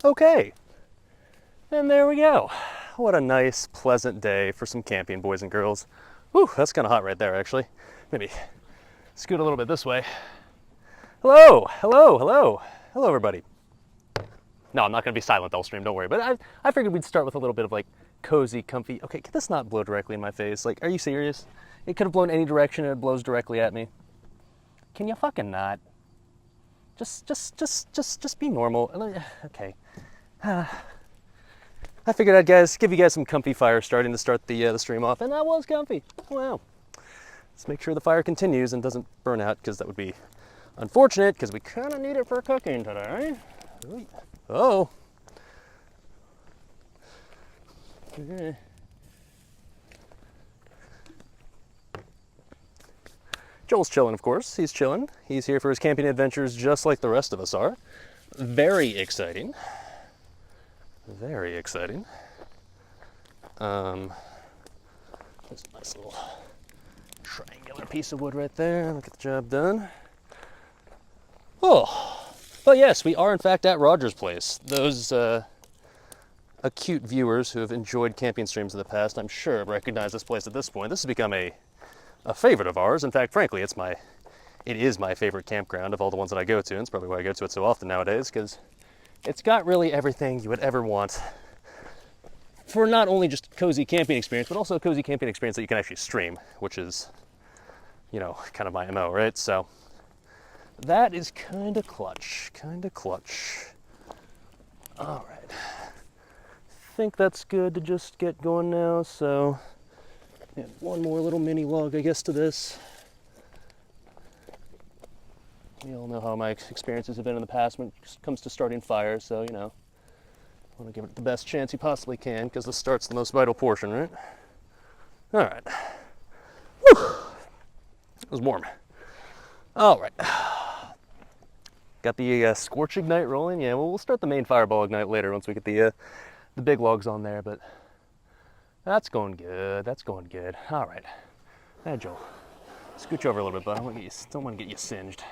Okay, and there we go. What a nice, pleasant day for some camping, boys and girls. Whew, that's kind of hot right there, actually. Maybe scoot a little bit this way. Hello, hello, hello. Hello, everybody. No, I'm not going to be silent the whole stream, don't worry. But I figured we'd start with a little bit of like cozy, comfy. Okay, can this not blow directly in my face? Like, are you serious? It could have blown any direction and it blows directly at me. Can you fucking not? Just be normal. Okay. I figured I'd give you guys some comfy fire starting to start the stream off, and that was comfy. Wow. Let's make sure the fire continues and doesn't burn out, because that would be unfortunate, because we kind of need it for cooking today. Oh. Okay. Joel's chilling, of course. He's chilling. He's here for his camping adventures just like the rest of us are. Very exciting. Very exciting. There's a nice little triangular piece of wood right there. Look at the job done. Oh, but yes, we are in fact at Roger's place. Those acute viewers who have enjoyed camping streams in the past, I'm sure, recognize this place at this point. This has become a favorite of ours. In fact, frankly, it is my favorite campground of all the ones that I go to, and it's probably why I go to it so often nowadays, because it's got really everything you would ever want for not only just cozy camping experience, but also a cozy camping experience that you can actually stream, which is, you know, kind of my MO, right? So that is kind of clutch, All right. I think that's good to just get going now, so add one more little mini log, I guess, to this. We all know how my experiences have been in the past when it comes to starting fires, so, you know, I want to give it the best chance you possibly can, because the start's the most vital portion, right? All right. Whew. It was warm. All right. Got the scorch ignite rolling. Yeah, well, we'll start the main fireball ignite later once we get the big logs on there, but that's going good. That's going good. All right. Hey, Joel. Scooch over a little bit, bud. Don't want to get you singed.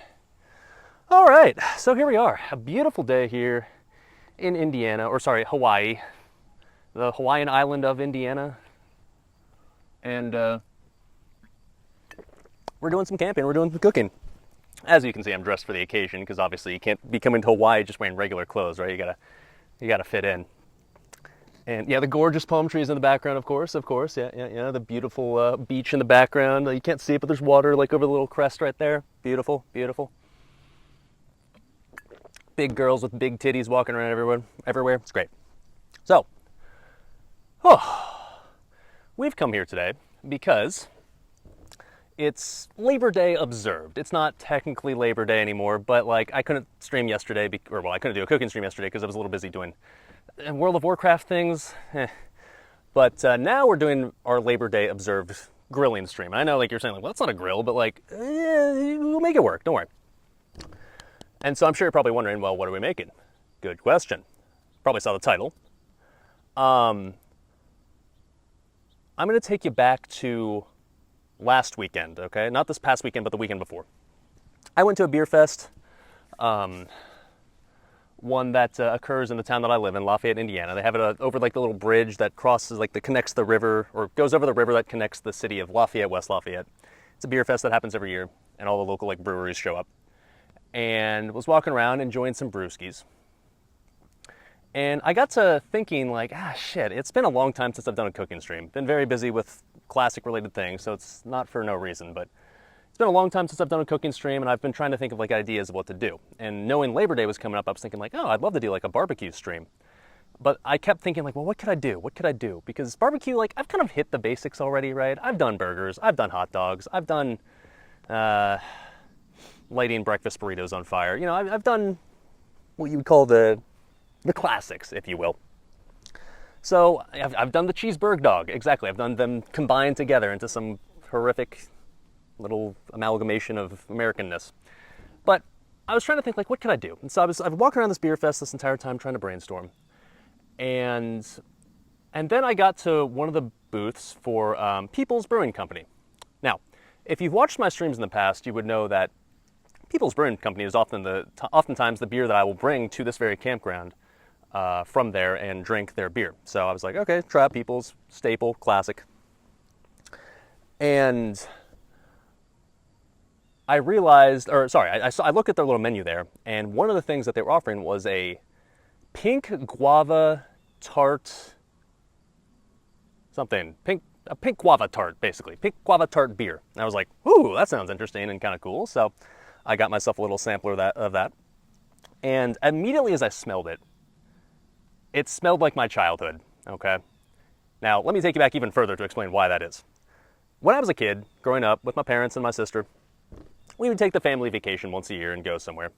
All right, so here we are. A beautiful day here in Indiana, or sorry, Hawaii. The Hawaiian Island of Indiana. And we're doing some camping, we're doing some cooking. As you can see, I'm dressed for the occasion, because obviously you can't be coming to Hawaii just wearing regular clothes, right? You gotta fit in. And yeah, the gorgeous palm trees in the background, of course, yeah. The beautiful beach in the background. You can't see it, but there's water like over the little crest right there. Beautiful, beautiful. Big girls with big titties walking around everywhere. It's great. So, we've come here today because it's Labor Day observed. It's not technically Labor Day anymore, but like I couldn't stream yesterday, I couldn't do a cooking stream yesterday because I was a little busy doing World of Warcraft things. But now we're doing our Labor Day observed grilling stream. I know, like, you're saying, like, well, that's not a grill, but like, we'll make it work. Don't worry. And so I'm sure you're probably wondering, well, what are we making? Good question. Probably saw the title. I'm going to take you back to last weekend, okay? Not this past weekend, but the weekend before. I went to a beer fest, one that occurs in the town that I live in, Lafayette, Indiana. They have it over like the little bridge that crosses, like, that connects the river, or goes over the river that connects the city of Lafayette, West Lafayette. It's a beer fest that happens every year, and all the local, like, breweries show up. And was walking around enjoying some brewskis. And I got to thinking, like, shit, it's been a long time since I've done a cooking stream. Been very busy with classic-related things, so it's not for no reason, but it's been a long time since I've done a cooking stream, and I've been trying to think of, like, ideas of what to do. And knowing Labor Day was coming up, I was thinking, like, oh, I'd love to do, like, a barbecue stream. But I kept thinking, like, well, what could I do? What could I do? Because barbecue, like, I've kind of hit the basics already, right? I've done burgers, I've done hot dogs, I've done, lighting breakfast burritos on fire. You know, I've done what you would call the classics, if you will. So I've done the cheeseburger dog, exactly. I've done them combined together into some horrific little amalgamation of Americanness. But I was trying to think, like, what could I do? And so I've walked around this beer fest this entire time trying to brainstorm. And then I got to one of the booths for People's Brewing Company. Now, if you've watched my streams in the past, you would know that People's Brewing Company is oftentimes the beer that I will bring to this very campground from there and drink their beer. So I was like, okay, try out People's, staple, classic. And I realized, or sorry, I looked at their little menu there, and one of the things that they were offering was a pink guava tart, a pink guava tart, basically. Pink guava tart beer. And I was like, ooh, that sounds interesting and kind of cool. So I got myself a little sampler of that. And immediately as I smelled it, it smelled like my childhood, okay? Now, let me take you back even further to explain why that is. When I was a kid, growing up with my parents and my sister, we would take the family vacation once a year and go somewhere.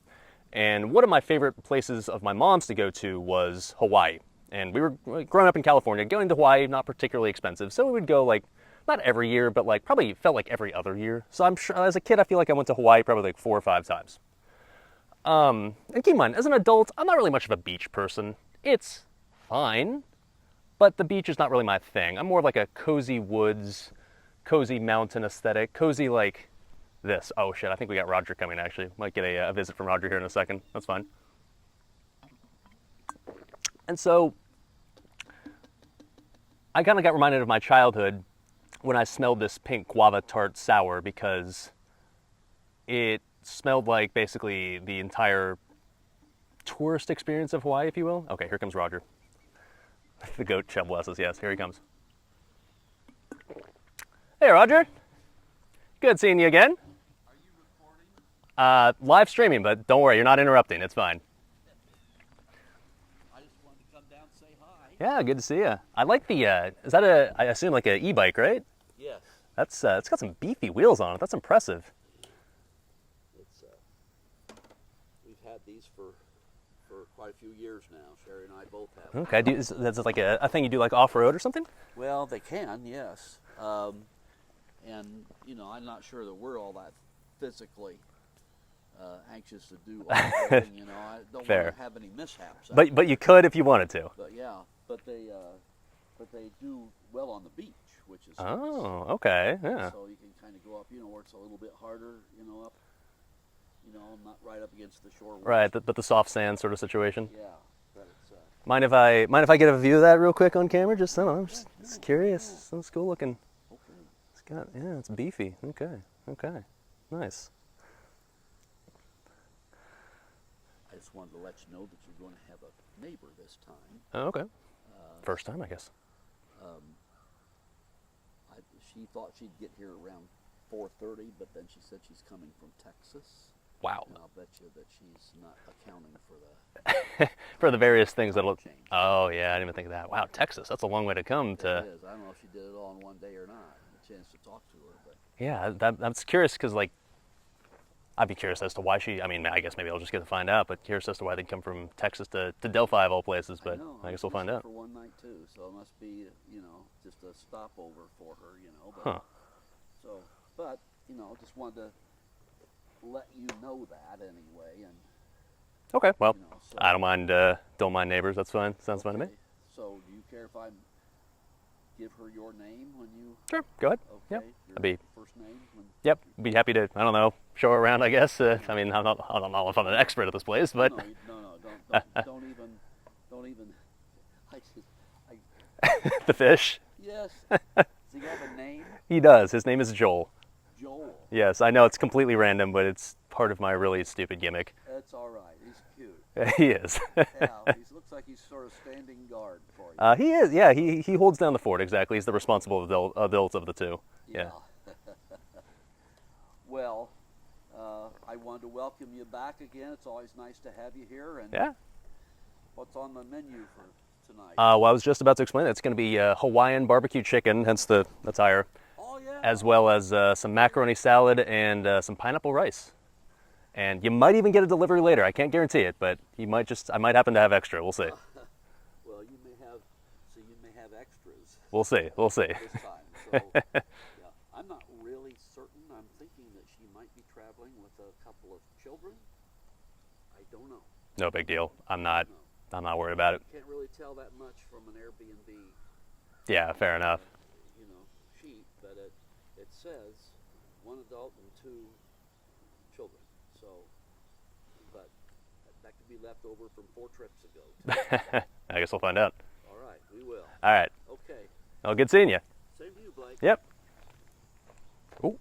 And one of my favorite places of my mom's to go to was Hawaii. And we were growing up in California. Going to Hawaii, not particularly expensive. So we would go like, not every year, but like probably felt like every other year. So I'm sure, as a kid, I feel like I went to Hawaii probably like 4 or 5 times. And keep in mind, as an adult, I'm not really much of a beach person. It's fine, but the beach is not really my thing. I'm more like a cozy woods, cozy mountain aesthetic, cozy like this. Oh shit, I think we got Roger coming actually. Might get a visit from Roger here in a second. That's fine. And so I kind of got reminded of my childhood when I smelled this pink guava tart sour, because it smelled like basically the entire tourist experience of Hawaii, if you will. Okay, here comes Roger. The goat shall bless us. Yes, here he comes. Hey, Roger. Good seeing you again. Are you recording? Live streaming, but don't worry, you're not interrupting. It's fine. I just wanted to come down and say hi. Yeah, good to see you. I like the, is that I assume like an e-bike, right? Yes. That's, it's got some beefy wheels on it. That's impressive. It's we've had these for quite a few years now. Sherry and I both have. Okay, is that like a thing you do like off-road or something? Well, they can, yes. And you know, I'm not sure that we're all that physically anxious to do off-roading. You know, I don't want to have any mishaps. But you could if you wanted to. But yeah, but they do well on the beach, which is nice. Oh, okay, yeah. So you can kind of go up, you know, where it's a little bit harder, you know, up, you know, not right up against the shore. Right, but the soft sand sort of situation. Yeah, but it's. Mind if I get a view of that real quick on camera? Just I don't know, I'm just curious. It's cool looking. Okay. It's beefy. Okay, nice. I just wanted to let you know that you're going to have a neighbor this time. Oh, okay. First time, I guess. She thought she'd get here around 4:30, but then she said she's coming from Texas. Wow. And I'll bet you that she's not accounting for the for the various things that'll change. Oh yeah, I didn't even think of that. Wow, Texas, that's a long way to come to. It is. I don't know if she did it all in one day or not. A chance to talk to her, but Yeah, I'm curious because like I'd be curious as to why she. I mean, I guess maybe I'll just get to find out. But curious as to why they'd come from Texas to Delphi of all places. But I guess we'll find out. For one night too, so it must be, you know, just a stopover for her, you know. But, Huh. So, but you know, just wanted to let you know that anyway, and Okay, well, you know, so, I don't mind neighbors. That's fine. Sounds fine to me. okay. So, do you care if I give her your name when you? Sure, go ahead. Okay. Yep. Your I'd be. first name. Yep, be happy to. I don't know, show her around. I guess. I mean, I don't know if I'm an expert at this place, but. No, don't even. The fish. Yes. Does he have a name? He does. His name is Joel. Joel. Yes, I know it's completely random, but it's part of my really stupid gimmick. That's all right. He's cute. He is. Yeah, he looks like he's sort of standing guard for you. He is. Yeah, he holds down the fort exactly. He's the responsible adult of the two. Yeah. Well, I wanted to welcome you back again. It's always nice to have you here. And Yeah. what's on the menu for tonight? Well, I was just about to explain it. It's going to be Hawaiian barbecue chicken, hence the attire, Oh yeah. as well as some macaroni salad and some pineapple rice. And you might even get a delivery later. I can't guarantee it, but I might happen to have extra. We'll see. Well, you may have extras. We'll see. This time. So, yeah, I'm not really certain. I'm thinking that she might be traveling with a couple of children. I don't know. No big deal. I'm not worried about it. Can't really tell that much from an Airbnb. Yeah, fair enough. You know, sheet, but it says one adult and 2 children. So, but that could be left over from 4 trips ago. I guess we'll find out. All right, we will. All right. Okay. Well, good seeing you. Same to you, Blake. Yep. Ooh.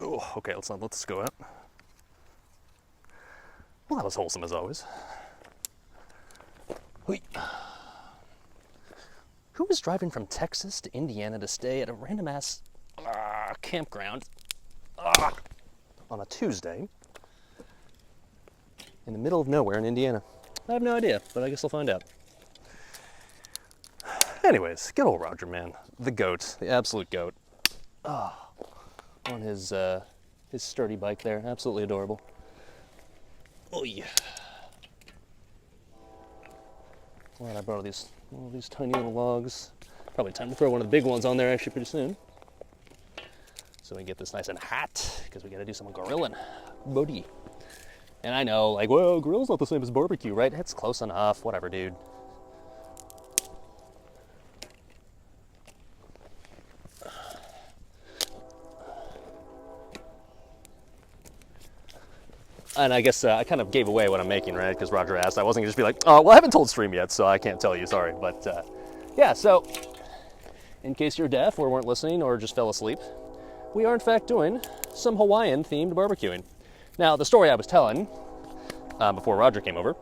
Oh, okay, let's not let this go out. Well, that was wholesome as always. Hui. Who was driving from Texas to Indiana to stay at a random ass campground on a Tuesday in the middle of nowhere in Indiana? I have no idea, but I guess I'll find out. Anyways, good old Roger, man. The goat, the absolute goat. On his sturdy bike there, absolutely adorable. Oh yeah. Glad I brought all these tiny little logs. Probably time to throw one of the big ones on there actually pretty soon. So we can get this nice and hot, because we gotta do some grilling. Buddy. And I know, like, well, grill's not the same as barbecue, right? It's close enough, whatever, dude. And I guess I kind of gave away what I'm making, right? Because Roger asked. I wasn't going to just be like, oh, well, I haven't told stream yet, so I can't tell you, sorry. But yeah, so in case you're deaf or weren't listening or just fell asleep, we are in fact doing some Hawaiian-themed barbecuing. Now, the story I was telling before Roger came over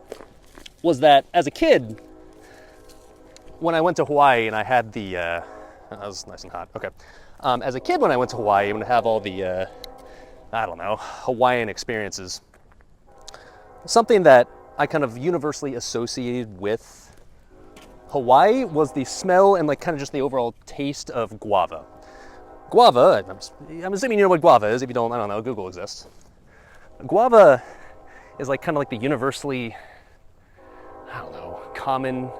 was that as a kid, when I went to Hawaii and I had the, that was nice and hot, okay. As a kid when I went to Hawaii and would have all the, I don't know, Hawaiian experiences, something that I kind of universally associated with Hawaii was the smell and like kind of just the overall taste of guava. Guava, I'm assuming you know what guava is. If you don't, I don't know, Google exists. Guava is like kind of like the universally, I don't know, common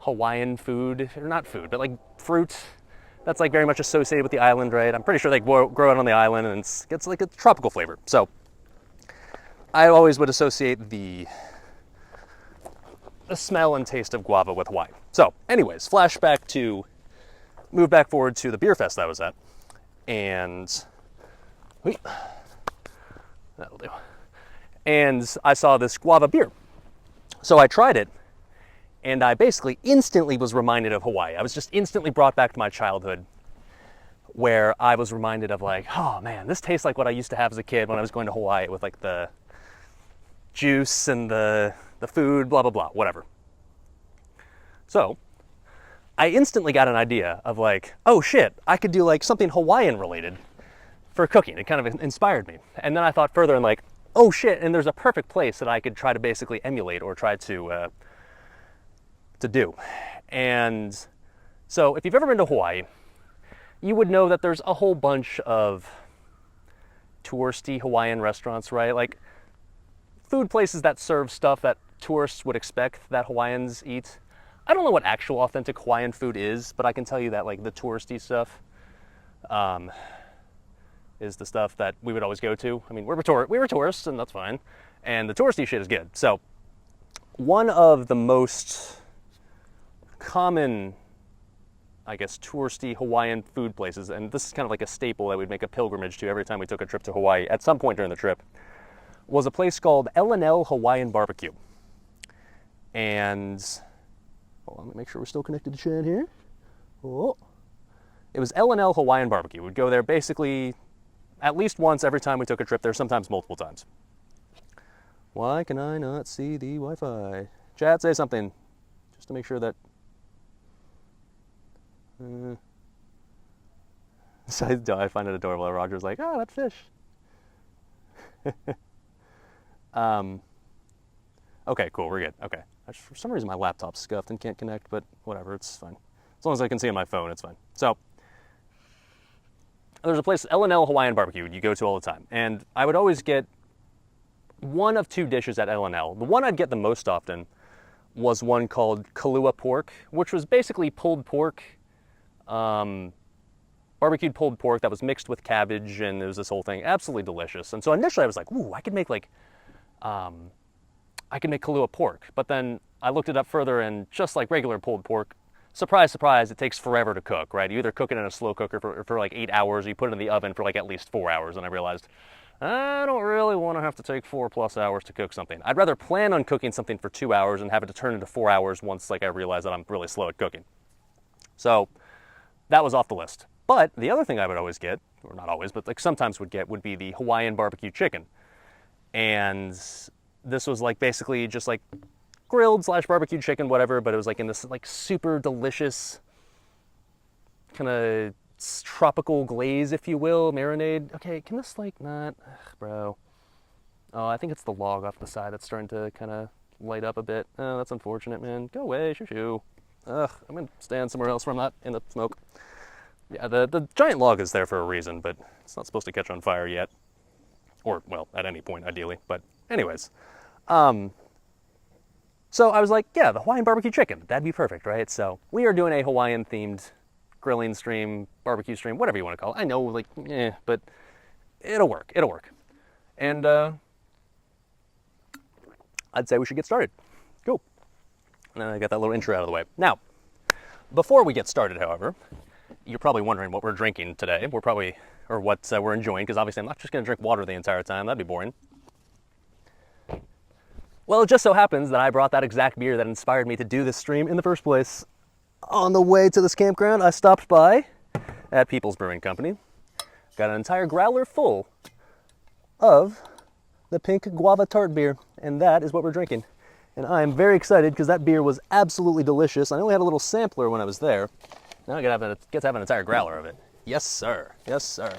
Hawaiian food, or not food, but like fruit that's like very much associated with the island, right? I'm pretty sure they grow it on the island and it's like a tropical flavor. So I always would associate the smell and taste of guava with Hawaii. So anyways, move back forward to the beer fest I was at. And, that'll do. And I saw this guava beer. So I tried it. And I basically instantly was reminded of Hawaii. I was just instantly brought back to my childhood where I was reminded of like, oh man, this tastes like what I used to have as a kid when I was going to Hawaii with like the juice and the food, blah, blah, blah, whatever. So I instantly got an idea of like, oh shit, I could do like something Hawaiian related for cooking. It kind of inspired me. And then I thought further and like, oh shit, and there's a perfect place that I could try to basically emulate or try to do. And so if you've ever been to Hawaii, you would know that there's a whole bunch of touristy Hawaiian restaurants, right? Like food places that serve stuff that tourists would expect that Hawaiians eat. I don't know what actual authentic Hawaiian food is, but I can tell you that like the touristy stuff is the stuff that we would always go to. I mean, we were tourists, and that's fine. And the touristy shit is good. So one of the most common, I guess, touristy Hawaiian food places, and this is kind of like a staple that we'd make a pilgrimage to every time we took a trip to Hawaii at some point during the trip, was a place called L&L Hawaiian Barbecue. And, hold on, let me make sure we're still connected to chat here. Oh. It was L&L Hawaiian Barbecue. We'd go there basically at least once every time we took a trip there, sometimes multiple times. Why can I not see the Wi-Fi? Chat, say something, just to make sure that... So I find it adorable. Roger's like, oh, that fish. Okay, cool, we're good. Okay. For some reason my laptop's scuffed and can't connect, but whatever, it's fine. As long as I can see on my phone, it's fine. So, there's a place, L&L Hawaiian Barbecue, you go to all the time. And I would always get one of two dishes at L&L. The one I'd get the most often was one called Kalua pork, which was basically pulled pork, barbecued pulled pork that was mixed with cabbage, and it was this whole thing. Absolutely delicious. And so initially I was like, ooh, I could make Kalua pork. But then I looked it up further, and just like regular pulled pork, surprise, surprise, it takes forever to cook, right? You either cook it in a slow cooker for like 8 hours, or you put it in the oven for like at least 4 hours. And I realized, I don't really want to have to take 4+ hours to cook something. I'd rather plan on cooking something for 2 hours and have it to turn into 4 hours once like I realize that I'm really slow at cooking. So that was off the list. But the other thing I would always get, or not always, but like sometimes would get, would be the Hawaiian barbecue chicken. And this was like basically just like grilled / barbecue chicken, whatever, but it was like in this like super delicious kind of tropical glaze, if you will, marinade. Okay, can this like not, ugh, bro? Oh, I think it's the log off the side that's starting to kind of light up a bit. Oh, that's unfortunate, man. Go away, shoo shoo. Ugh, I'm gonna stand somewhere else where I'm not in the smoke. Yeah, the giant log is there for a reason, but it's not supposed to catch on fire yet. Or, well, at any point, ideally. But anyways. So I was like, yeah, the Hawaiian barbecue chicken. That'd be perfect, right? So we are doing a Hawaiian-themed grilling stream, barbecue stream, whatever you want to call it. I know, like, but it'll work. It'll work. And I'd say we should get started. Cool. And I got that little intro out of the way. Now, before we get started, however, you're probably wondering what we're drinking today. We're probably, or what we're enjoying, because obviously I'm not just going to drink water the entire time. That'd be boring. Well, it just so happens that I brought that exact beer that inspired me to do this stream in the first place. On the way to this campground, I stopped by at People's Brewing Company. Got an entire growler full of the pink guava tart beer, and that is what we're drinking. And I am very excited because that beer was absolutely delicious. I only had a little sampler when I was there. Now I get to have an entire growler of it. Yes, sir. Yes, sir.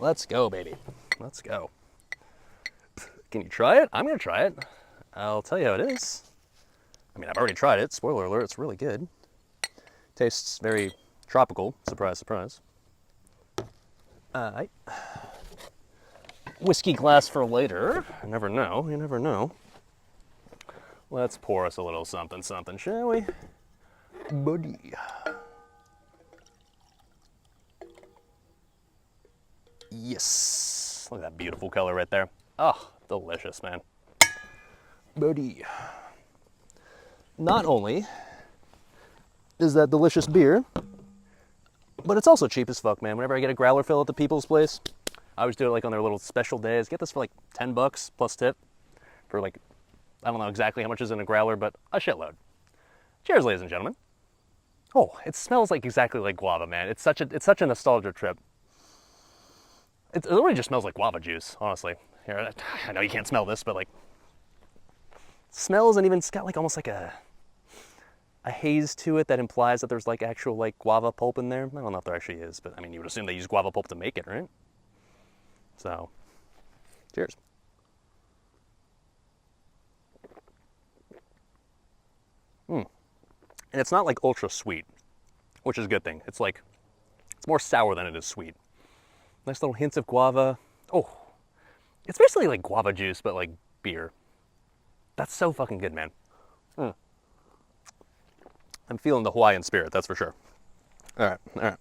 Let's go, baby. Let's go. Can you try it? I'm going to try it. I'll tell you how it is. I mean, I've already tried it. Spoiler alert, it's really good. Tastes very tropical. Surprise, surprise. Alright. Whiskey glass for later. You never know. You never know. Let's pour us a little something, something, shall we? Buddy. Yes. Look at that beautiful color right there. Oh, delicious, man. Buddy. Not only is that delicious beer, but it's also cheap as fuck, man. Whenever I get a growler fill at the People's Place, I always do it like on their little special days. Get this for like $10 plus tip for like, I don't know exactly how much is in a growler, but a shitload. Cheers, ladies and gentlemen. Oh, it smells like exactly like guava, man. It's such a nostalgia trip. It literally just smells like guava juice, honestly. Here, I know you can't smell this, but like, smells, and even it's got like almost like a haze to it that implies that there's like actual like guava pulp in there. I don't know if there actually is, but I mean, you would assume they use guava pulp to make it, right? So, cheers. And it's not like ultra sweet, which is a good thing. It's like, it's more sour than it is sweet. Nice little hints of guava. Oh, it's basically like guava juice, but like beer. That's so fucking good, man. I'm feeling the Hawaiian spirit, that's for sure. All right, all right.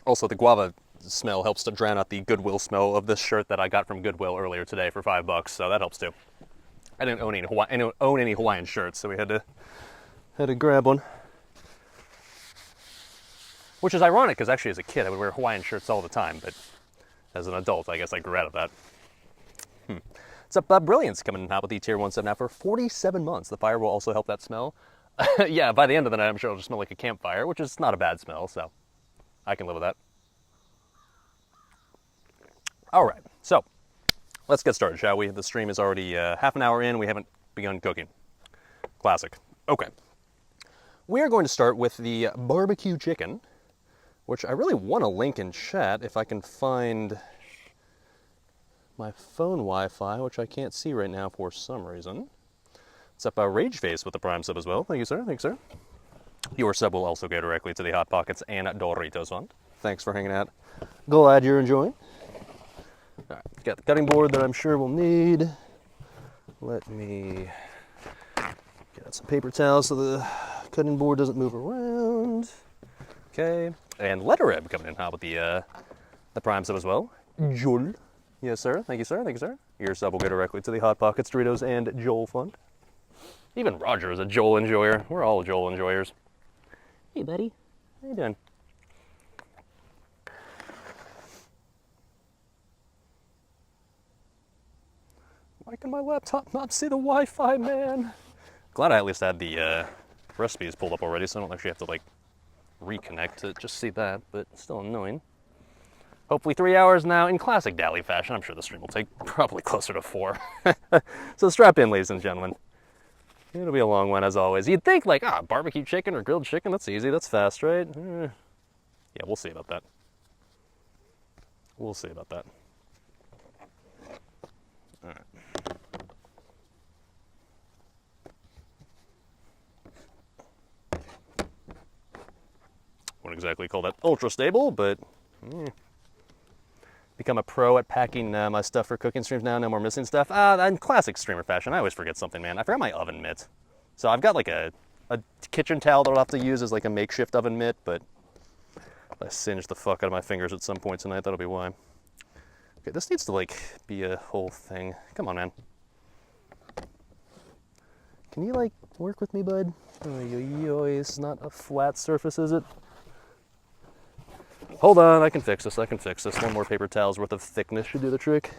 Also, the guava smell helps to drown out the Goodwill smell of this shirt that I got from Goodwill earlier today for $5, so that helps too. I didn't own any Hawaiian shirts, so we had to grab one. Which is ironic, because actually as a kid I would wear Hawaiian shirts all the time, but as an adult I guess I grew out of that. What's up, Brilliance, coming out with the Tier 1 now for 47 months. The fire will also help that smell. Yeah, by the end of the night I'm sure it'll just smell like a campfire, which is not a bad smell, so I can live with that. Alright, so let's get started, shall we? The stream is already half an hour in, we haven't begun cooking. Classic. Okay. We are going to start with the barbecue chicken, which I really want to link in chat if I can find my phone Wi-Fi, which I can't see right now for some reason. What's up, Rage Face with the Prime sub as well. Thank you, sir. Thanks, sir. Your sub will also go directly to the Hot Pockets and Doritos Fund. Thanks for hanging out. Glad you're enjoying. All right, got the cutting board that I'm sure we'll need. Let me get out some paper towels so the cutting board doesn't move around. Okay, and Letterib coming in hot with the Prime sub as well. Joel. Yes, sir. Thank you, sir. Thank you, sir. Your sub will go directly to the Hot Pockets, Doritos, and Joel Fund. Even Roger is a Joel enjoyer. We're all Joel enjoyers. Hey, buddy. How you doing? Why can my laptop not see the Wi-Fi, man? Glad I at least had the recipes pulled up already, so I don't actually have to, like, reconnect to just see that, but still annoying. Hopefully 3 hours now in classic Dali fashion. I'm sure the stream will take probably closer to 4. So strap in, ladies and gentlemen. It'll be a long one, as always. You'd think, like, barbecue chicken or grilled chicken, that's easy, that's fast, right? Yeah, we'll see about that. We'll see about that. All right. Wouldn't exactly call that ultra stable, but become a pro at packing my stuff for cooking streams now. No more missing stuff. In classic streamer fashion, I always forget something, man. I forgot my oven mitt. So I've got like a kitchen towel that I'll have to use as like a makeshift oven mitt, but I singed the fuck out of my fingers at some point tonight. That'll be why. Okay, this needs to like be a whole thing. Come on, man. Can you like work with me, bud? It's not a flat surface, is it? Hold on, I can fix this, One more paper towel's worth of thickness should do the trick.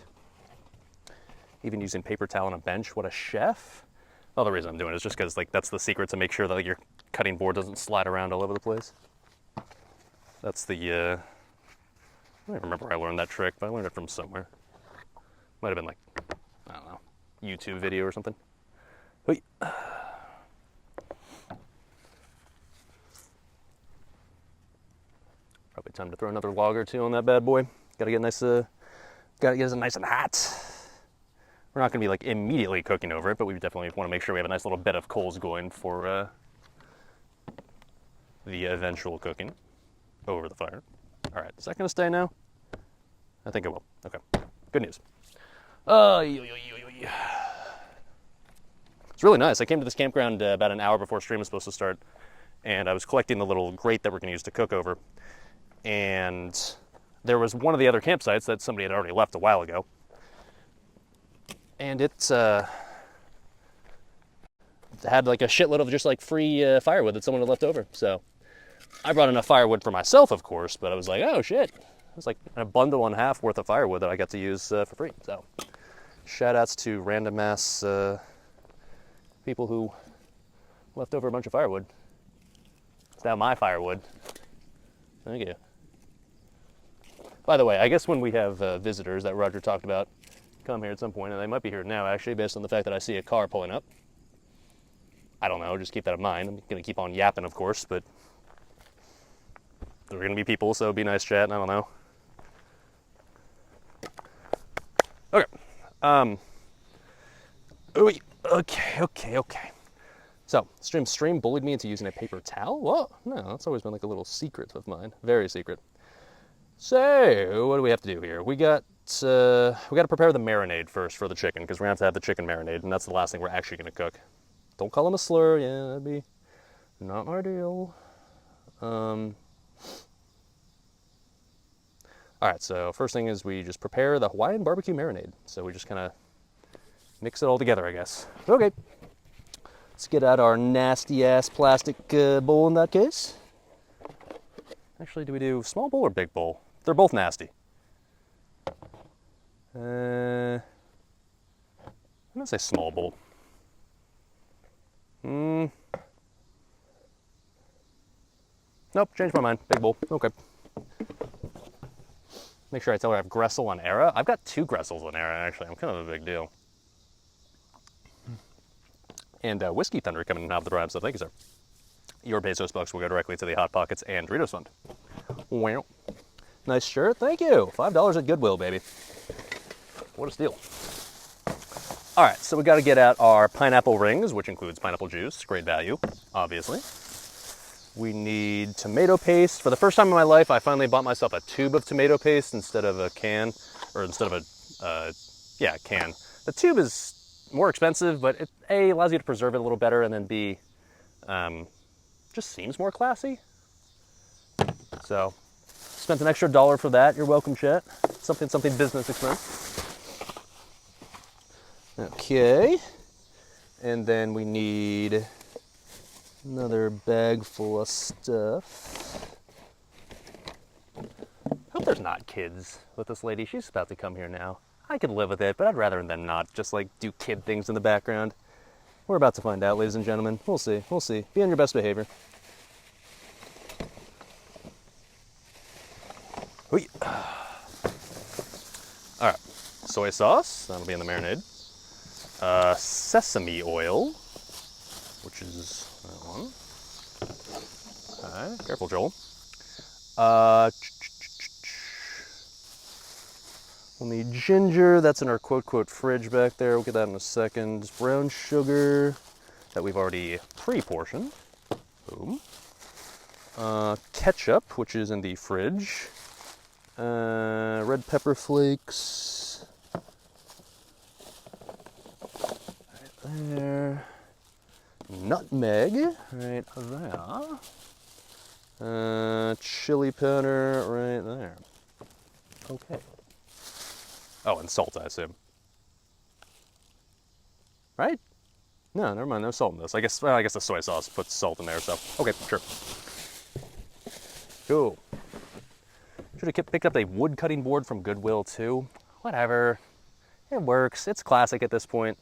Even using paper towel on a bench, what a chef. Well, the reason I'm doing it is just because like that's the secret to make sure that like, your cutting board doesn't slide around all over the place. That's the, I don't remember where I learned that trick, but I learned it from somewhere. Might have been like, I don't know, YouTube video or something. Wait. Probably time to throw another log or two on that bad boy. Gotta get nice, gotta get it nice and hot. We're not gonna be like immediately cooking over it, but we definitely want to make sure we have a nice little bed of coals going for the eventual cooking over the fire. All right, is that gonna stay now? I think it will. Okay, good news. It's really nice. I came to this campground about an hour before stream was supposed to start, and I was collecting the little grate that we're gonna use to cook over. And there was one of the other campsites that somebody had already left a while ago. And it had like a shitload of just like free firewood that someone had left over. So I brought enough firewood for myself, of course, but I was like, oh shit. It was like a bundle and a half worth of firewood that I got to use for free. So shout outs to random ass people who left over a bunch of firewood. It's now my firewood. Thank you. By the way, I guess when we have visitors that Roger talked about come here at some point, and they might be here now actually, based on the fact that I see a car pulling up. I don't know, just keep that in mind. I'm going to keep on yapping, of course, but there are going to be people, so it'd be nice chatting, I don't know. Okay. Okay. So, stream bullied me into using a paper towel? Well, no, that's always been like a little secret of mine. Very secret. So, what do we have to do here? We got to prepare the marinade first for the chicken, because we're going to have the chicken marinade, and that's the last thing we're actually going to cook. Don't call him a slur. Yeah, that'd be not ideal. All right, so first thing is we just prepare the Hawaiian barbecue marinade. So we just kind of mix it all together, I guess. Okay. Let's get out our nasty-ass plastic bowl in that case. Actually, do we do small bowl or big bowl? They're both nasty. I'm gonna say small bowl. Nope, changed my mind. Big bowl. Okay. Make sure I tell her I have Gressel on Era. I've got 2 Gressels on Era, actually. I'm kind of a big deal. And Whiskey Thunder coming in out of the drive, so thank you, sir. Your Bezos bucks will go directly to the Hot Pockets and Doritos Fund. Wow. Nice shirt. Thank you. $5 at Goodwill, baby. What a steal. All right, so we got to get out our pineapple rings, which includes pineapple juice. Great value, obviously. We need tomato paste. For the first time in my life, I finally bought myself a tube of tomato paste instead of a can, or instead of a can. The tube is more expensive, but it A, allows you to preserve it a little better, and then B, just seems more classy. So, spent an extra $1 for that. You're welcome, chat. Something business expense. Okay. And then we need another bag full of stuff. Hope there's not kids with this lady. She's about to come here now. I could live with it, but I'd rather than not just like do kid things in the background. We're about to find out, ladies and gentlemen. We'll see. We'll see. Be on your best behavior. All right. Soy sauce. That'll be in the marinade. Sesame oil, which is that one. All right. Careful, Joel. We'll need ginger. That's in our quote fridge back there. We'll get that in a second. Brown sugar that we've already pre-portioned. Boom. Ketchup, which is in the fridge. Red pepper flakes. Right there. Nutmeg. Right there. Chili powder. Right there. Okay. Oh, and salt, I assume. Right? No, never mind. No salt in this. I guess the soy sauce puts salt in there, so okay, sure. Cool. Should have picked up a wood cutting board from Goodwill too. Whatever. It works. It's classic at this point.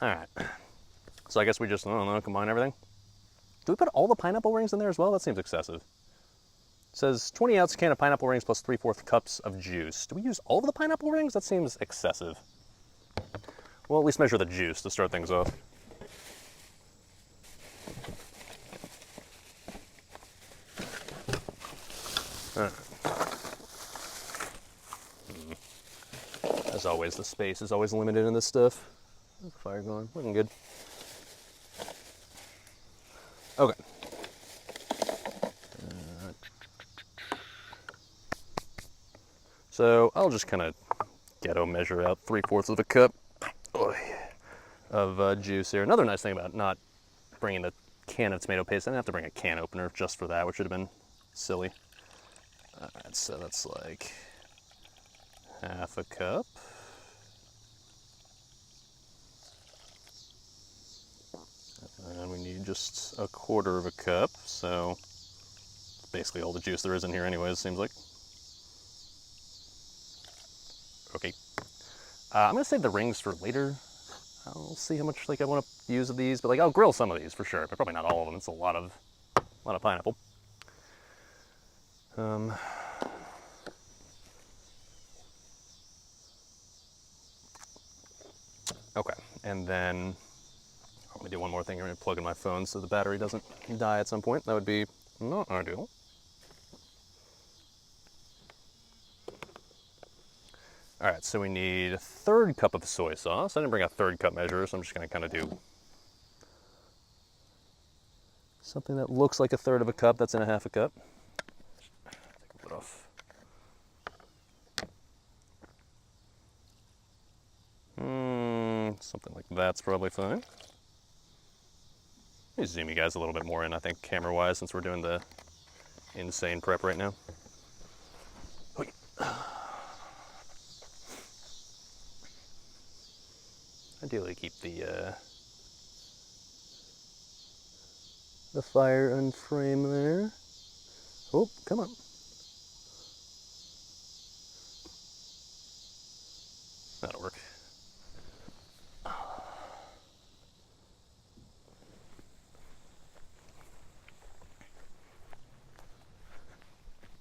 All right. So I guess we just, I don't know, combine everything. Do we put all the pineapple rings in there as well? That seems excessive. It says 20-ounce can of pineapple rings plus 3/4 cups of juice. Do we use all of the pineapple rings? That seems excessive. We'll at least measure the juice to start things off. As always, the space is always limited in this stuff. There's the fire going, looking good. Okay. So I'll just kind of ghetto measure out 3/4 of a cup of juice here. Another nice thing about not bringing the can of tomato paste, I didn't have to bring a can opener just for that, which would have been silly. All right, so that's like half a cup. And we need just 1/4 of a cup, so it's basically all the juice there is in here anyways, it seems like. Okay. I'm gonna save the rings for later. I'll see how much I want to use of these, but I'll grill some of these for sure, but probably not all of them. It's a lot of pineapple. Okay, and then I'm gonna do one more thing. I'm gonna plug in my phone so the battery doesn't die at some point. That would be not ideal. All right, so we need 1/3 cup of soy sauce. I didn't bring a 1/3 cup measure, so I'm just gonna kind of do something that looks like 1/3 of a cup that's in a half a cup. Take a bit off. Something like that's probably fine. Let me zoom you guys a little bit more in, I think, camera-wise, since we're doing the insane prep right now. Ideally keep the fire in frame there. Oh, come on. That'll work.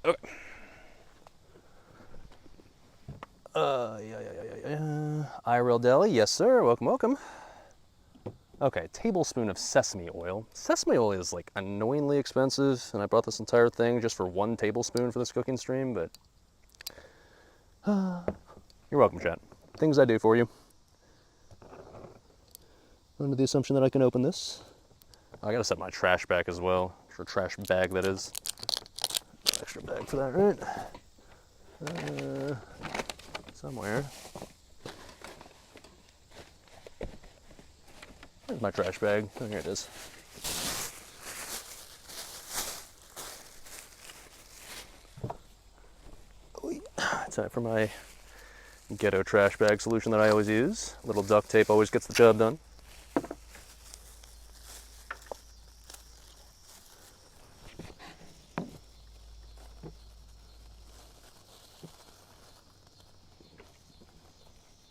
Okay. SalvDali, yes sir, welcome. Okay, tablespoon of sesame oil. Sesame oil is annoyingly expensive, and I bought this entire thing just for 1 tablespoon for this cooking stream, but you're welcome, chat. Things I do for you. Under the assumption that I can open this. I gotta set my trash back as well, or trash bag that is. Extra bag for that, right? Somewhere. Where's my trash bag? Oh, here it is. Time for my ghetto trash bag solution that I always use. A little duct tape always gets the job done.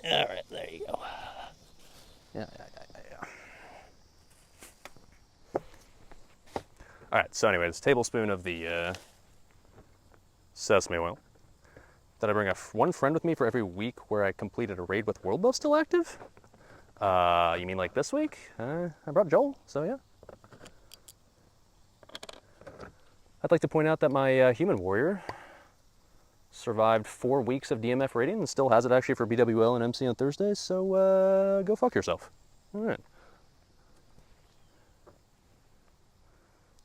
All right, there you go. Yeah. All right, so anyways, tablespoon of the sesame oil. Did I bring one friend with me for every week where I completed a raid with World Buff still active? You mean like this week? I brought Joel, so yeah. I'd like to point out that my human warrior survived 4 weeks of DMF raiding and still has it actually for BWL and MC on Thursdays, so go fuck yourself. All right.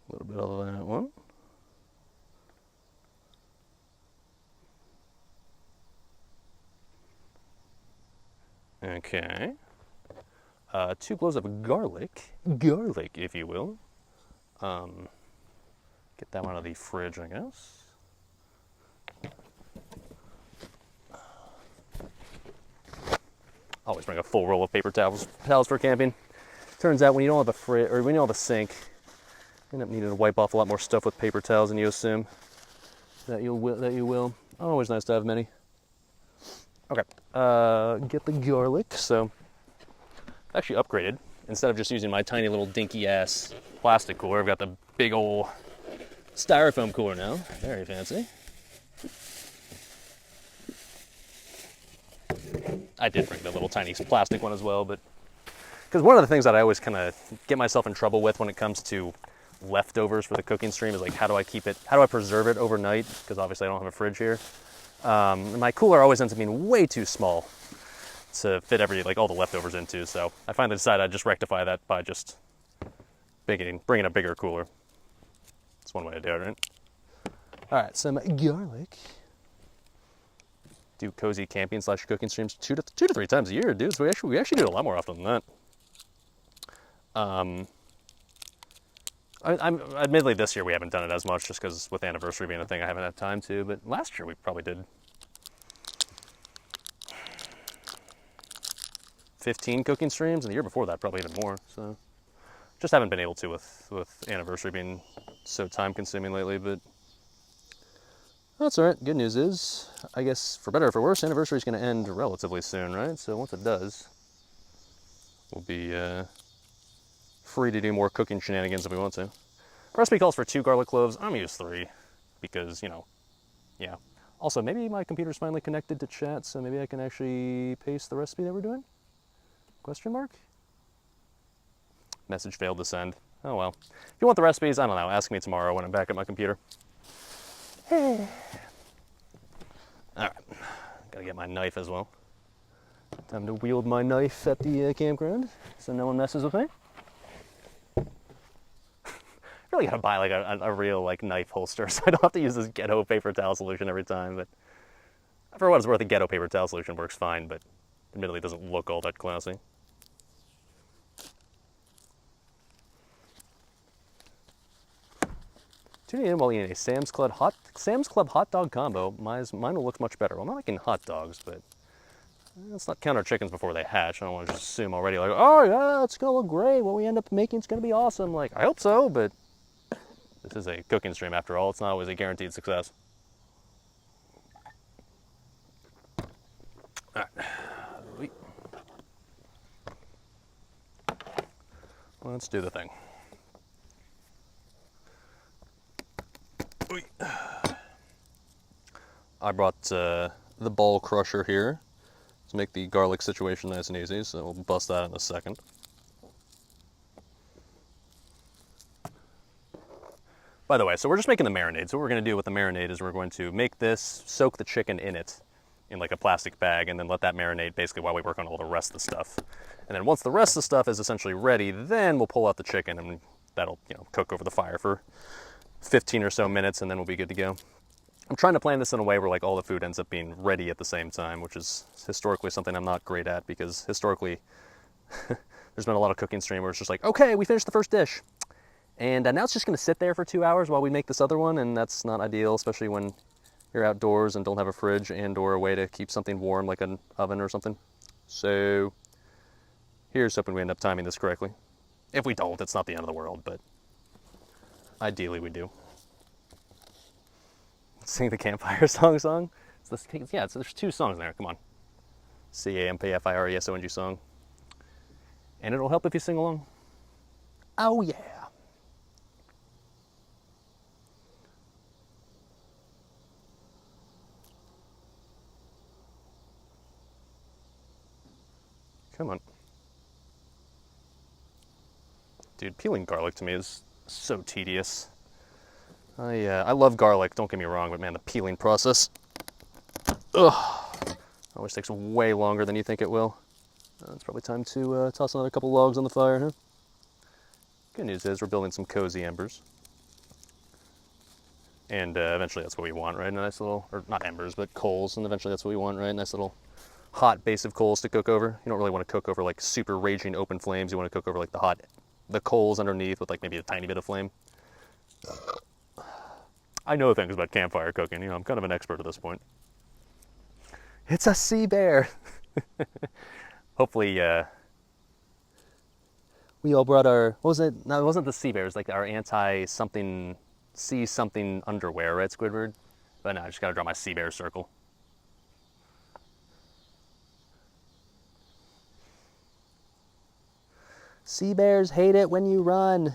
A little bit of that one. Okay. 2 cloves of garlic, if you will. Get that one out of the fridge, I guess. Always bring a full roll of paper towels for camping. Turns out when you don't have a fridge or when you don't have a sink, you end up needing to wipe off a lot more stuff with paper towels than you assume that you will. Always nice to have many. Okay, get the garlic. So, I actually upgraded. Instead of just using my tiny little dinky ass plastic cooler, I've got the big old styrofoam cooler now. Very fancy. I did bring the little tiny plastic one as well, but because one of the things that I always kind of get myself in trouble with when it comes to leftovers for the cooking stream is like, how do I preserve it overnight? Because obviously I don't have a fridge here. My cooler always ends up being way too small to fit all the leftovers into. So I finally decided I'd just rectify that by just bringing a bigger cooler. That's one way to do it, right? All right, some garlic. Do cozy camping / cooking streams two to three times a year, dudes. We actually do it a lot more often than that. Admittedly this year we haven't done it as much just because with anniversary being a thing I haven't had time to, but last year we probably did 15 cooking streams, and the year before that probably even more. So just haven't been able to with anniversary being so time consuming lately, but that's all right. Good news is, I guess for better or for worse, anniversary is going to end relatively soon, right? So once it does, we'll be free to do more cooking shenanigans if we want to. Recipe calls for 2 garlic cloves. I'm gonna use 3 because, yeah. Also, maybe my computer's finally connected to chat, so maybe I can actually paste the recipe that we're doing? Question mark? Message failed to send. Oh well. If you want the recipes, I don't know, ask me tomorrow when I'm back at my computer. All right, gotta get my knife as well. Time to wield my knife at the campground so no one messes with me. Really gotta buy like a real knife holster so I don't have to use this ghetto paper towel solution every time. But for what it's worth, the ghetto paper towel solution works fine, but admittedly it doesn't look all that classy. Tuning in while eating a Sam's Club hot dog combo. Mine will look much better. Well, I'm not making hot dogs, but let's not count our chickens before they hatch. I don't want to just assume already like, oh yeah, it's gonna look great. What we end up making is gonna be awesome. Like, I hope so, but this is a cooking stream after all. It's not always a guaranteed success. All right. Let's do the thing. I brought the ball crusher here to make the garlic situation nice and easy, so we'll bust that in a second. By the way, so we're just making the marinade. So what we're going to do with the marinade is we're going to make this, soak the chicken in it, in like a plastic bag, and then let that marinate basically while we work on all the rest of the stuff. And then once the rest of the stuff is essentially ready, then we'll pull out the chicken and that'll, cook over the fire for 15 or so minutes, and then we'll be good to go. I'm trying to plan this in a way where all the food ends up being ready at the same time, which is historically something I'm not great at, because historically there's been a lot of cooking stream where it's just like, okay, we finished the first dish, and now it's just going to sit there for 2 hours while we make this other one, and that's not ideal, especially when you're outdoors and don't have a fridge and or a way to keep something warm like an oven or something. So here's hoping we end up timing this correctly. If we don't, it's not the end of the world, but ideally we do. Sing the campfire song. There's 2 songs there. Come on. CAMPFIRESONG song. And it'll help if you sing along. Oh yeah. Come on. Dude, peeling garlic to me is so tedious. I love garlic, don't get me wrong, but man, the peeling process, always takes way longer than you think it will. It's probably time to toss another couple logs on the fire, huh? Good news is we're building some cozy embers. And eventually that's what we want, right? A nice little, or not embers, but coals, and eventually that's what we want, right? A nice little hot base of coals to cook over. You don't really want to cook over like super raging open flames. You want to cook over like the coals underneath with like maybe a tiny bit of flame. I know things about campfire cooking. I'm kind of an expert at this point. It's a sea bear. Hopefully, we all brought our, what was it? No, it wasn't the sea bears, like our anti-something, sea something underwear, right, Squidward? But no, I just gotta draw my sea bear circle. Sea bears hate it when you run.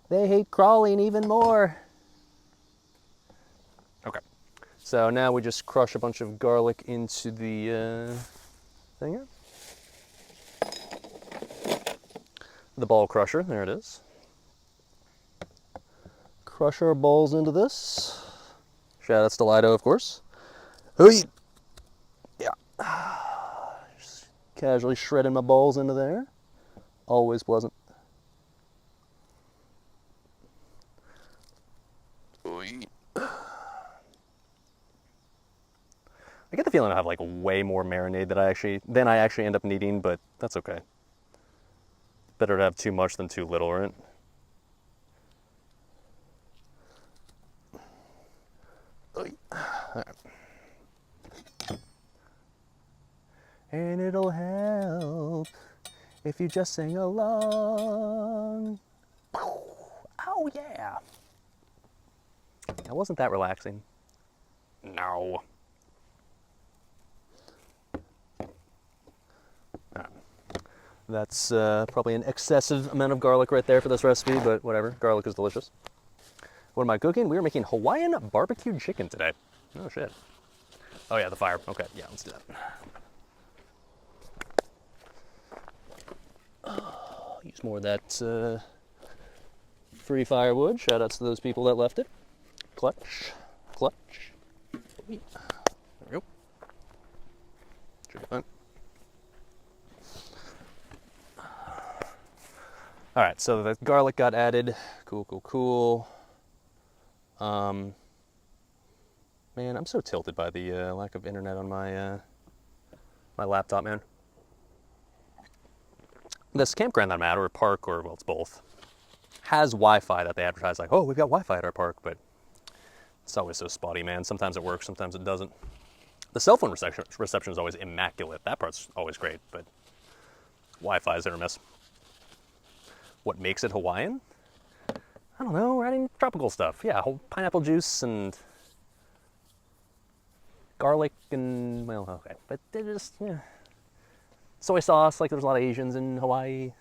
They hate crawling even more. Okay, so now we just crush a bunch of garlic into the thing here. The ball crusher, there it is. Crush our balls into this. Shout out to Dali, of course. Yeah. Just casually shredding my balls into there. Always pleasant. I get the feeling I have like way more marinade than I actually end up needing, but that's okay. Better to have too much than too little, right? Alright. And it'll help if you just sing along. Oh yeah. Now, wasn't that relaxing? No. That's probably an excessive amount of garlic right there for this recipe, but whatever. Garlic is delicious. What am I cooking? We are making Hawaiian barbecued chicken today. Oh shit. Oh yeah, the fire. Okay, yeah, let's do that. Use more of that free firewood. Shout outs to those people that left it. Clutch. Clutch. There we go. Should be fine. All right, so the garlic got added. Cool. Man, I'm so tilted by the lack of internet on my my laptop, man. This campground that I'm at, or a park, or well, it's both, has Wi-Fi that they advertise like, oh, we've got Wi-Fi at our park, but it's always so spotty, man. Sometimes it works, sometimes it doesn't. The cell phone reception is always immaculate. That part's always great, but Wi-Fi is hit or miss. What makes it Hawaiian? I don't know, we're adding tropical stuff. Yeah, whole pineapple juice and garlic and, well, okay. But they're just, yeah. Soy sauce, like there's a lot of Asians in Hawaii.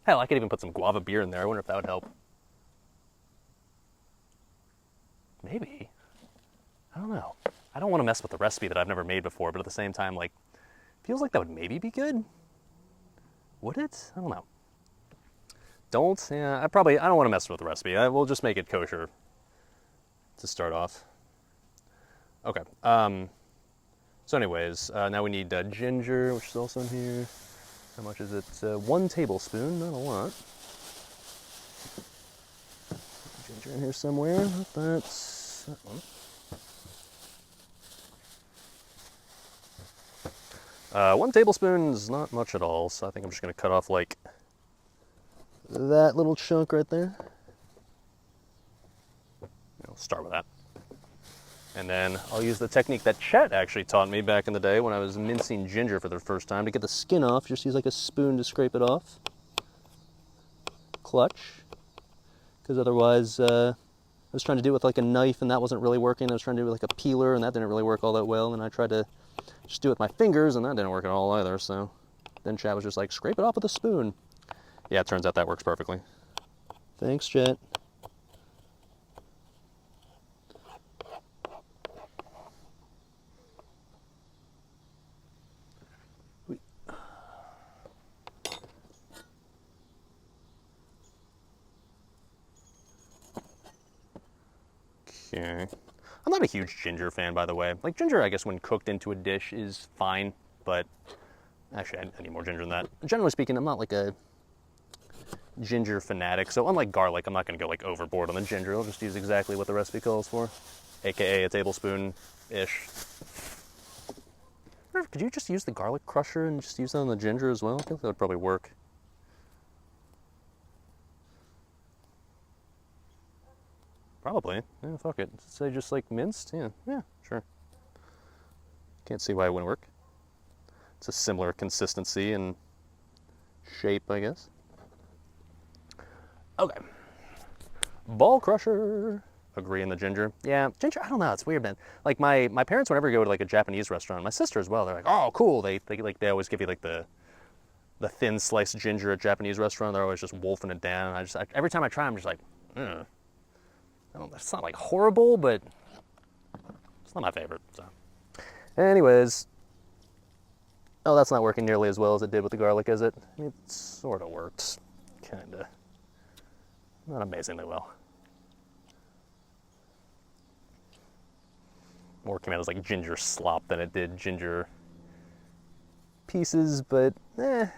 Hell, I could even put some guava beer in there. I wonder if that would help. Maybe. I don't know. I don't want to mess with the recipe that I've never made before, but at the same time, like, feels like that would maybe be good. Would it? I don't know. I don't want to mess with the recipe. We'll just make it kosher to start off. Okay. So anyways, now we need ginger, which is also in here. How much is it? 1 tablespoon, not a lot. Ginger in here somewhere. That's that one. 1 tablespoon is not much at all, so I think I'm just going to cut off like that little chunk right there. I'll start with that. And then I'll use the technique that Chet actually taught me back in the day when I was mincing ginger for the first time. To get the skin off, just use like a spoon to scrape it off. Clutch. Because otherwise, I was trying to do it with like a knife and that wasn't really working. I was trying to do it with like a peeler and that didn't really work all that well. And I tried to just do it with my fingers and that didn't work at all either. So then Chet was just like, scrape it off with a spoon. Yeah, it turns out that works perfectly. Thanks, Chet. Okay. I'm not a huge ginger fan, by the way. Like, ginger, I guess, when cooked into a dish is fine, but actually, I need more ginger than that. Generally speaking, I'm not like a ginger fanatic, so unlike garlic, I'm not going to go like overboard on the ginger. I'll just use exactly what the recipe calls for, aka a tablespoon-ish. Could you just use the garlic crusher and just use that on the ginger as well? I think that would probably work. Probably. Yeah, fuck it. Say just like minced? Yeah, sure. Can't see why it wouldn't work. It's a similar consistency and shape, I guess. Okay. Ball crusher. Agree in the ginger. Yeah, ginger, I don't know, it's weird, man. Like my parents, whenever we go to like a Japanese restaurant, my sister as well, they're like, oh, cool. They always give you like the thin sliced ginger at Japanese restaurant. They're always just wolfing it down. Every time I try, I'm just like, it's not like horrible, but it's not my favorite. So, anyways, oh, that's not working nearly as well as it did with the garlic, is it? I mean, it sort of worked, kinda. Not amazingly well. More came out as like ginger slop than it did ginger pieces, but it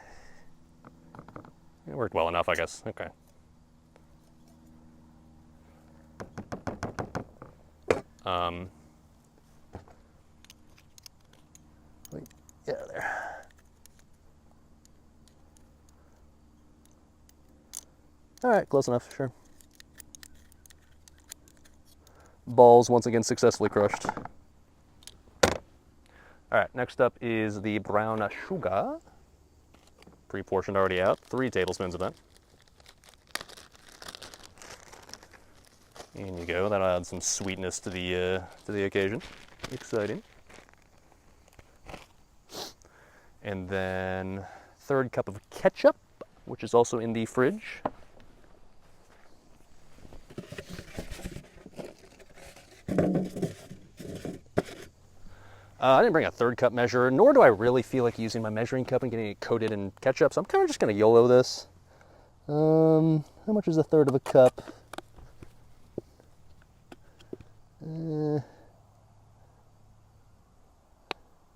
worked well enough, I guess. Okay. Yeah, there. All right, close enough, sure. Balls once again successfully crushed. All right, next up is the brown sugar. Pre-portioned already out, 3 tablespoons of that. In you go, that'll add some sweetness to the occasion. Exciting. And then 1/3 cup of ketchup, which is also in the fridge. I didn't bring a 1/3 cup measure, nor do I really feel like using my measuring cup and getting it coated in ketchup, so I'm kind of just going to YOLO this. How much is 1/3 of a cup?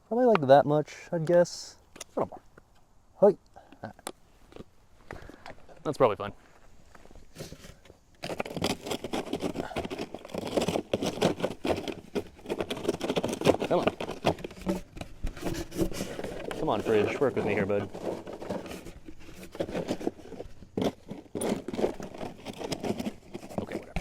Probably like that much, I'd guess. A little more. Hey. Right. That's probably fine. Come on. Come on, fridge. Work with me here, bud. Okay, whatever.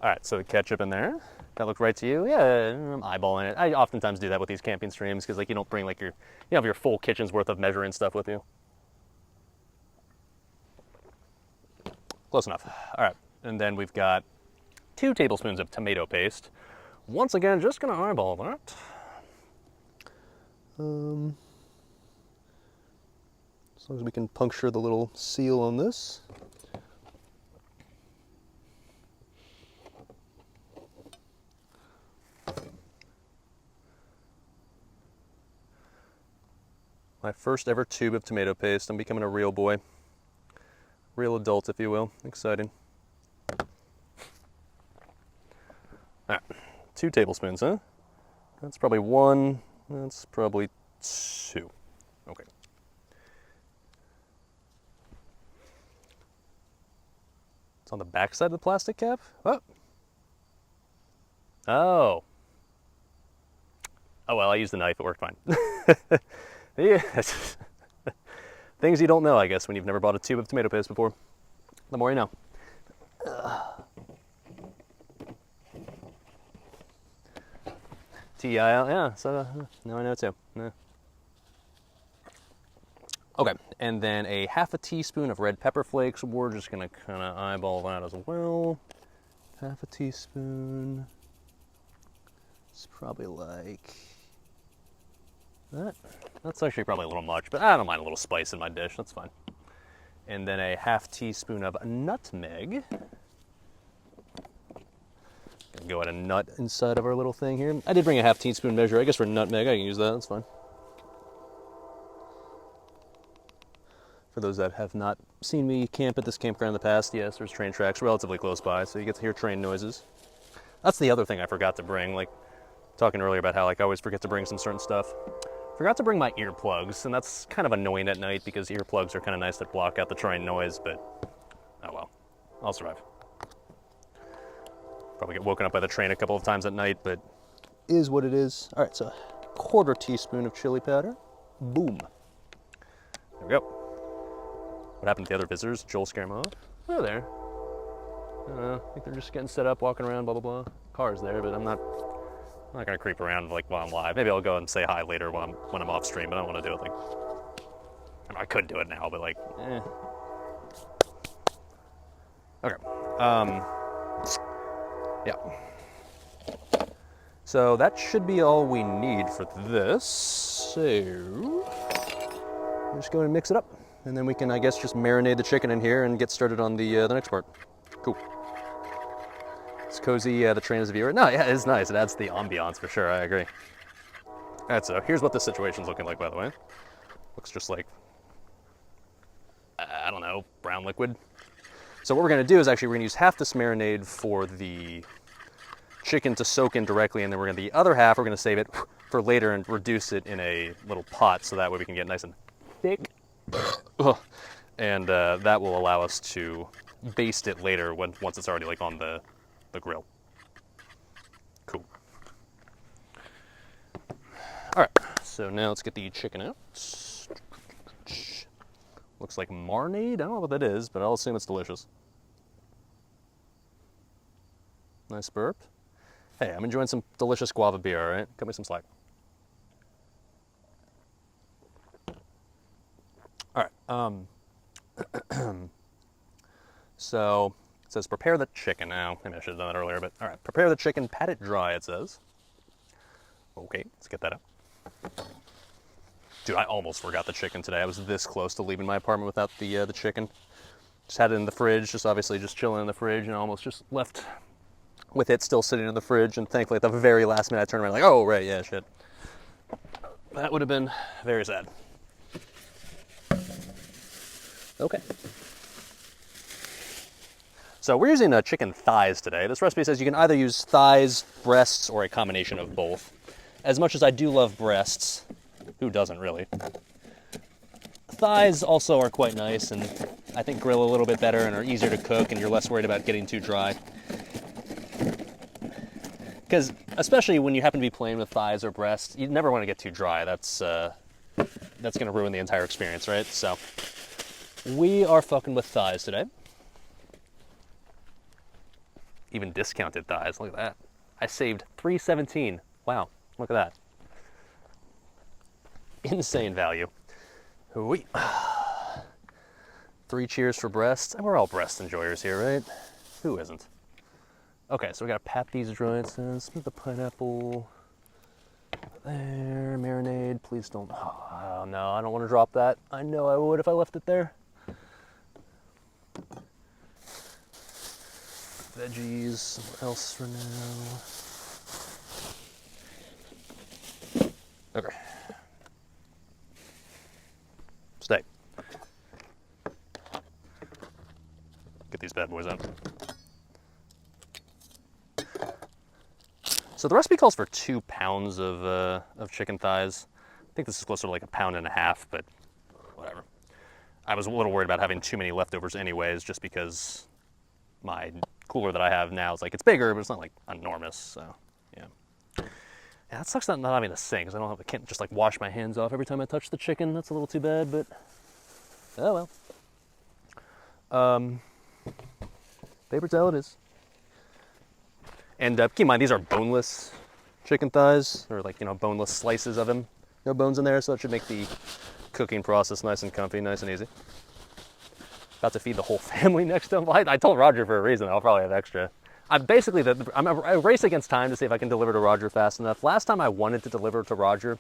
All right, so the ketchup in there. That look right to you? Yeah, I'm eyeballing it. I oftentimes do that with these camping streams because like you don't bring like you have your full kitchen's worth of measuring stuff with you. Close enough. All right, and then we've got 2 tablespoons of tomato paste. Once again, just gonna eyeball that. As long as we can puncture the little seal on this. My first ever tube of tomato paste. I'm becoming a real boy. Real adult, if you will. Exciting. All right, 2 tablespoons, huh? That's probably 1. That's probably 2. Okay. It's on the back side of the plastic cap? Oh. Oh. Oh, well, I used the knife. It worked fine. Yeah. Things you don't know, I guess, when you've never bought a tube of tomato paste before. The more you know. T-I-L, yeah, so now I know too. Yeah. Okay, and then a half a teaspoon of red pepper flakes. We're just gonna kind of eyeball that as well. Half a teaspoon. It's probably like that. That's actually probably a little much, but I don't mind a little spice in my dish. That's fine. And then a half teaspoon of nutmeg. Go add a nut inside of our little thing here. I did bring a half teaspoon measure. I guess for nutmeg, I can use that. That's fine. For those that have not seen me camp at this campground in the past, yes, there's train tracks relatively close by, so you get to hear train noises. That's the other thing I forgot to bring, like talking earlier about how like I always forget to bring some certain stuff. Forgot to bring my earplugs, and that's kind of annoying at night because earplugs are kind of nice to block out the train noise, but oh well, I'll survive. Probably get woken up by the train a couple of times at night, but is what it is. All right, so a quarter teaspoon of chili powder. Boom. There we go. What happened to the other visitors? Joel scared them off. Oh, there. I think they're just getting set up, walking around, blah, blah, blah. Car's there, but I'm not gonna creep around like while I'm live. Maybe I'll go and say hi later when I'm off stream, but I don't want to do it like, I mean, I could do it now, but like, eh. Okay. Yeah. So that should be all we need for this. So I'm just going to mix it up. And then we can, I guess, just marinate the chicken in here and get started on the next part. Cool. It's cozy, the train is a viewer. No, yeah, it's nice. It adds to the ambiance for sure, I agree. All right, so here's what this situation's looking like, by the way. Looks just like, I don't know, brown liquid. So what we're gonna do is actually we're gonna use half this marinade for the chicken to soak in directly, and then the other half, we're gonna save it for later and reduce it in a little pot so that way we can get nice and thick. And that will allow us to baste it later once it's already like on the grill. Cool. All right, so now let's get the chicken out. Looks like marinade. I don't know what that is, but I'll assume it's delicious. Nice burp. Hey, I'm enjoying some delicious guava beer, all right? Cut me some slack. All right. So it says prepare the chicken. Now, maybe I should have done that earlier, but all right. Prepare the chicken, pat it dry, it says. Okay, let's get that up. Dude, I almost forgot the chicken today. I was this close to leaving my apartment without the chicken. Just had it in the fridge, just obviously just chilling in the fridge, and almost just left with it still sitting in the fridge. And thankfully, at the very last minute, I turned around like, oh, right, yeah, shit. That would have been very sad. Okay. So we're using chicken thighs today. This recipe says you can either use thighs, breasts, or a combination of both. As much as I do love breasts, who doesn't really? Thighs also are quite nice and I think grill a little bit better and are easier to cook and you're less worried about getting too dry. Because especially when you happen to be playing with thighs or breasts, you never want to get too dry. That's going to ruin the entire experience, right? So we are fucking with thighs today. Even discounted thighs, look at that. I saved $3.17. Wow, look at that. Insane value. Ooh-wee. 3 cheers for breasts. And we're all breast enjoyers here, right? Who isn't? Okay, so we gotta pat these dry. It says, put the pineapple there, marinade. Please don't. Oh no, I don't want to drop that. I know I would if I left it there. Veggies. What else for now? Okay. Stay. Get these bad boys out. So the recipe calls for 2 pounds of chicken thighs. I think this is closer to like 1.5 pounds, but whatever. I was a little worried about having too many leftovers anyways, just because my cooler that I have now is like, it's bigger, but it's not like enormous, so yeah. Yeah, that sucks not having a sink, because I can't just like wash my hands off every time I touch the chicken. That's a little too bad, but oh well. Paper towel it is. And keep in mind, these are boneless chicken thighs, or like, boneless slices of him. No bones in there, so it should make the cooking process nice and comfy, nice and easy. About to feed the whole family next to him. I told Roger for a reason. I'll probably have extra. I'm a race against time to see if I can deliver to Roger fast enough. Last time I wanted to deliver to Roger,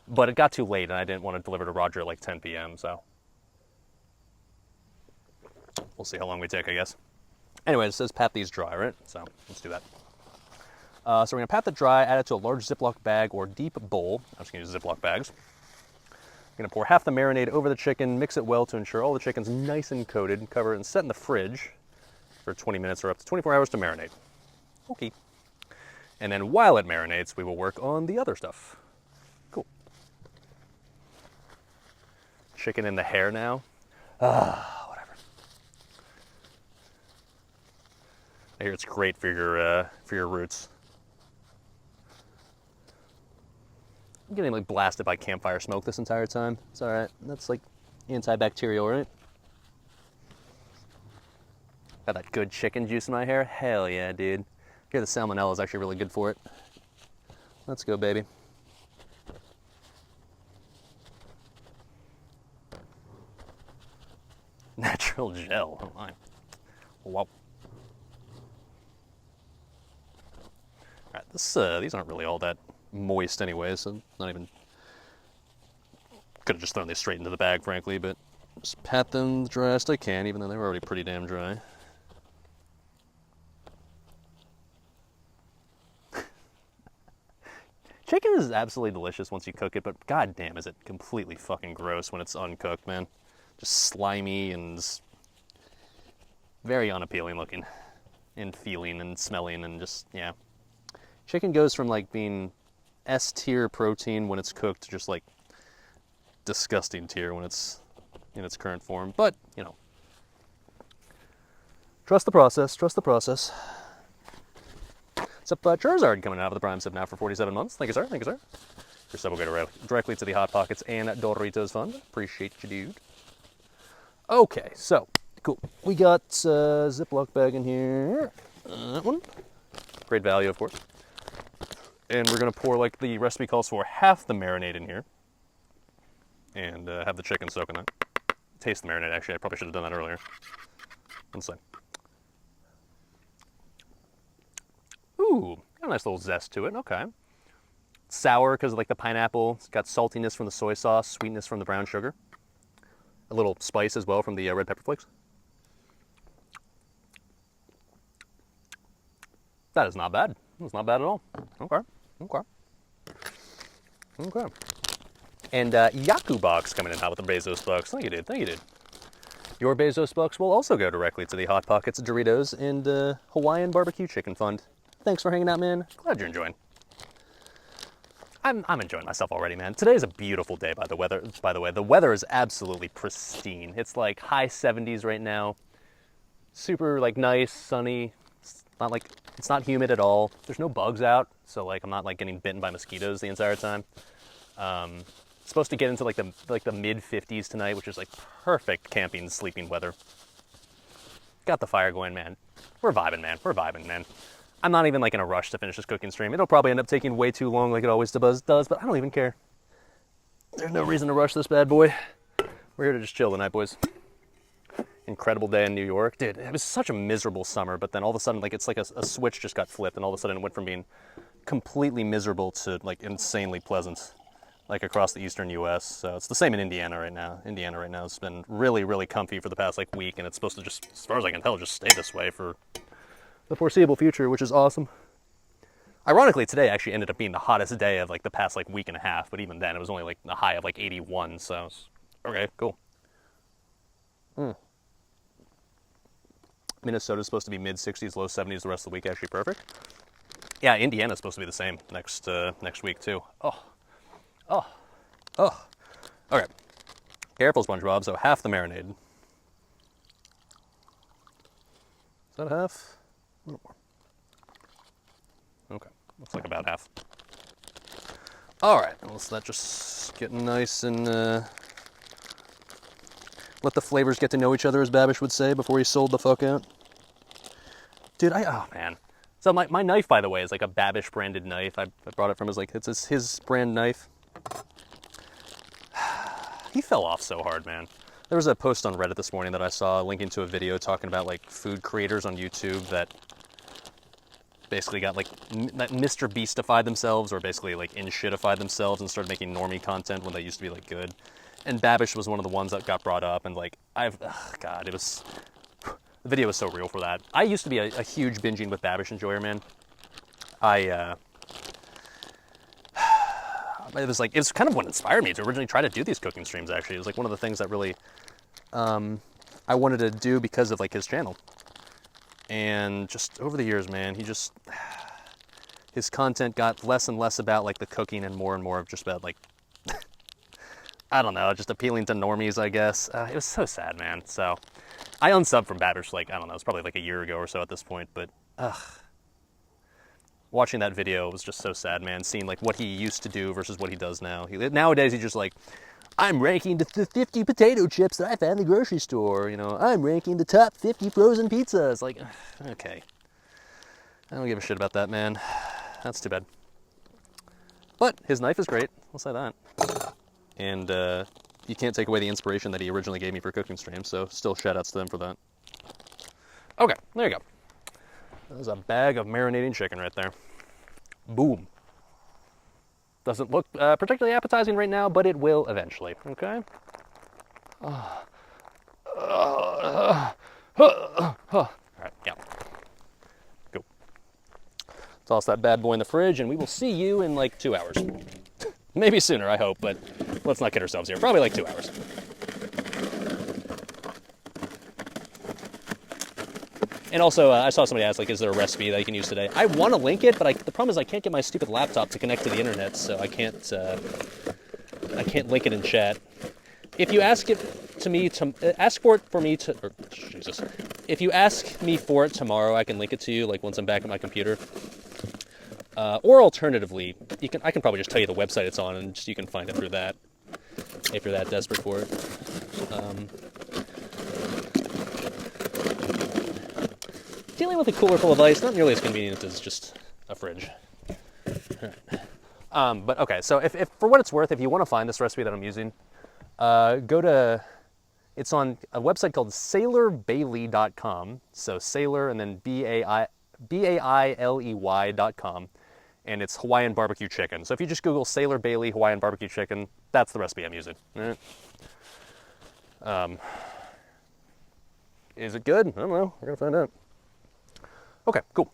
but it got too late and I didn't want to deliver to Roger at like 10 p.m. So we'll see how long we take, I guess. Anyway, it says pat these dry, right? So let's do that. So we're gonna pat the dry, add it to a large Ziploc bag or deep bowl. I'm just gonna use Ziploc bags. I'm gonna pour half the marinade over the chicken, mix it well to ensure all the chicken's nice and coated, cover it and set in the fridge for 20 minutes or up to 24 hours to marinate. Okay. And then while it marinates, we will work on the other stuff. Cool. Chicken in the hair now. Whatever. I hear it's great for your roots. I'm getting like blasted by campfire smoke this entire time. It's all right. That's like antibacterial, right? Got that good chicken juice in my hair? Hell yeah, dude. Here, the salmonella is actually really good for it. Let's go, baby. Natural gel. Oh my. Wow. All right, these aren't really all that moist anyway, so not even. Could have just thrown these straight into the bag, frankly, but just pat them the driest I can, even though they were already pretty damn dry. Chicken is absolutely delicious once you cook it, but god damn is it completely fucking gross when it's uncooked, man. Just slimy and very unappealing looking and feeling and smelling and just, yeah. Chicken goes from like being S-tier protein when it's cooked to just like disgusting tier when it's in its current form. But, trust the process, trust the process. Except Charizard coming out of the Prime sub now for 47 months. Thank you, sir. Thank you, sir. Your sub will go directly to the Hot Pockets and Doritos Fund. Appreciate you, dude. Okay, so, cool. We got Ziploc bag in here. That one. Great value, of course. And we're going to pour, like the recipe calls for, half the marinade in here. And have the chicken soak in that. Taste the marinade, actually. I probably should have done that earlier. One second. Ooh, got a nice little zest to it. Okay. Sour because of like the pineapple. It's got saltiness from the soy sauce, sweetness from the brown sugar. A little spice as well from the red pepper flakes. That is not bad. That's not bad at all. Okay. Okay. Okay. And Yaku box coming in hot with the Bezos bucks. Thank you, dude. Thank you, dude. Your Bezos bucks will also go directly to the Hot Pockets, Doritos, and Hawaiian Barbecue Chicken Fund. Thanks for hanging out, man. Glad you're enjoying. I'm enjoying myself already, man. Today's a beautiful day, by the way. The weather is absolutely pristine. It's like high 70s right now. Super like nice, sunny. It's not humid at all. There's no bugs out, so like I'm not like getting bitten by mosquitoes the entire time. It's supposed to get into like the mid 50s tonight, which is like perfect camping, sleeping weather. Got the fire going, man. We're vibing, man. We're vibing, man. I'm not even like in a rush to finish this cooking stream. It'll probably end up taking way too long like it always does, but I don't even care. There's no reason to rush this bad boy. We're here to just chill tonight, boys. Incredible day in New York. Dude, it was such a miserable summer, but then all of a sudden, like it's like a switch just got flipped, and all of a sudden it went from being completely miserable to like insanely pleasant, like across the eastern U.S. So it's the same in Indiana right now. Indiana right now has been really, really comfy for the past like week, and it's supposed to just, as far as I can tell, just stay this way for the foreseeable future, which is awesome. Ironically, today actually ended up being the hottest day of like the past like week and a half, but even then it was only like a high of like 81, so it's, okay, cool. Minnesota's supposed to be mid 60s, low 70s the rest of the week, actually perfect. Yeah, Indiana's supposed to be the same next week too. Oh. Okay. Careful, SpongeBob. So half the marinade. Is that half? A little more. Okay, looks like about half. All right, let's let just getting nice and let the flavors get to know each other, as Babish would say, before he sold the fuck out. Dude, oh man, So my knife, by the way, is like a Babish branded knife. I brought it from his brand knife. He fell off so hard, man. There was a post on Reddit this morning that I saw linking to a video talking about like food creators on YouTube that basically got like that Mr. Beastified themselves, or basically like in shitified themselves and started making normie content when they used to be like good. And Babish was one of the ones that got brought up, and like God, the video was so real for that. I used to be a huge binging with Babish enjoyer, man. It was kind of what inspired me to originally try to do these cooking streams. Actually, it was like one of the things that really I wanted to do because of like his channel. And just over the years, man, his content got less and less about like the cooking and more of just about like I don't know, just appealing to normies, I guess. It was so sad, man. So I unsubbed from Babish, like, I don't know, it's probably like a year ago or so at this point, but watching that video was just so sad, man. Seeing like what he used to do versus what he does now. Nowadays, he's just like, I'm ranking the 50 potato chips that I found in the grocery store. You know, I'm ranking the top 50 frozen pizzas. Like, okay. I don't give a shit about that, man. That's too bad. But his knife is great. I'll say that. And you can't take away the inspiration that he originally gave me for cooking streams, so still shout-outs to them for that. Okay, there you go. There's a bag of marinating chicken right there. Boom. Doesn't look particularly appetizing right now, but it will eventually, okay? All right, yeah. Go. Toss that bad boy in the fridge, and we will see you in like 2 hours. Maybe sooner, I hope, but let's not kid ourselves here. Probably like 2 hours. And also, I saw somebody ask, like, is there a recipe that you can use today? I want to link it, but the problem is I can't get my stupid laptop to connect to the internet, so I can't link it in chat. If you ask it to me, ask for it for me to, or, Jesus. If you ask me for it tomorrow, I can link it to you, like, once I'm back at my computer. Or alternatively, I can probably just tell you the website it's on, and you can find it through that, if you're that desperate for it. Dealing with a cooler full of ice, not nearly as convenient as just a fridge. But okay, so if for what it's worth, if you want to find this recipe that I'm using, it's on a website called SalvDali.com. So Sailor and then BAILEY.com. And it's Hawaiian barbecue chicken. So if you just Google Sailor Bailey Hawaiian barbecue chicken, that's the recipe I'm using. All right. Is it good? I don't know. We're gonna find out. Okay, cool.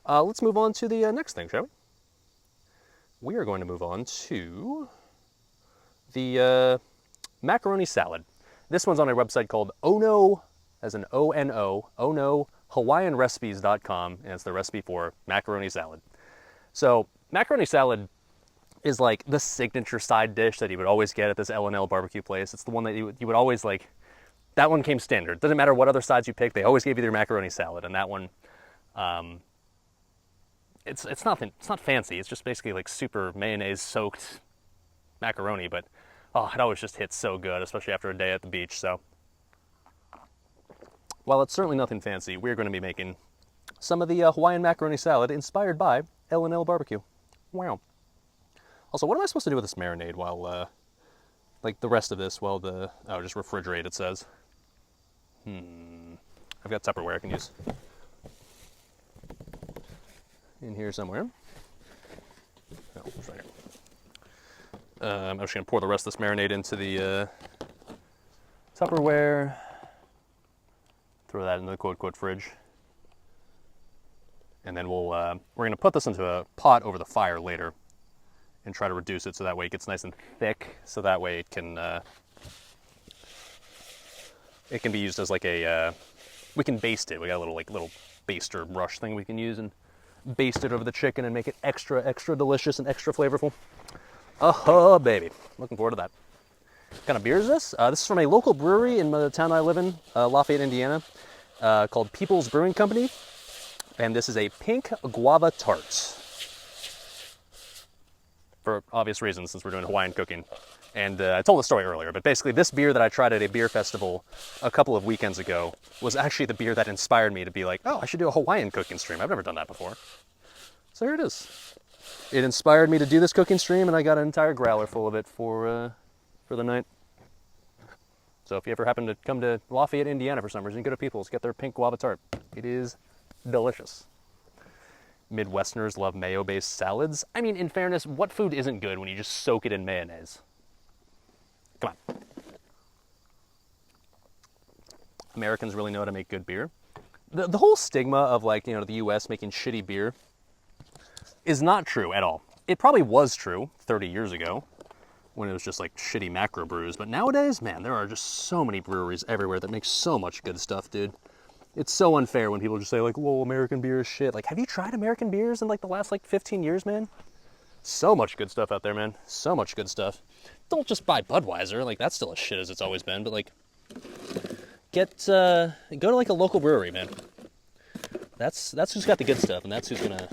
Let's move on to the next thing, shall we? We are going to move on to the macaroni salad. This one's on a website called Ono, as in O-N-O, OnoHawaiianRecipes.com, and it's the recipe for macaroni salad. So macaroni salad is like the signature side dish that you would always get at this L&L barbecue place. It's the one that you would always like. That one came standard. Doesn't matter what other sides you pick, they always gave you their macaroni salad, and that one, it's not fancy. It's just basically like super mayonnaise soaked macaroni, but it always just hits so good, especially after a day at the beach. So while it's certainly nothing fancy, we're going to be making some of the Hawaiian macaroni salad inspired by L&L barbecue. Wow. Also, what am I supposed to do with this marinade while like the rest of this, just refrigerate, it says. I've got Tupperware I can use. In here somewhere. Oh, it's right here. I'm just going to pour the rest of this marinade into the Tupperware. Throw that into the quote fridge. And then we're going to put this into a pot over the fire later and try to reduce it so that way it gets nice and thick, so that way it can be used as like we can baste it. We got a little baster brush thing we can use and baste it over the chicken and make it extra delicious and extra flavorful. Oh, baby. Looking forward to that. What kind of beer is this? This is from a local brewery in the town I live in, Lafayette, Indiana, called People's Brewing Company. And this is a pink guava tart. For obvious reasons, since we're doing Hawaiian cooking. And I told the story earlier, but basically this beer that I tried at a beer festival a couple of weekends ago was actually the beer that inspired me to be like, oh, I should do a Hawaiian cooking stream. I've never done that before. So here it is. It inspired me to do this cooking stream, and I got an entire growler full of it for the night. So if you ever happen to come to Lafayette, Indiana for some reason, go to People's, get their pink guava tart. It is delicious. Midwesterners love mayo-based salads. I mean, in fairness, what food isn't good when you just soak it in mayonnaise? Come on. Americans really know how to make good beer. The whole stigma of, like, you know, the U.S. making shitty beer is not true at all. It probably was true 30 years ago when it was just like shitty macro brews, but nowadays, man, there are just so many breweries everywhere that make so much good stuff, dude. It's so unfair when people just say like, whoa, American beer is shit. Like, have you tried American beers in like the last like 15 years, man? So much good stuff out there, man. So much good stuff. Don't just buy Budweiser. Like, that's still as shit as it's always been. But like, go to like a local brewery, man. That's who's got the good stuff, and that's who's gonna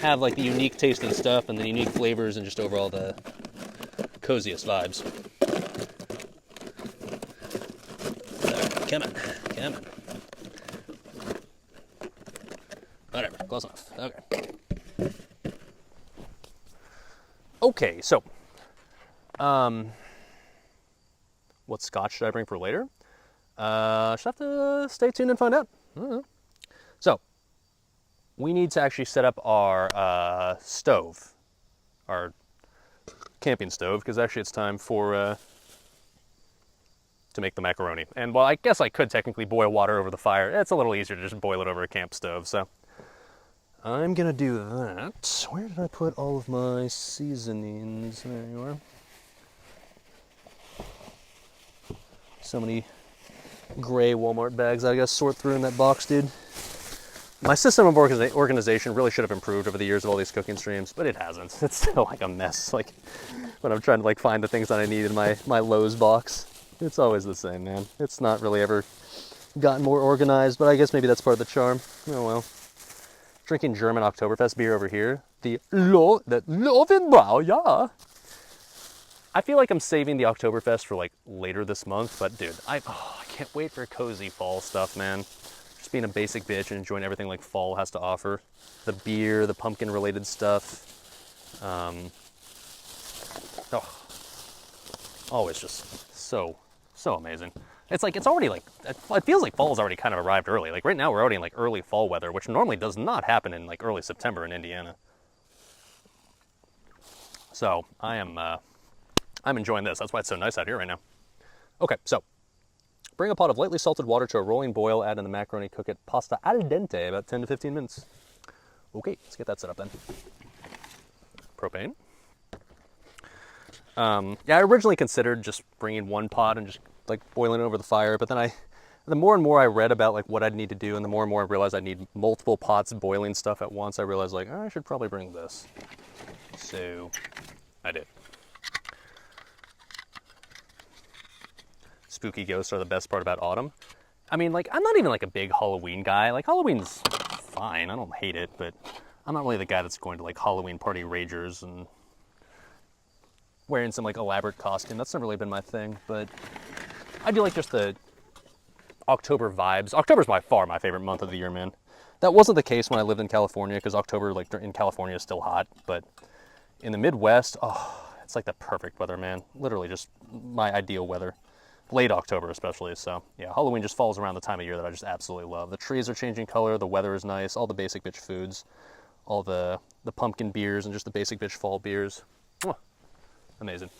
have like the unique tasting stuff and the unique flavors and just overall the coziest vibes. Right, come on. Whatever, close enough. Okay. Okay, so, what scotch should I bring for later? Should have to stay tuned and find out. I don't know. So, we need to actually set up our stove, our camping stove, because actually it's time for to make the macaroni. And while I guess I could technically boil water over the fire, it's a little easier to just boil it over a camp stove. So I'm gonna do that. Where did I put all of my seasonings? There you are. So many gray Walmart bags I gotta sort through in that box, dude. My system of organization really should have improved over the years of all these cooking streams, but it hasn't. It's still like a mess. Like when I'm trying to like find the things that I need in my Lowe's box, it's always the same, man. It's not really ever gotten more organized, but I guess maybe that's part of the charm. Oh well. Drinking German Oktoberfest beer over here. The Löwenbräu, yeah. I feel like I'm saving the Oktoberfest for like later this month, but dude, I can't wait for cozy fall stuff, man. Just being a basic bitch and enjoying everything like fall has to offer. The beer, the pumpkin related stuff. Always just so amazing. It's like, it's already like, it feels like fall's already kind of arrived early. Like right now we're already in like early fall weather, which normally does not happen in like early September in Indiana. So I'm enjoying this. That's why it's so nice out here right now. Okay, so bring a pot of lightly salted water to a rolling boil, add in the macaroni, cook it pasta al dente about 10 to 15 minutes. Okay, let's get that set up then. Propane. Yeah, I originally considered just bringing one pot and just like boiling it over the fire, but then the more and more I read about like what I'd need to do, and the more and more I realized I'd need multiple pots boiling stuff at once, I realized like, I should probably bring this. So I did. Spooky ghosts are the best part about autumn. I mean, like, I'm not even like a big Halloween guy. Like, Halloween's fine. I don't hate it, but I'm not really the guy that's going to like Halloween party ragers and wearing some like elaborate costume. That's never really been my thing, but I do like just the October vibes. October's by far my favorite month of the year, man. That wasn't the case when I lived in California, because October, like in California, is still hot, but in the Midwest, oh, it's like the perfect weather, man. Literally just my ideal weather. Late October especially, so yeah, Halloween just falls around the time of year that I just absolutely love. The trees are changing color, the weather is nice, all the basic bitch foods, all the pumpkin beers and just the basic bitch fall beers. Mwah. Amazing.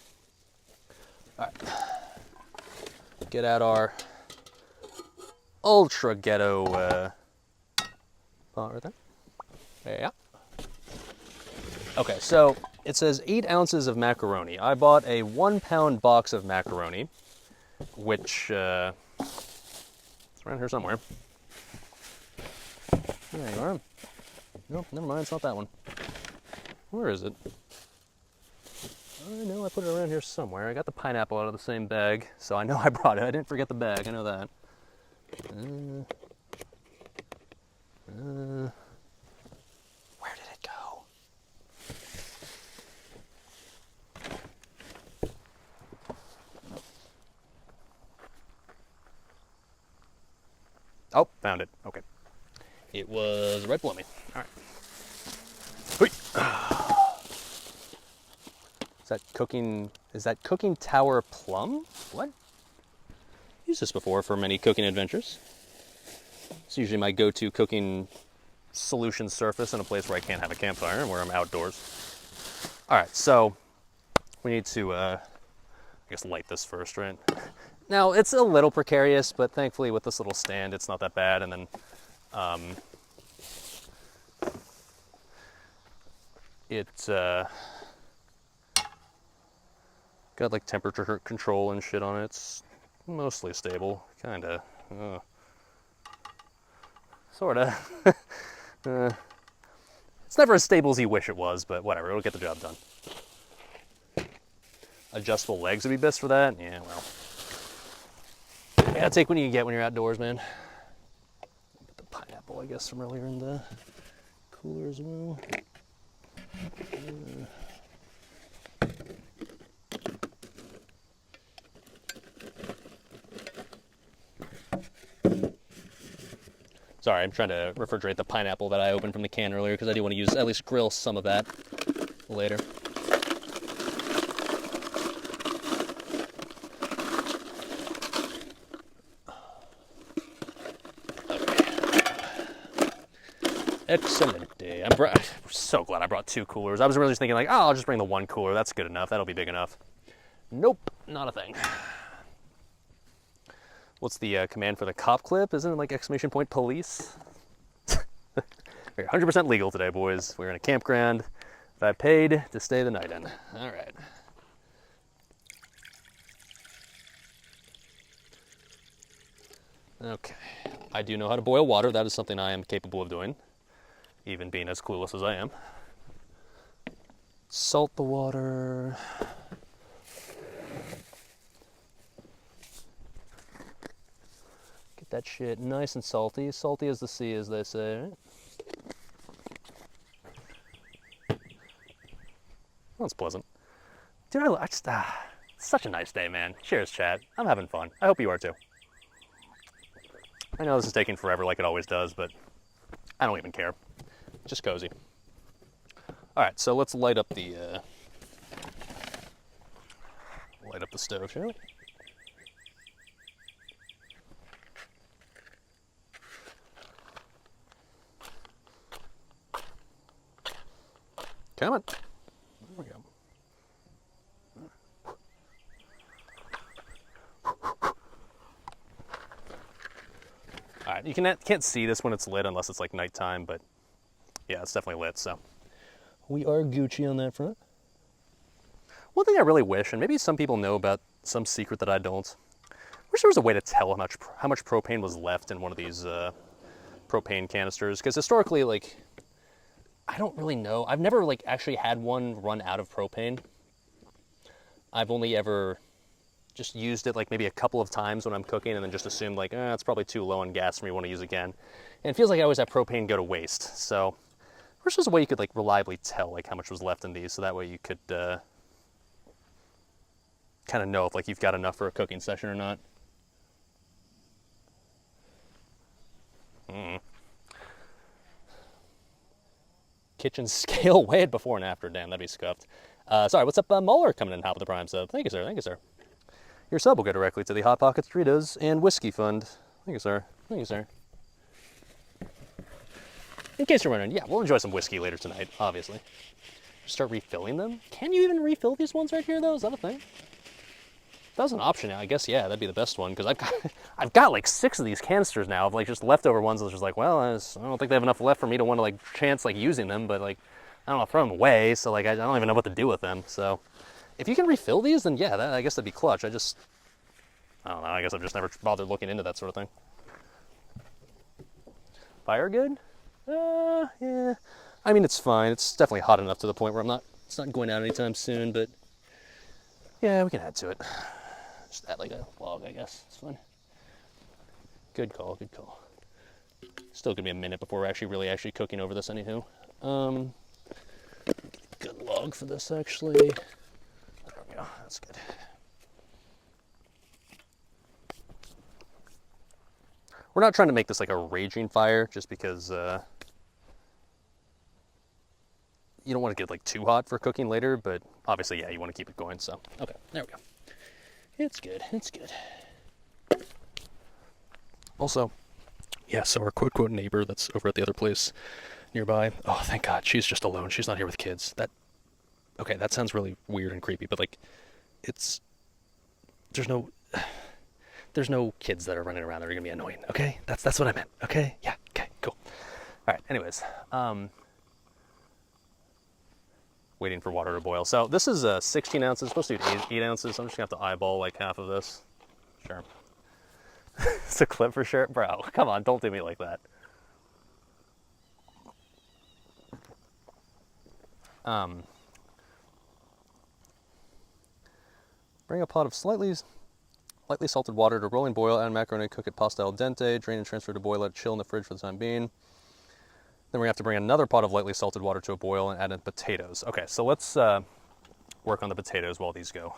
All right, get out our ultra ghetto pot right there. Yeah. Okay, so it says 8 ounces of macaroni. I bought a 1 pound box of macaroni, which it's around here somewhere. There you are. Nope, never mind, it's not that one. Where is it? I know I put it around here somewhere. I got the pineapple out of the same bag, so I know I brought it. I didn't forget the bag, I know that. Where did it go? Oh, found it. Okay. It was right below me. All right. Hoi. Is that cooking tower plum? What? Used this before for many cooking adventures. It's usually my go-to cooking solution surface in a place where I can't have a campfire and where I'm outdoors. All right, so we need to, I guess, light this first, right? Now, it's a little precarious, but thankfully with this little stand, it's not that bad. And then it's got like temperature control and shit on it. It's mostly stable, kinda, sorta. It's never as stable as you wish it was, but whatever, it'll get the job done. Adjustable legs would be best for that. Yeah, well, yeah, take what you can get when you're outdoors, man. Put the pineapple, I guess, from earlier in the cooler as well. Sorry, I'm trying to refrigerate the pineapple that I opened from the can earlier because I do want to use, at least grill some of that later. Excellent day. I'm so glad I brought 2 coolers. I was really just thinking like, oh, I'll just bring the 1 cooler. That's good enough. That'll be big enough. Nope, not a thing. What's the command for the cop clip? Isn't it like exclamation point police? We're 100% legal today, boys. We're in a campground that I paid to stay the night in. All right. Okay. I do know how to boil water. That is something I am capable of doing, even being as clueless as I am. Salt the water. Get that shit nice and salty. Salty as the sea, as they say, right? That's pleasant. Dude, I just, it's such a nice day, man. Cheers, chat. I'm having fun. I hope you are too. I know this is taking forever like it always does, but I don't even care. Just cozy. All right, so let's light up the stove, shall we? Come on. There we go. All right, you can't see this when it's lit unless it's like nighttime, but yeah, it's definitely lit, so we are Gucci on that front. One thing I really wish, and maybe some people know about some secret that I don't, wish there was a way to tell how much propane was left in one of these propane canisters, because historically, like, I don't really know. I've never like actually had one run out of propane. I've only ever just used it like maybe a couple of times when I'm cooking and then just assumed like, it's probably too low on gas for me, want to use again. And it feels like I always have propane go to waste. So I wish there's a way you could like reliably tell like how much was left in these, so that way you could kind of know if like you've got enough for a cooking session or not. Kitchen scale weighed before and after. Damn, that'd be scuffed. Sorry, what's up, Muller coming in top of the Prime sub? Thank you, sir. Thank you, sir. Your sub will go directly to the Hot Pockets Doritos and Whiskey Fund. Thank you, sir. Thank you, sir. In case you're wondering, yeah, we'll enjoy some whiskey later tonight, obviously. Start refilling them? Can you even refill these ones right here, though? Is that a thing? If that was an option now, I guess, yeah, that'd be the best one, because I've got like 6 of these canisters now of like just leftover ones that's just like, well, I don't think they have enough left for me to want to like chance like using them, but like, I don't know, throw them away, so like I don't even know what to do with them. So if you can refill these, then yeah, I guess that'd be clutch. I don't know, I guess I've just never bothered looking into that sort of thing. Fire good? Yeah. I mean, it's fine. It's definitely hot enough to the point where it's not going out anytime soon, but yeah, we can add to it. Just add like a log, I guess. It's fine. Good call, good call. Still gonna be a minute before we're actually cooking over this anywho. Good log for this actually. There we go, that's good. We're not trying to make this like a raging fire just because you don't want to get like too hot for cooking later, but obviously, yeah, you want to keep it going. So, okay, there we go. It's good. It's good. Also, yeah, so our quote-unquote neighbor that's over at the other place nearby, oh, thank God, she's just alone. She's not here with kids. Okay, that sounds really weird and creepy, but like, there's no kids that are running around that are gonna be annoying, okay? That's what I meant, okay? Yeah, okay, cool. All right, anyways, waiting for water to boil. So this is 16 ounces, supposed to be 8 ounces, so I'm just gonna have to eyeball like half of this. Sure. It's a clip for sure. Bro, come on, don't do me like that. Bring a pot of lightly salted water to rolling boil, add macaroni, cook it pasta al dente, drain and transfer to boil, let it chill in the fridge for the time being. Then we have to bring another pot of lightly salted water to a boil and add in potatoes. Okay, so let's work on the potatoes while these go.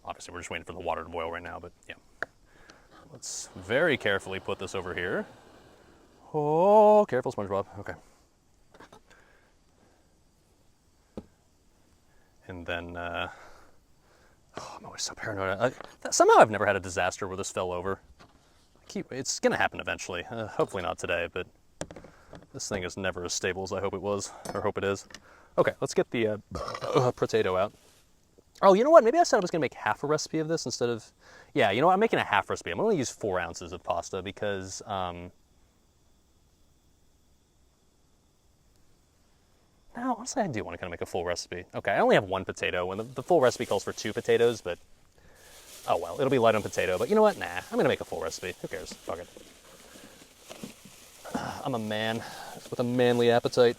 Obviously, we're just waiting for the water to boil right now, but yeah. Let's very carefully put this over here. Oh, careful, SpongeBob. Okay. And then, oh, I'm always so paranoid. Somehow I've never had a disaster where this fell over. It's going to happen eventually. Hopefully not today, but this thing is never as stable as I hope it was, or hope it is. Okay, let's get the potato out. Oh, you know what? Maybe I said I was going to make half a recipe of this instead of... Yeah, you know what? I'm making a half recipe. I'm going to use 4 ounces of pasta because... No, honestly, I do want to kind of make a full recipe. Okay, I only have 1 potato, and the full recipe calls for 2 potatoes, but... Oh, well, it'll be light on potato. But you know what? Nah, I'm going to make a full recipe. Who cares? Fuck it. I'm a man with a manly appetite.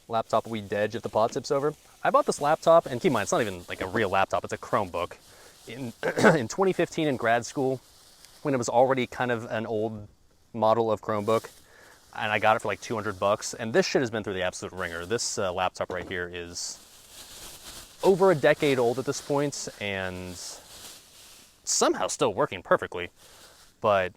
Laptop will be dead if the pot tips over. I bought this laptop, and keep in mind, it's not even like a real laptop, it's a Chromebook, in 2015 in grad school, when it was already kind of an old model of Chromebook, and I got it for like $200, and this shit has been through the absolute ringer. This laptop right here is over a decade old at this point, and somehow still working perfectly, but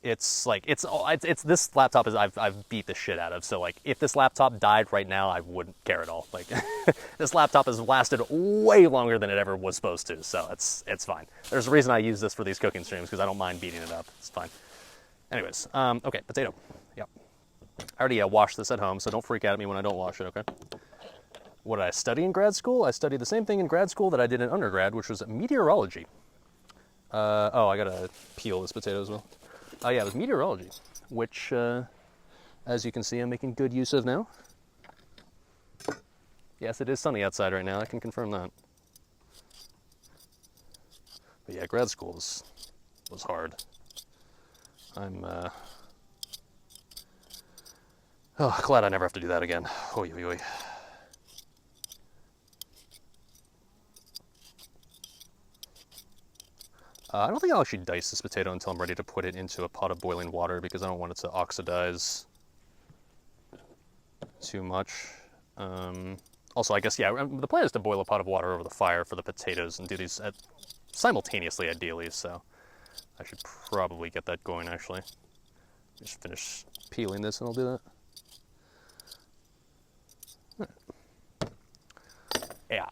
it's this laptop is I've beat the shit out of. So like if this laptop died right now, I wouldn't care at all. Like this laptop has lasted way longer than it ever was supposed to. So it's fine. There's a reason I use this for these cooking streams because I don't mind beating it up. It's fine. Anyways, okay, potato. Yep. I already washed this at home, so don't freak out at me when I don't wash it, okay? What did I study in grad school? I studied the same thing in grad school that I did in undergrad, which was meteorology. Oh, I gotta peel this potato as well. Oh yeah, it was meteorology, which, as you can see, I'm making good use of now. Yes, it is sunny outside right now, I can confirm that. But yeah, grad school was hard. I'm, oh, glad I never have to do that again. Oy, oy, oy. I don't think I'll actually dice this potato until I'm ready to put it into a pot of boiling water because I don't want it to oxidize too much. Also, I guess, yeah, the plan is to boil a pot of water over the fire for the potatoes and do these simultaneously, ideally, so I should probably get that going, actually. Just finish peeling this and I'll do that. Yeah.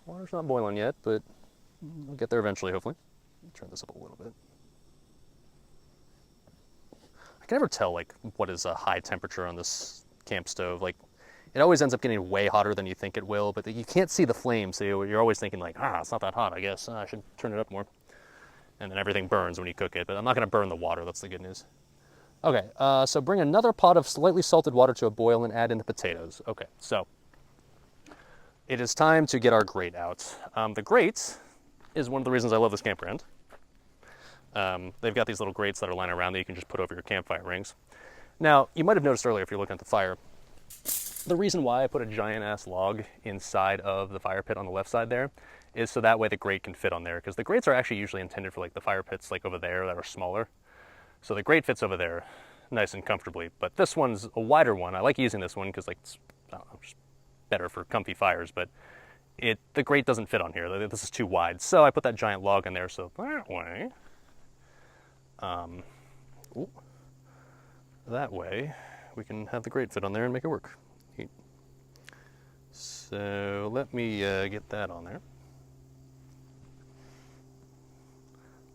Water's not boiling yet, but we'll get there eventually, hopefully. Turn this up a little bit. I can never tell, like, what is a high temperature on this camp stove. Like, it always ends up getting way hotter than you think it will, but you can't see the flame, so you're always thinking, like, it's not that hot, I guess. I should turn it up more. And then everything burns when you cook it, but I'm not going to burn the water. That's the good news. Okay, so bring another pot of slightly salted water to a boil and add in the potatoes. Okay, so it is time to get our grate out. The grate is one of the reasons I love this campground. They've got these little grates that are lying around that you can just put over your campfire rings. Now, you might have noticed earlier if you're looking at the fire, the reason why I put a giant-ass log inside of the fire pit on the left side there is so that way the grate can fit on there, because the grates are actually usually intended for like the fire pits like over there that are smaller. So the grate fits over there nice and comfortably, but this one's a wider one. I like using this one because like it's, I don't know, just better for comfy fires, but the grate doesn't fit on here. This is too wide. So I put that giant log in there so that way, that way we can have the grate fit on there and make it work. Neat. So let me get that on there.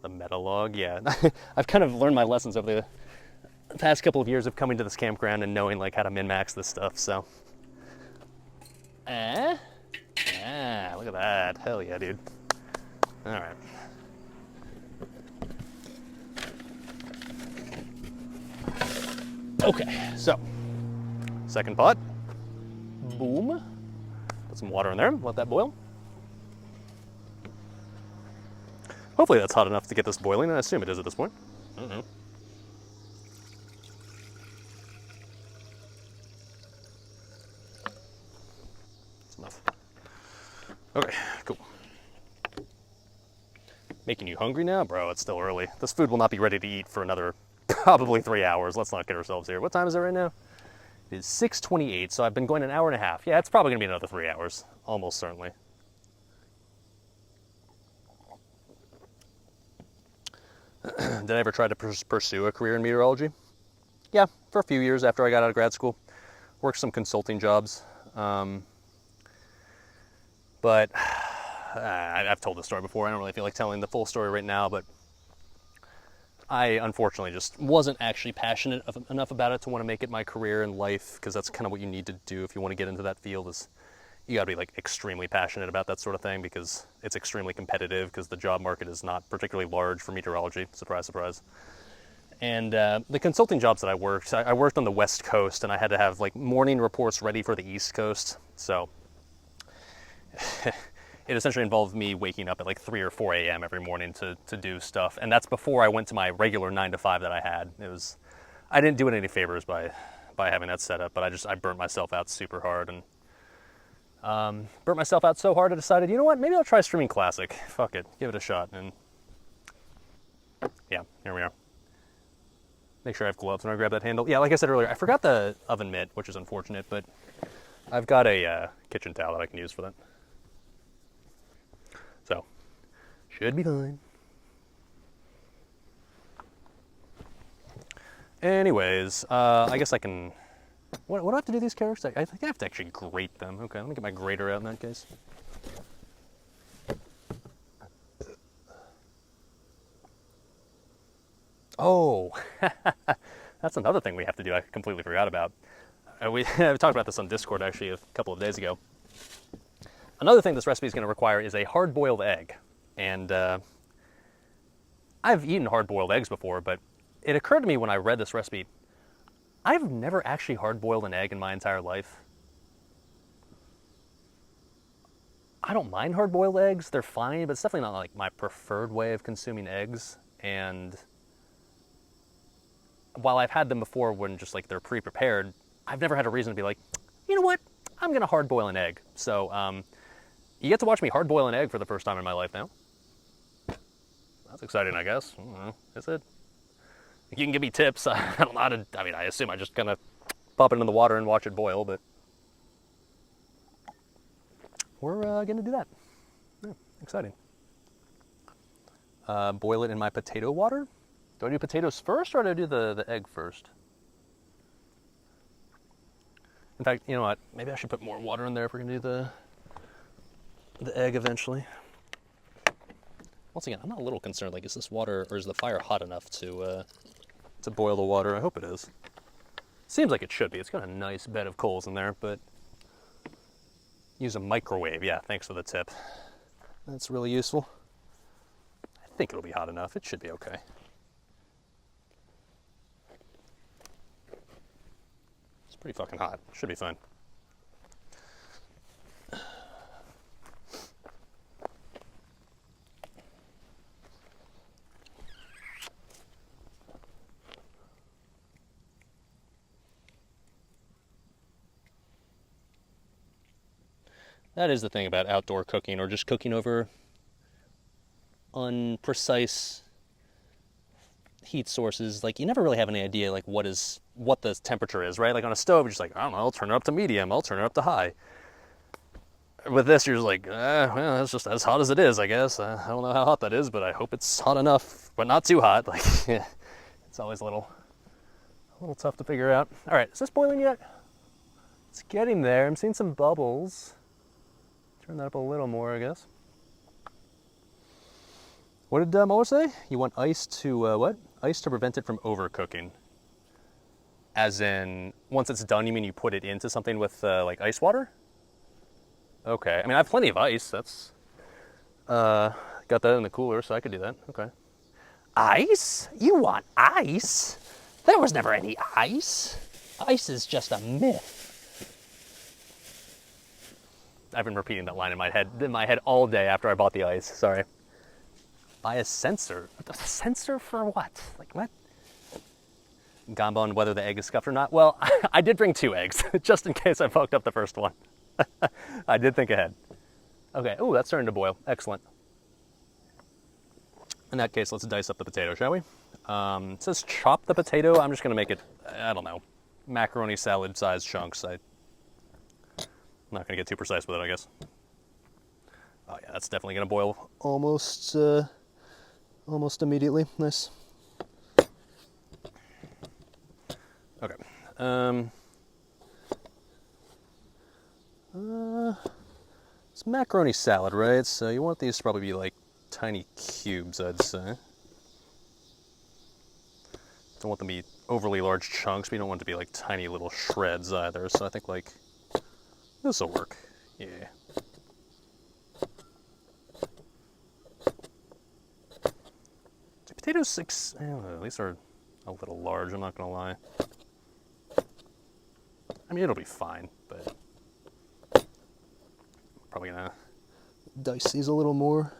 The meta log, yeah. I've kind of learned my lessons over the past couple of years of coming to this campground and knowing like how to min-max this stuff, so. Yeah, look at that. Hell yeah, dude. All right. Okay, so, second pot. Boom. Put some water in there, let that boil. Hopefully that's hot enough to get this boiling. I assume it is at this point. I don't know. That's enough. Okay, cool. Making you hungry now? Bro, it's still early. This food will not be ready to eat for another probably 3 hours. Let's not get ourselves here. What time is it right now? It is 6:28, so I've been going an hour and a half. Yeah, it's probably gonna be another 3 hours, almost certainly. Did I ever try to pursue a career in meteorology? Yeah, for a few years after I got out of grad school. Worked some consulting jobs. But I've told this story before. I don't really feel like telling the full story right now, but I unfortunately just wasn't actually passionate enough about it to want to make it my career in life, because that's kind of what you need to do if you want to get into that field. Is you got to be like extremely passionate about that sort of thing, because it's extremely competitive, because the job market is not particularly large for meteorology. Surprise, surprise. And the consulting jobs that I worked on the West Coast, and I had to have like morning reports ready for the East Coast. So it essentially involved me waking up at like 3 or 4 a.m. every morning to do stuff. And that's before I went to my regular 9 to 5 that I had. I didn't do it any favors by having that set up, but I burnt myself out super hard, and burnt myself out so hard I decided, you know what, maybe I'll try streaming classic. Fuck it, give it a shot. And yeah, here we are. Make sure I have gloves when I grab that handle. Yeah, like I said earlier, I forgot the oven mitt, which is unfortunate, but I've got a kitchen towel that I can use for that. So, should be fine. Anyways, I guess I can... What do I have to do these carrots? I think I have to actually grate them. Okay, let me get my grater out in that case. Oh, that's another thing we have to do I completely forgot about. We talked about this on Discord actually a couple of days ago. Another thing this recipe is going to require is a hard-boiled egg. And I've eaten hard-boiled eggs before, but it occurred to me when I read this recipe, I've never actually hard-boiled an egg in my entire life. I don't mind hard-boiled eggs. They're fine, but it's definitely not like my preferred way of consuming eggs. And while I've had them before when just like they're pre-prepared, I've never had a reason to be like, you know what, I'm gonna hard-boil an egg. So you get to watch me hard-boil an egg for the first time in my life now. That's exciting, I guess. I don't know. Is it? You can give me tips. I don't know how to, I mean, I assume I just kind of pop it in the water and watch it boil, but we're going to do that. Yeah, exciting. Boil it in my potato water. Do I do potatoes first, or do I do the egg first? In fact, you know what? Maybe I should put more water in there if we're going to do the egg eventually. Once again, I'm not a little concerned. Like, is this water, or is the fire hot enough to boil the water? I hope it is. Seems like it should be. It's got a nice bed of coals in there, but use a microwave. Yeah, thanks for the tip. That's really useful. I think it'll be hot enough. It should be okay. It's pretty fucking hot. Should be fine. That is the thing about outdoor cooking, or just cooking over unprecise heat sources. Like, you never really have any idea like what the temperature is, right? Like on a stove, you're just like, I don't know, I'll turn it up to medium, I'll turn it up to high. with this, you're just like, well, that's just as hot as it is, I guess. I don't know how hot that is, but I hope it's hot enough, but not too hot. Like, it's always a little tough to figure out. All right, is this boiling yet? It's getting there. I'm seeing some bubbles. Turn that up a little more, I guess. What did Muller say? You want ice to, what? Ice to prevent it from overcooking. As in, once it's done, you mean you put it into something with, like, ice water? Okay. I mean, I have plenty of ice. That's, got that in the cooler, so I could do that. Okay. Ice? You want ice? There was never any ice. Ice is just a myth. I've been repeating that line in my head all day after I bought the ice. Sorry. Buy a sensor. A sensor for what? Like what? Gamba on whether the egg is scuffed or not. Well, I did bring 2 eggs just in case I fucked up the first one. I did think ahead. Okay. Oh, that's starting to boil. Excellent. In that case, let's dice up the potato, shall we? It says chop the potato. I'm just going to make it, I don't know, macaroni salad sized chunks. I'm not going to get too precise with it, I guess. Oh yeah, that's definitely going to boil almost immediately. Nice. Okay. It's macaroni salad, right? So you want these to probably be like tiny cubes, I'd say. Don't want them to be overly large chunks, but you don't want it to be like tiny little shreds either. So I think like this will work. Yeah. The potatoes, at least are a little large. I'm not gonna lie. I mean, it'll be fine, but probably gonna dice these a little more.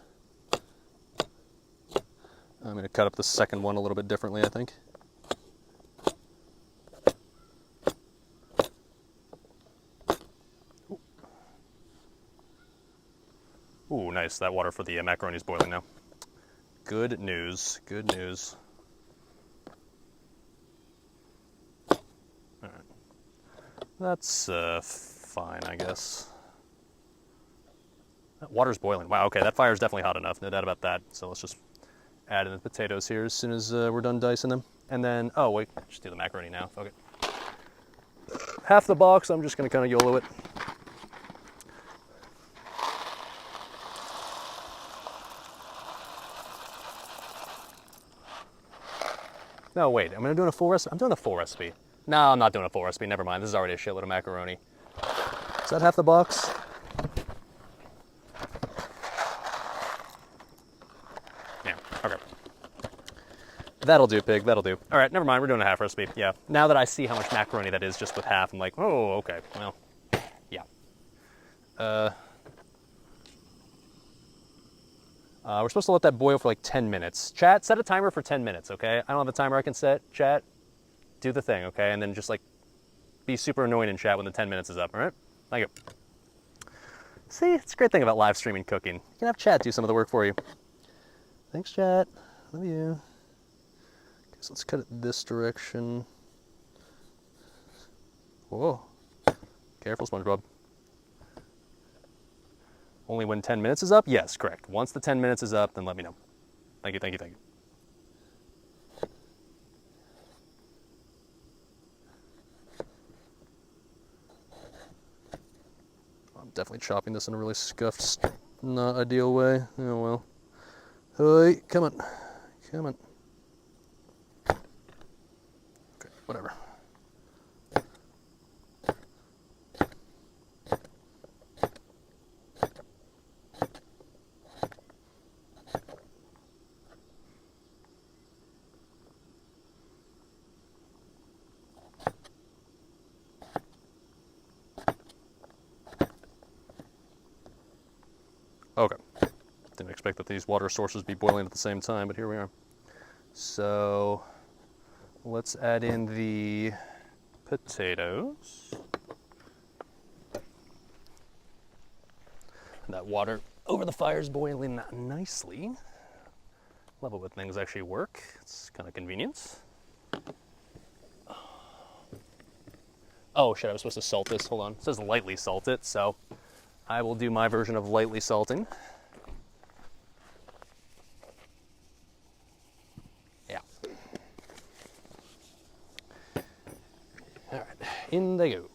I'm gonna cut up the second one a little bit differently, I think. Ooh, nice. That water for the macaroni is boiling now. Good news. Good news. All right. That's fine, I guess. That water's boiling. Wow, okay, that fire's definitely hot enough. No doubt about that. So let's just add in the potatoes here as soon as we're done dicing them. And then, oh wait, just do the macaroni now. Fuck it. Half the box, I'm just gonna kind of YOLO it. No, wait, I'm doing a full recipe. I'm doing a full recipe. No, I'm not doing a full recipe. Never mind. This is already a shitload of macaroni. Is that half the box? Yeah, okay. That'll do, pig. That'll do. All right, never mind. We're doing a half recipe. Yeah. Now that I see how much macaroni that is just with half, I'm like, oh, okay. Well, yeah. We're supposed to let that boil for like 10 minutes. Chat, set a timer for 10 minutes, okay? I don't have a timer I can set. Chat, do the thing, okay? And then just like be super annoying in chat when the 10 minutes is up, all right? Thank you. See, it's a great thing about live streaming cooking. You can have chat do some of the work for you. Thanks, chat. Love you. Okay, so let's cut it this direction. Whoa. Careful, SpongeBob. Only when 10 minutes is up? Yes, correct. Once the 10 minutes is up, then let me know. Thank you, thank you, thank you. I'm definitely chopping this in a really scuffed, not ideal way. Oh well. Hey, come on. Come on. Okay, whatever. Okay. Didn't expect that these water sources be boiling at the same time, but here we are. So let's add in the potatoes. That water over the fire is boiling nicely. Love it when things actually work. It's kind of convenient. Oh shit, I was supposed to salt this. Hold on. It says lightly salt it, so I will do my version of lightly salting. Yeah. All right, in they go.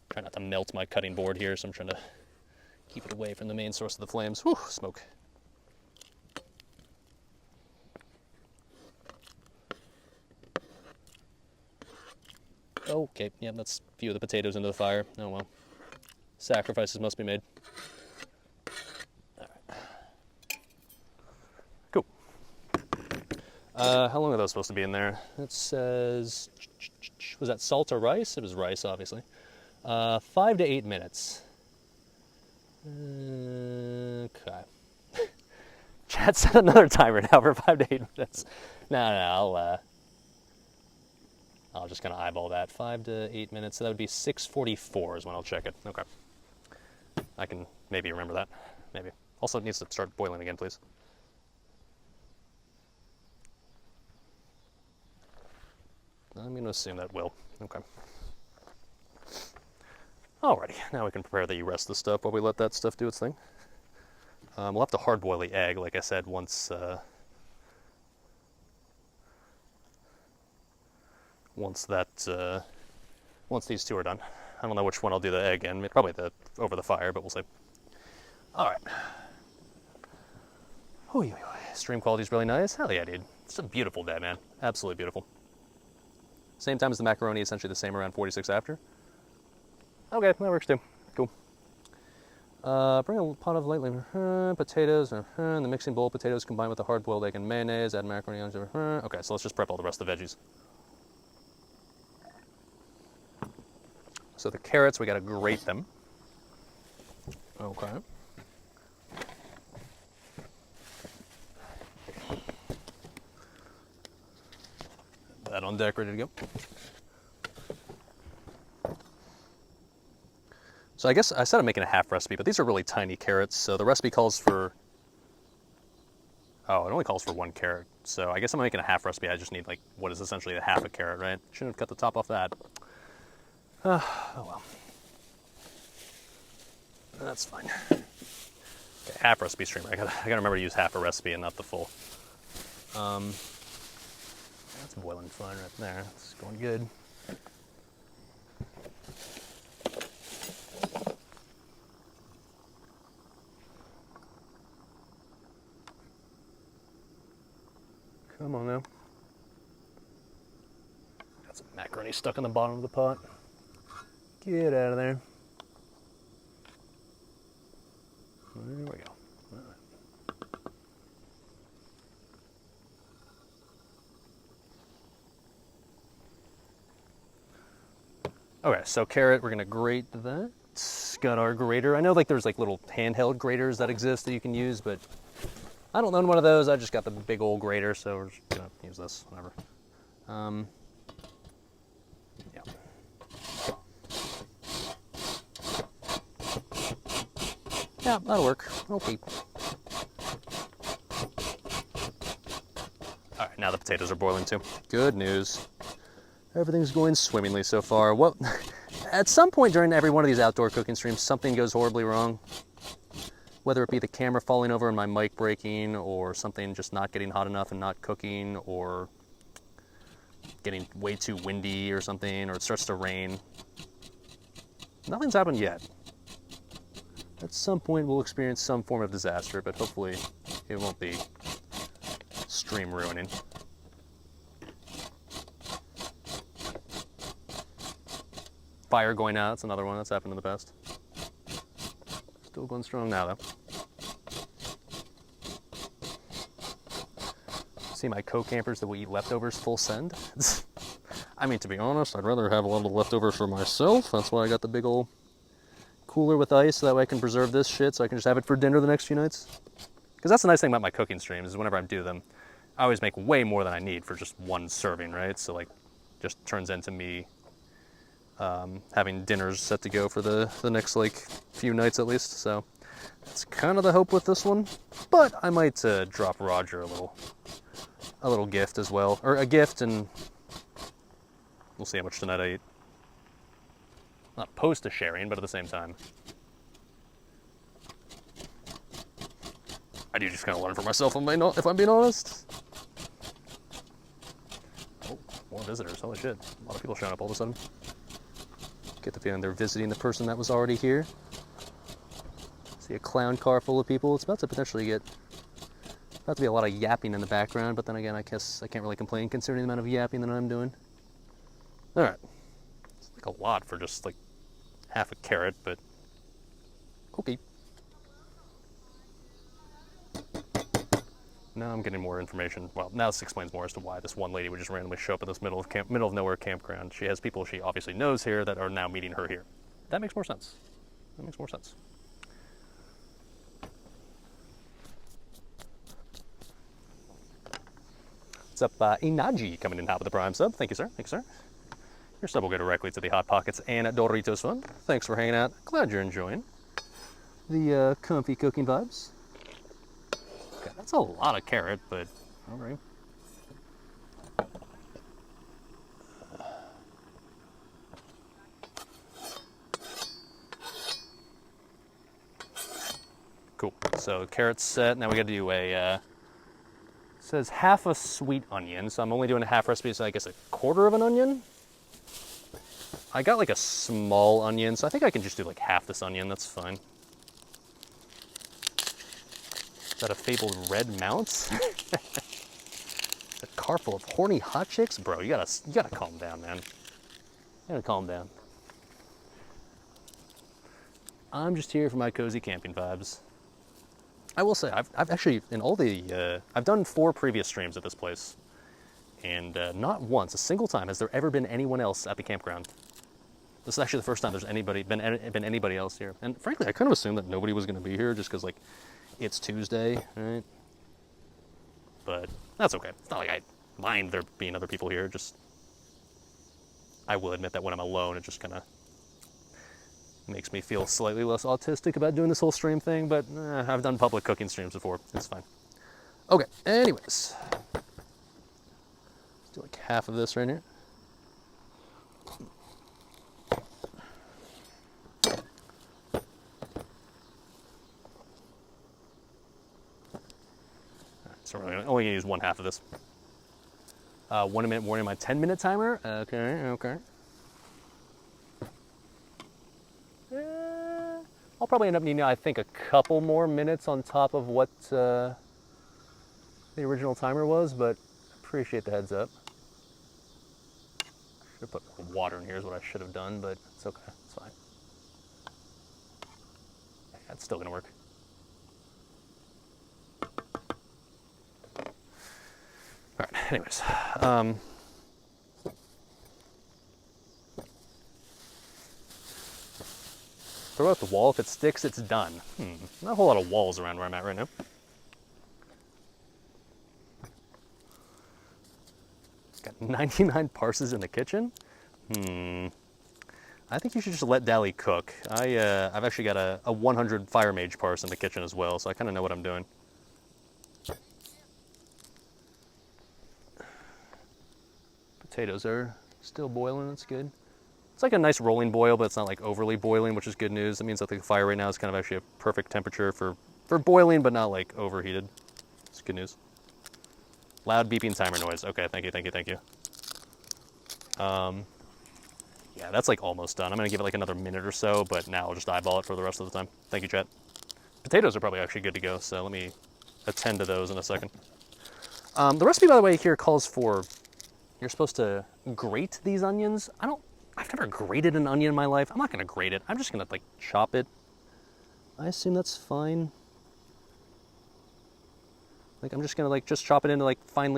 Try not to melt my cutting board here, so I'm trying to keep it away from the main source of the flames. Whew, smoke. Okay, yeah, that's a few of the potatoes into the fire. Oh well. Sacrifices must be made. All right. Cool. How long are those supposed to be in there? It says, was that salt or rice? It was rice, obviously. 5 to 8 minutes. Okay. Chad set another timer now for 5 to 8 minutes. No, I'll just kind of eyeball that. 5 to 8 minutes. So that would be 6:44 is when I'll check it. Okay. I can maybe remember that. Maybe. Also, it needs to start boiling again, please. I'm going to assume that will. Okay. Alrighty, now we can prepare the rest of the stuff while we let that stuff do its thing. We'll have to hard boil the egg, like I said, once these two are done. I don't know which one I'll do the egg in. Probably over the fire, but we'll see. All right. Stream quality is really nice. Hell yeah, dude. It's a beautiful day, man. Absolutely beautiful. Same time as the macaroni, essentially the same, around 46 after. Okay, that works too. Cool. Bring a pot of lightly potatoes, in the mixing bowl. Potatoes combined with the hard-boiled egg and mayonnaise. Add macaroni on. Okay, so let's just prep all the rest of the veggies. So the carrots, we gotta grate them. Okay. That on deck, ready to go. So I guess I said I'm making a half recipe, but these are really tiny carrots. So the recipe calls for, it only calls for 1 carrot. So I guess I'm making a half recipe. I just need like what is essentially a half a carrot, right? Shouldn't have cut the top off that. Oh well. That's fine. Okay, half recipe streamer. I gotta remember to use half a recipe and not the full. That's boiling fine right there. It's going good. Come on now. Got some macaroni stuck in the bottom of the pot. Get out of there. There we go. All right. Okay, so carrot, we're gonna grate that. Got our grater. I know like there's like little handheld graters that exist that you can use, but I don't own one of those. I just got the big old grater, so we're just gonna use this, whatever. Yeah. Yeah, that'll work. Okay. All right, now the potatoes are boiling too. Good news. Everything's going swimmingly so far. Well, at some point during every one of these outdoor cooking streams, something goes horribly wrong. Whether it be the camera falling over and my mic breaking, or something just not getting hot enough and not cooking, or getting way too windy or something, or it starts to rain. Nothing's happened yet. At some point we'll experience some form of disaster, but hopefully it won't be stream ruining. Fire going out, that's another one that's happened in the past. Still going strong now, though. See my co-campers that will eat leftovers full send? I mean, to be honest, I'd rather have a lot of leftovers for myself. That's why I got the big old cooler with ice, so that way I can preserve this shit, so I can just have it for dinner the next few nights. Because that's the nice thing about my cooking streams, is whenever I do them, I always make way more than I need for just one serving, right? So, like, just turns into me having dinners set to go for the next like few nights at least. So that's kind of the hope with this one, but I might drop Roger a little a little gift as well. Or a gift, and we'll see how much tonight I eat. Not opposed to sharing, but at the same time, I do just kind of learn for myself if I'm being honest. Oh, more visitors. Holy shit. A lot of people showing up all of a sudden. Get the feeling they're visiting the person that was already here. See a clown car full of people. It's about to potentially about to be a lot of yapping in the background, but then again, I guess I can't really complain considering the amount of yapping that I'm doing. All right. It's like a lot for just like half a carrot, but okay. Now I'm getting more information. Well, now this explains more as to why this one lady would just randomly show up at this middle of nowhere campground. She has people she obviously knows here that are now meeting her here. That makes more sense. That makes more sense. What's up, Inaji coming in top of the Prime sub? Thank you, sir. Thank you, sir. Your sub will go directly to the Hot Pockets and Doritos Fund. Thanks for hanging out. Glad you're enjoying the comfy cooking vibes. Okay, that's a lot of carrot, but all right. Cool. So carrot's set. Now we got to do a. It says half a sweet onion, so I'm only doing a half recipe, so I guess a quarter of an onion. I got like a small onion, so I think I can just do like half this onion. That's fine. Is that a fabled red mouse? A car full of horny hot chicks, bro. You gotta calm down, man. You gotta calm down. I'm just here for my cozy camping vibes. I will say, I've actually, in all the, I've done 4 previous streams at this place, and not once, a single time, has there ever been anyone else at the campground. This is actually the first time there's been anybody else here. And frankly, I kind of assumed that nobody was going to be here just because, like, it's Tuesday, right? But that's okay. It's not like I mind there being other people here, just, I will admit that when I'm alone, it just kind of makes me feel slightly less autistic about doing this whole stream thing, but I've done public cooking streams before. It's fine. Okay, anyways. Let's do like half of this right here. So we're only going to use one half of this. 1 minute warning, my 10-minute timer. Okay. I'll probably end up needing, I think, a couple more minutes on top of what the original timer was, but appreciate the heads up. Should have put water in here is what I should have done, but it's okay. It's fine. Yeah, it's still going to work. All right, anyways. Throw out the wall. If it sticks, it's done. Not a whole lot of walls around where I'm at right now. Got 99 parses in the kitchen. I think you should just let Dali cook. I've actually got a 100 fire mage parse in the kitchen as well, so I kind of know what I'm doing. Potatoes are still boiling. That's good. It's like a nice rolling boil, but it's not like overly boiling, which is good news. That means that the fire right now is kind of actually a perfect temperature for boiling, but not like overheated. It's good news. Loud beeping timer noise. Okay, thank you. Yeah, that's like almost done. I'm gonna give it like another minute or so, but now I'll just eyeball it for the rest of the time. Thank you, chat. Potatoes are probably actually good to go, so let me attend to those in a second. The recipe, by the way, here calls for, you're supposed to grate these onions. I've never grated an onion in my life. I'm not gonna grate it. I'm just gonna like chop it. I assume that's fine. Like I'm just gonna like just chop it into like fine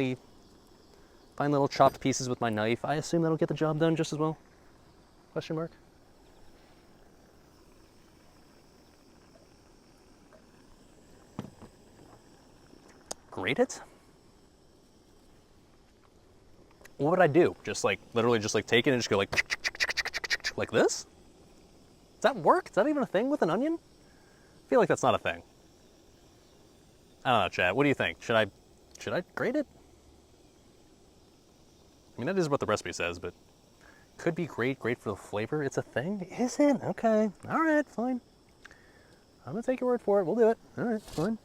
little chopped pieces with my knife. I assume that'll get the job done just as well. Question mark? Grate it? What would I do? Just like literally just like take it and just go like this? Does that work? Is that even a thing with an onion? I feel like that's not a thing. I don't know, chat. What do you think? Should I grate it? I mean, that is what the recipe says, but could be great for the flavor. It's a thing? Is it? Okay. All right, fine. I'm gonna take your word for it. We'll do it. All right, fine.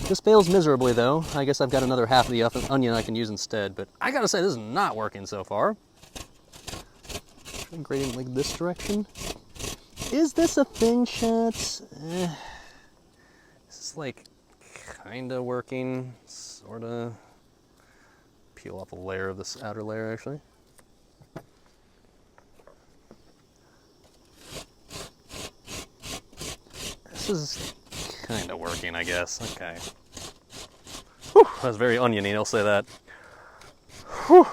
This fails miserably, though. I guess I've got another half of the onion I can use instead, but I gotta say, this is not working so far. I'm grading like this direction. Is this a thing, chat? This is like kinda working, sorta. Peel off a layer of this outer layer, actually. This is kinda working, I guess. Okay. Whew, that's very oniony, I'll say that. Whew.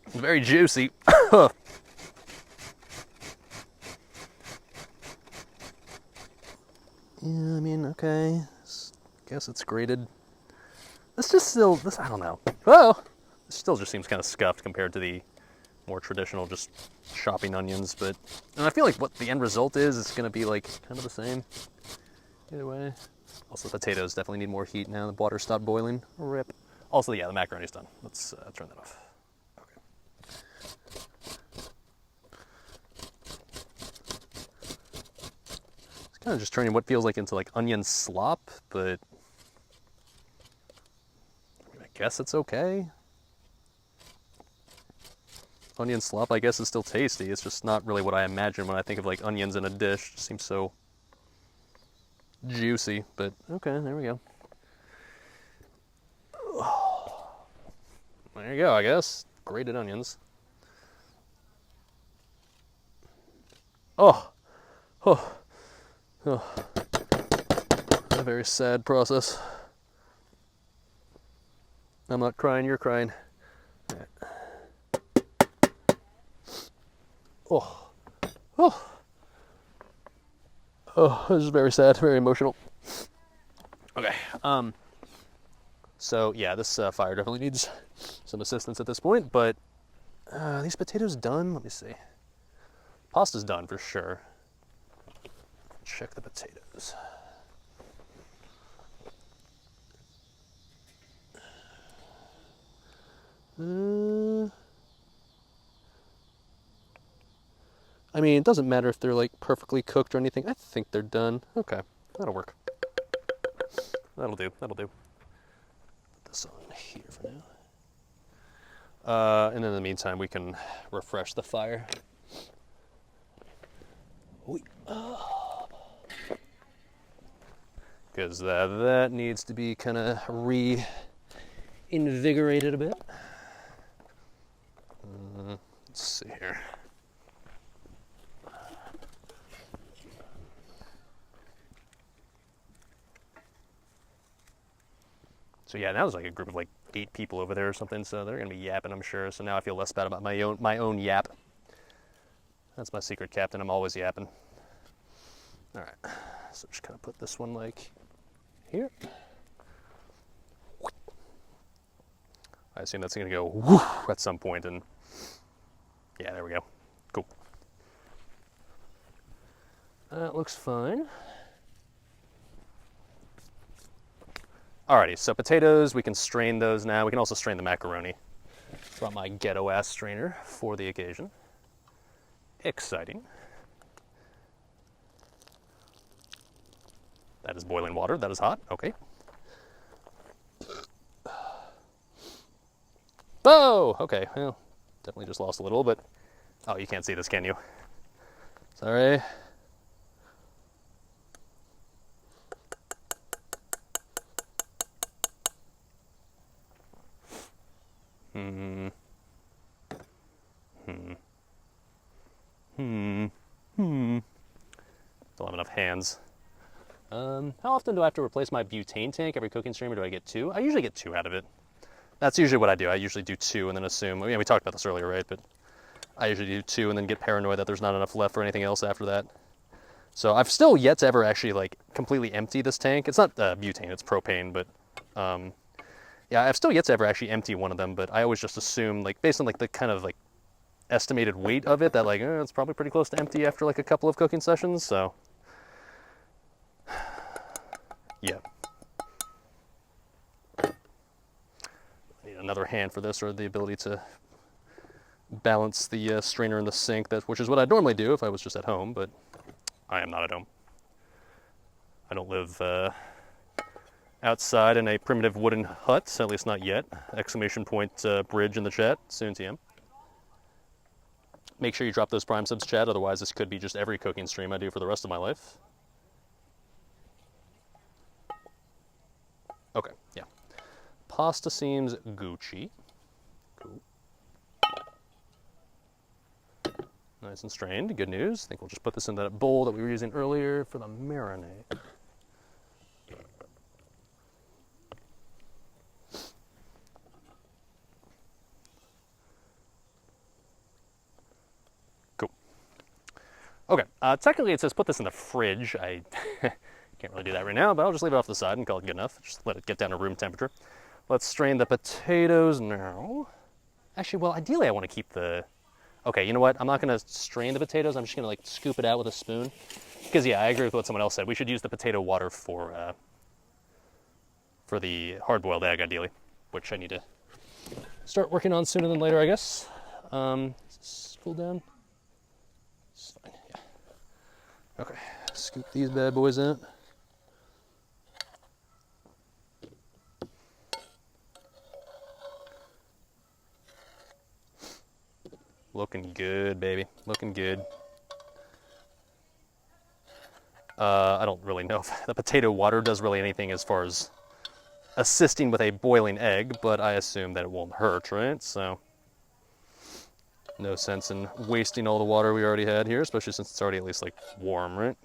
Very juicy. Yeah, I mean, okay. Guess it's grated. This just still, I don't know. Well, it still just seems kind of scuffed compared to the more traditional just chopping onions, but and I feel like what the end result is going to be like kind of the same. Either way. Also, potatoes definitely need more heat now. The water stopped boiling. Rip. Also, yeah, the macaroni's done. Let's turn that off. Kind of just turning what feels like into like onion slop, but I guess it's okay. Onion slop, I guess, is still tasty. It's just not really what I imagine when I think of like onions in a dish. It seems so juicy, but okay, there we go. There you go, I guess. Grated onions. Oh. A very sad process. I'm not crying, you're crying. Oh, this is very sad, very emotional. Okay, so yeah, this fire definitely needs some assistance at this point, but are these potatoes done? Let me see. Pasta's done for sure. Check the potatoes. I mean, it doesn't matter if they're like perfectly cooked or anything. I think they're done. Okay, that'll work. That'll do. Put this on here for now. And in the meantime, we can refresh the fire. Because that needs to be kind of reinvigorated a bit. Let's see here. So yeah, now there's like a group of like 8 people over there or something, so they're gonna be yapping, I'm sure. So now I feel less bad about my own yap. That's my secret, Captain. I'm always yapping. All right, so just kind of put this one like here. I assume that's gonna go whoosh at some point, and yeah, there we go. Cool. That looks fine. Alrighty, so potatoes, we can strain those now. We can also strain the macaroni. Brought my ghetto-ass strainer for the occasion. Exciting. That is boiling water. That is hot. Okay. Oh, okay. Well, definitely just lost a little, but... Oh, you can't see this, can you? Sorry. Don't have enough hands. How often do I have to replace my butane tank every cooking stream, or do I get 2? I usually get 2 out of it. That's usually what I do. I usually do 2 and then assume, we talked about this earlier, right? But I usually do 2 and then get paranoid that there's not enough left for anything else after that. So I've still yet to ever actually like completely empty this tank. It's not butane, it's propane, but yeah, I've still yet to ever actually empty one of them, but I always just assume, like, based on like the kind of like estimated weight of it, that like it's probably pretty close to empty after like a couple of cooking sessions. So yeah, need another hand for this, or the ability to balance the strainer in the sink, which is what I'd normally do if I was just at home, but I am not at home. I don't live outside in a primitive wooden hut, at least not yet. Exclamation point bridge in the chat, soon TM. Make sure you drop those Prime subs, chat, otherwise this could be just every cooking stream I do for the rest of my life. Okay, yeah. Pasta seems Gucci. Cool. Nice and strained, good news. I think we'll just put this in that bowl that we were using earlier for the marinade. Cool. Okay, technically it says put this in the fridge. I can't really do that right now, but I'll just leave it off the side and call it good enough. Just let it get down to room temperature. Let's strain the potatoes now. Actually, well, ideally I want to keep the... Okay, you know what? I'm not going to strain the potatoes. I'm just going to like scoop it out with a spoon. Because yeah, I agree with what someone else said. We should use the potato water for the hard-boiled egg, ideally, which I need to start working on sooner than later, I guess. Is this cool down? It's fine, yeah. Okay, scoop these bad boys out. Looking good, baby. Looking good. I don't really know if the potato water does really anything as far as assisting with a boiling egg, but I assume that it won't hurt, right? So, no sense in wasting all the water we already had here, especially since it's already at least like warm, right?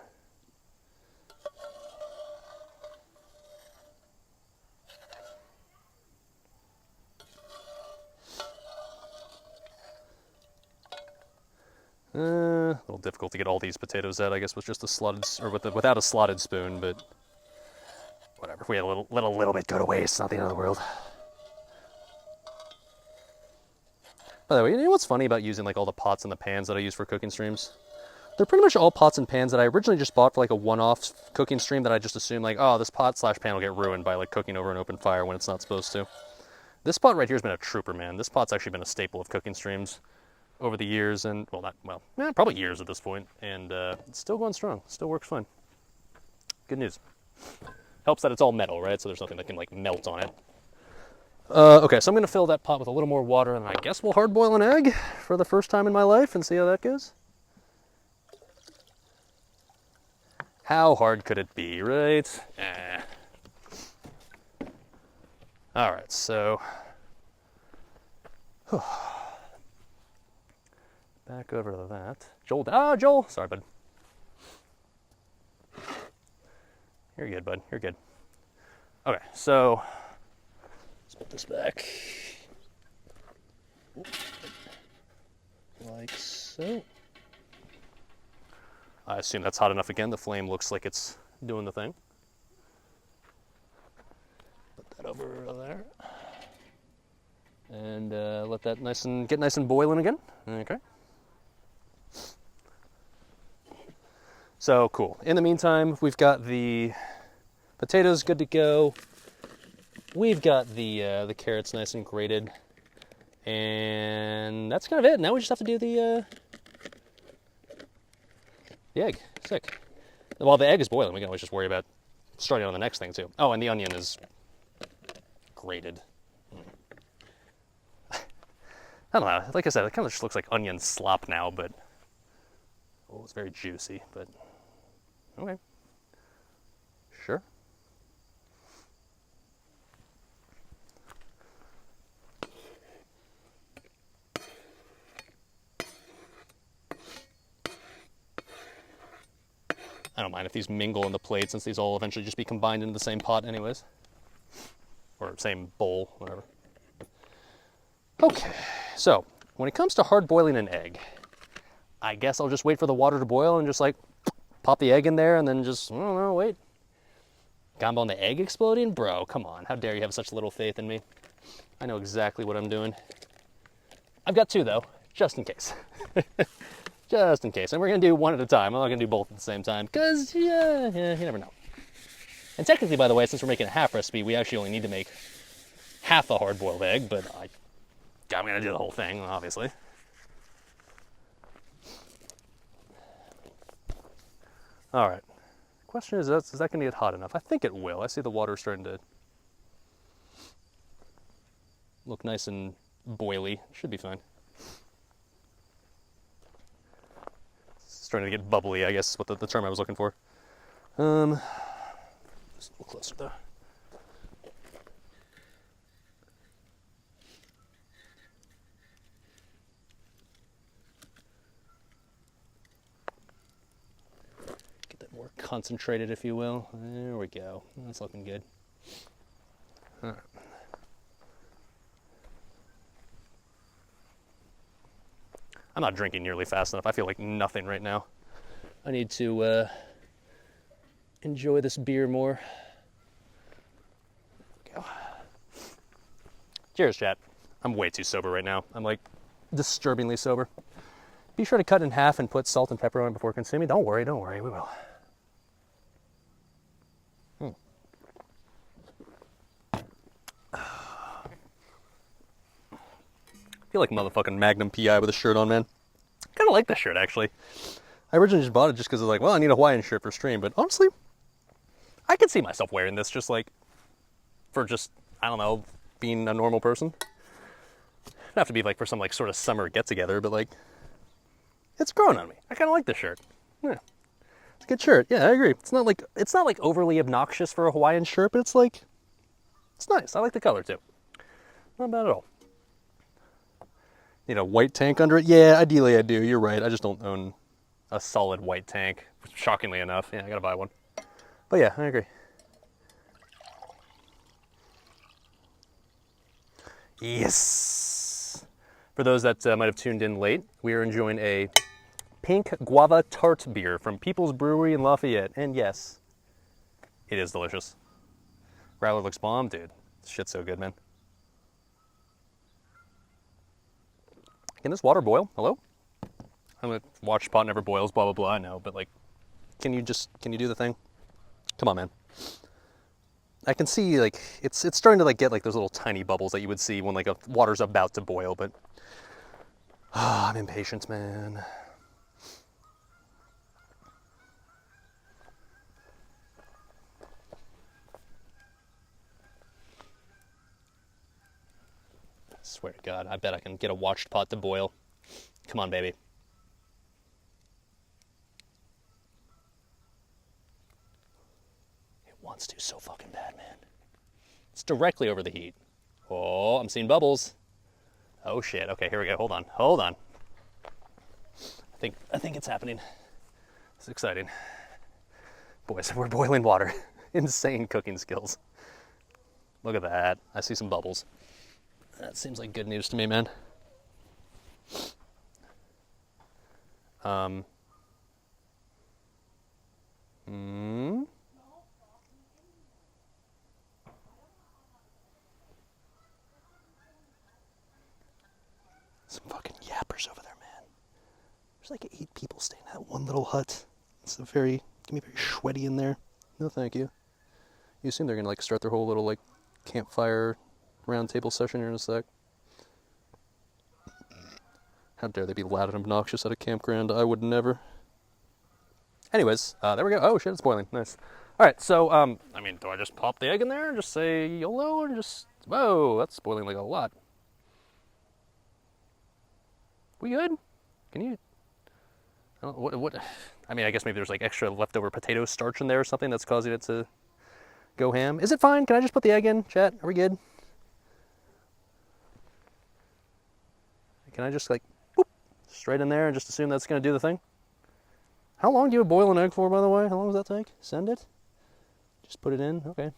A little difficult to get all these potatoes out, I guess, with just a slotted, or without a slotted spoon, but whatever. If we had a little bit go to waste, not the end of the world. By the way, you know what's funny about using like all the pots and the pans that I use for cooking streams? They're pretty much all pots and pans that I originally just bought for like a one-off cooking stream that I just assumed like, oh, this pot/pan will get ruined by like cooking over an open fire when it's not supposed to. This pot right here has been a trooper, man. This pot's actually been a staple of cooking streams over the years, and probably years at this point, and it's still going strong. Still works fine. Good news. Helps that it's all metal, right? So there's nothing that can like melt on it. Okay, so I'm gonna fill that pot with a little more water, and I guess we'll hard boil an egg for the first time in my life and see how that goes. How hard could it be, right? All right, so back over to that. Joel, sorry, bud. You're good, bud, you're good. Okay, so let's put this back. Like so. I assume that's hot enough again. The flame looks like it's doing the thing. Put that over there. And let that get nice and boiling again. Okay. So cool. In the meantime, we've got the potatoes good to go. We've got the carrots nice and grated, and that's kind of it. Now we just have to do the egg. Sick. While the egg is boiling, we can always just worry about starting on the next thing too. Oh, and the onion is grated. I don't know. Like I said, it kind of just looks like onion slop now, but oh, it's very juicy. But okay, sure. I don't mind if these mingle in the plate, since these all eventually just be combined into the same pot anyways. Or same bowl, whatever. Okay, so when it comes to hard boiling an egg, I guess I'll just wait for the water to boil and just like pop the egg in there and then just, I don't know, wait. Gamba on the egg exploding? Bro, come on. How dare you have such little faith in me? I know exactly what I'm doing. I've got two though, just in case. Just in case. And we're going to do one at a time. I'm not going to do both at the same time because, yeah, you never know. And technically, by the way, since we're making a half recipe, we actually only need to make half a hard-boiled egg, but I'm gonna do the whole thing, obviously. All right. Question is that gonna get hot enough? I think it will. I see the water starting to look nice and boily. Should be fine. It's starting to get bubbly, I guess is what the term I was looking for. Just a little closer though. Get that more concentrated, if you will. There we go. That's looking good. All right. I'm not drinking nearly fast enough. I feel like nothing right now. I need to enjoy this beer more. Go. Cheers, chat. I'm way too sober right now. I'm like disturbingly sober. Be sure to cut in half and put salt and pepper on it before consuming. Don't worry, we will. I feel like motherfucking Magnum PI with a shirt on, man. I kind of like this shirt, actually. I originally just bought it just because I was like, well, I need a Hawaiian shirt for stream. But honestly, I could see myself wearing this just like, for just, I don't know, being a normal person. It doesn't have to be like for some like sort of summer get-together, but like, it's growing on me. I kind of like this shirt. Yeah. It's a good shirt. Yeah, I agree. It's not like overly obnoxious for a Hawaiian shirt, but it's like, it's nice. I like the color too. Not bad at all. Need a white tank under it? Yeah, ideally I do. You're right. I just don't own a solid white tank. Shockingly enough. Yeah, I gotta buy one. But yeah, I agree. Yes! For those that might have tuned in late, we are enjoying a pink guava tart beer from People's Brewery in Lafayette. And yes, it is delicious. Growler looks bomb, dude. This shit's so good, man. Can this water boil? Hello? I'm gonna watch pot never boils, blah, blah, blah, I know, but like, can you do the thing? Come on, man. I can see, like, it's starting to like get like those little tiny bubbles that you would see when like a water's about to boil, but I'm impatient, man. I swear to God, I bet I can get a watched pot to boil. Come on, baby. It wants to so fucking bad, man. It's directly over the heat. Oh, I'm seeing bubbles. Oh shit. Okay, here we go. Hold on. I think it's happening. It's exciting. Boys, we're boiling water. Insane cooking skills. Look at that. I see some bubbles. That seems like good news to me, man. Some fucking yappers over there, man. There's like 8 people staying in that one little hut. It's can be very sweaty in there. No, thank you. You assume they're gonna like start their whole little like campfire round table session here in a sec. How dare they be loud and obnoxious at a campground? I would never. Anyways, there we go. Oh shit, it's boiling. Nice. All right, so I mean, do I just pop the egg in there and just say YOLO, or just whoa? That's boiling like a lot. We good? Can you? I don't, what? I mean, I guess maybe there's like extra leftover potato starch in there or something that's causing it to go ham. Is it fine? Can I just put the egg in, chat? Are we good? Can I just like, boop, straight in there and just assume that's going to do the thing? How long do you boil an egg for, by the way? How long does that take? Send it? Just put it in? Okay.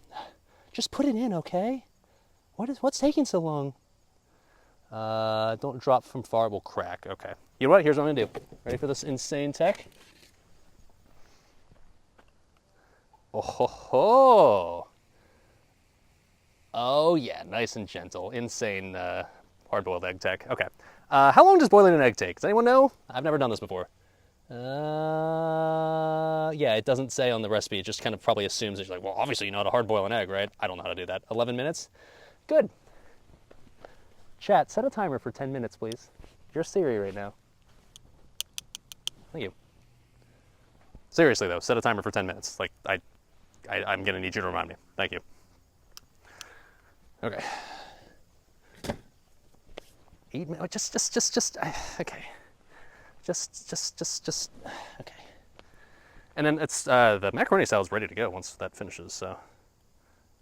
Just put it in, okay? What's taking so long? Don't drop from far, will crack. Okay. You know what? Here's what I'm going to do. Ready for this insane tech? Oh ho ho! Oh yeah, nice and gentle. Insane hard-boiled egg tech. Okay. How long does boiling an egg take? Does anyone know? I've never done this before. Yeah, it doesn't say on the recipe. It just kind of probably assumes that you're like, well, obviously you know how to hard-boil an egg, right? I don't know how to do that. 11 minutes? Good. Chat, set a timer for 10 minutes, please. You're Siri right now. Thank you. Seriously though, set a timer for 10 minutes. Like, I'm gonna need you to remind me. Thank you. Okay. 8 minutes, okay. Just, okay. And then it's, the macaroni salad's ready to go once that finishes, so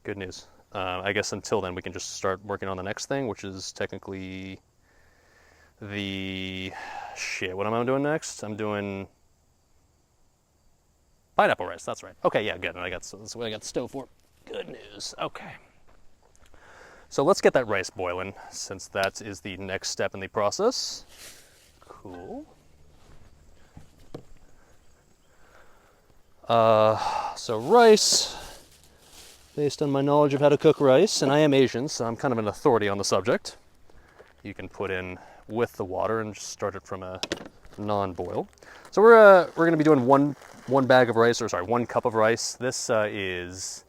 good news. I guess until then we can just start working on the next thing, which is technically the, shit, what am I doing next? I'm doing pineapple rice, that's right. Okay, yeah, good, that's what I got the stove for. Good news, okay. So let's get that rice boiling, since that is the next step in the process. Cool. So rice, based on my knowledge of how to cook rice, and I am Asian, so I'm kind of an authority on the subject. You can put in with the water and just start it from a non-boil. So we're going to be doing one bag of rice, or sorry, 1 cup of rice. This is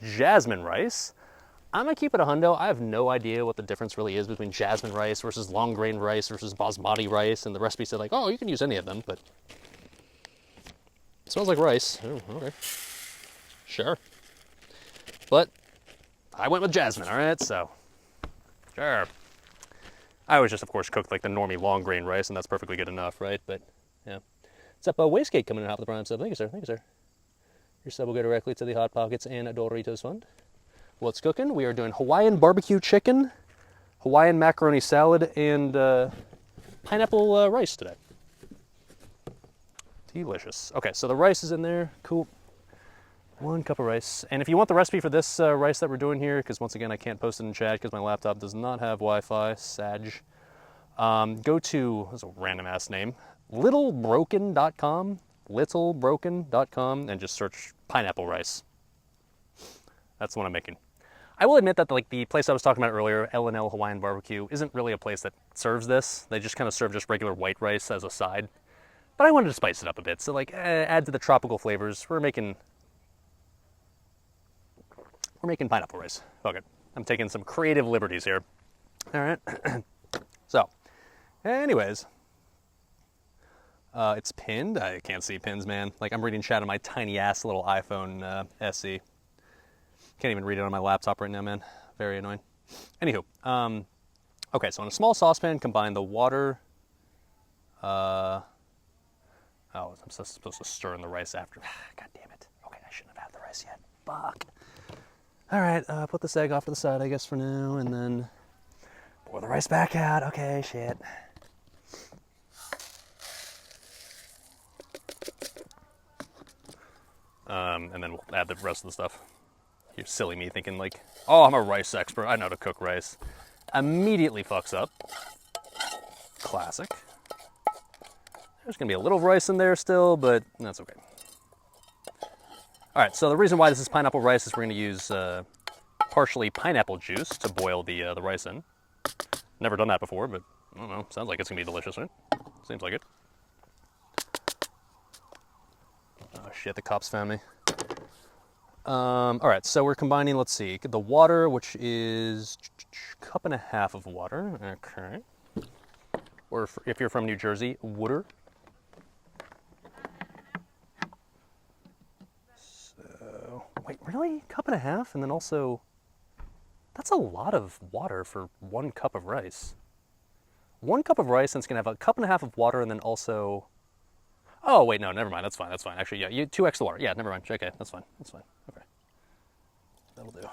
jasmine rice. I'm gonna keep it a hundo. I have no idea what the difference really is between jasmine rice versus long grain rice versus basmati rice, and the recipe said like, oh, you can use any of them, but it smells like rice. Oh, okay, sure. But I went with jasmine, all right, so sure. I always just, of course, cook like the normie long grain rice, and that's perfectly good enough, right? But yeah. What's up, Wastegate coming in half of the prime sub. Thank you, sir. Thank you, sir. Your sub will go directly to the Hot Pockets and Doritos Fund. What's cooking? We are doing Hawaiian barbecue chicken, Hawaiian macaroni salad, and pineapple rice today. Delicious. Okay, so the rice is in there. Cool. 1 cup of rice. And if you want the recipe for this rice that we're doing here, because once again I can't post it in chat because my laptop does not have Wi-Fi, Sag. Go to, that's a random ass name, littlebroken.com, littlebroken.com, and just search pineapple rice. That's the one I'm making. I will admit that like the place I was talking about earlier, L&L Hawaiian Barbecue, isn't really a place that serves this. They just kind of serve just regular white rice as a side. But I wanted to spice it up a bit, so like add to the tropical flavors. We're making pineapple rice. Okay, I'm taking some creative liberties here. All right. So, anyways, it's pinned. I can't see pins, man. Like I'm reading chat on my tiny ass little iPhone SE. Can't even read it on my laptop right now, man. Very annoying. Anywho, okay, so in a small saucepan, combine the water. Oh, I'm supposed to stir in the rice after. God damn it. Okay, I shouldn't have had the rice yet. Fuck. All right, put this egg off to the side, I guess, for now, and then pour the rice back out. Okay, shit. And then we'll add the rest of the stuff. You're silly me thinking like, oh, I'm a rice expert. I know how to cook rice. Immediately fucks up. Classic. There's going to be a little rice in there still, but that's okay. All right, so the reason why this is pineapple rice is we're going to use partially pineapple juice to boil the rice in. Never done that before, but I don't know. Sounds like it's going to be delicious, right? Seems like it. Oh, shit, the cops found me. All right, so we're combining, let's see, the water, which is 1.5 cups of water. Okay. Or if you're from New Jersey, water. So, wait, really? 1.5 cups? And then also, that's a lot of water for 1 cup of rice. 1 cup of rice, and it's going to have 1.5 cups of water, and then also, oh, wait, no, never mind. That's fine. That's fine. Actually, yeah, 2 extra water. Yeah, never mind. Okay, that's fine. That's fine. Okay. That'll do.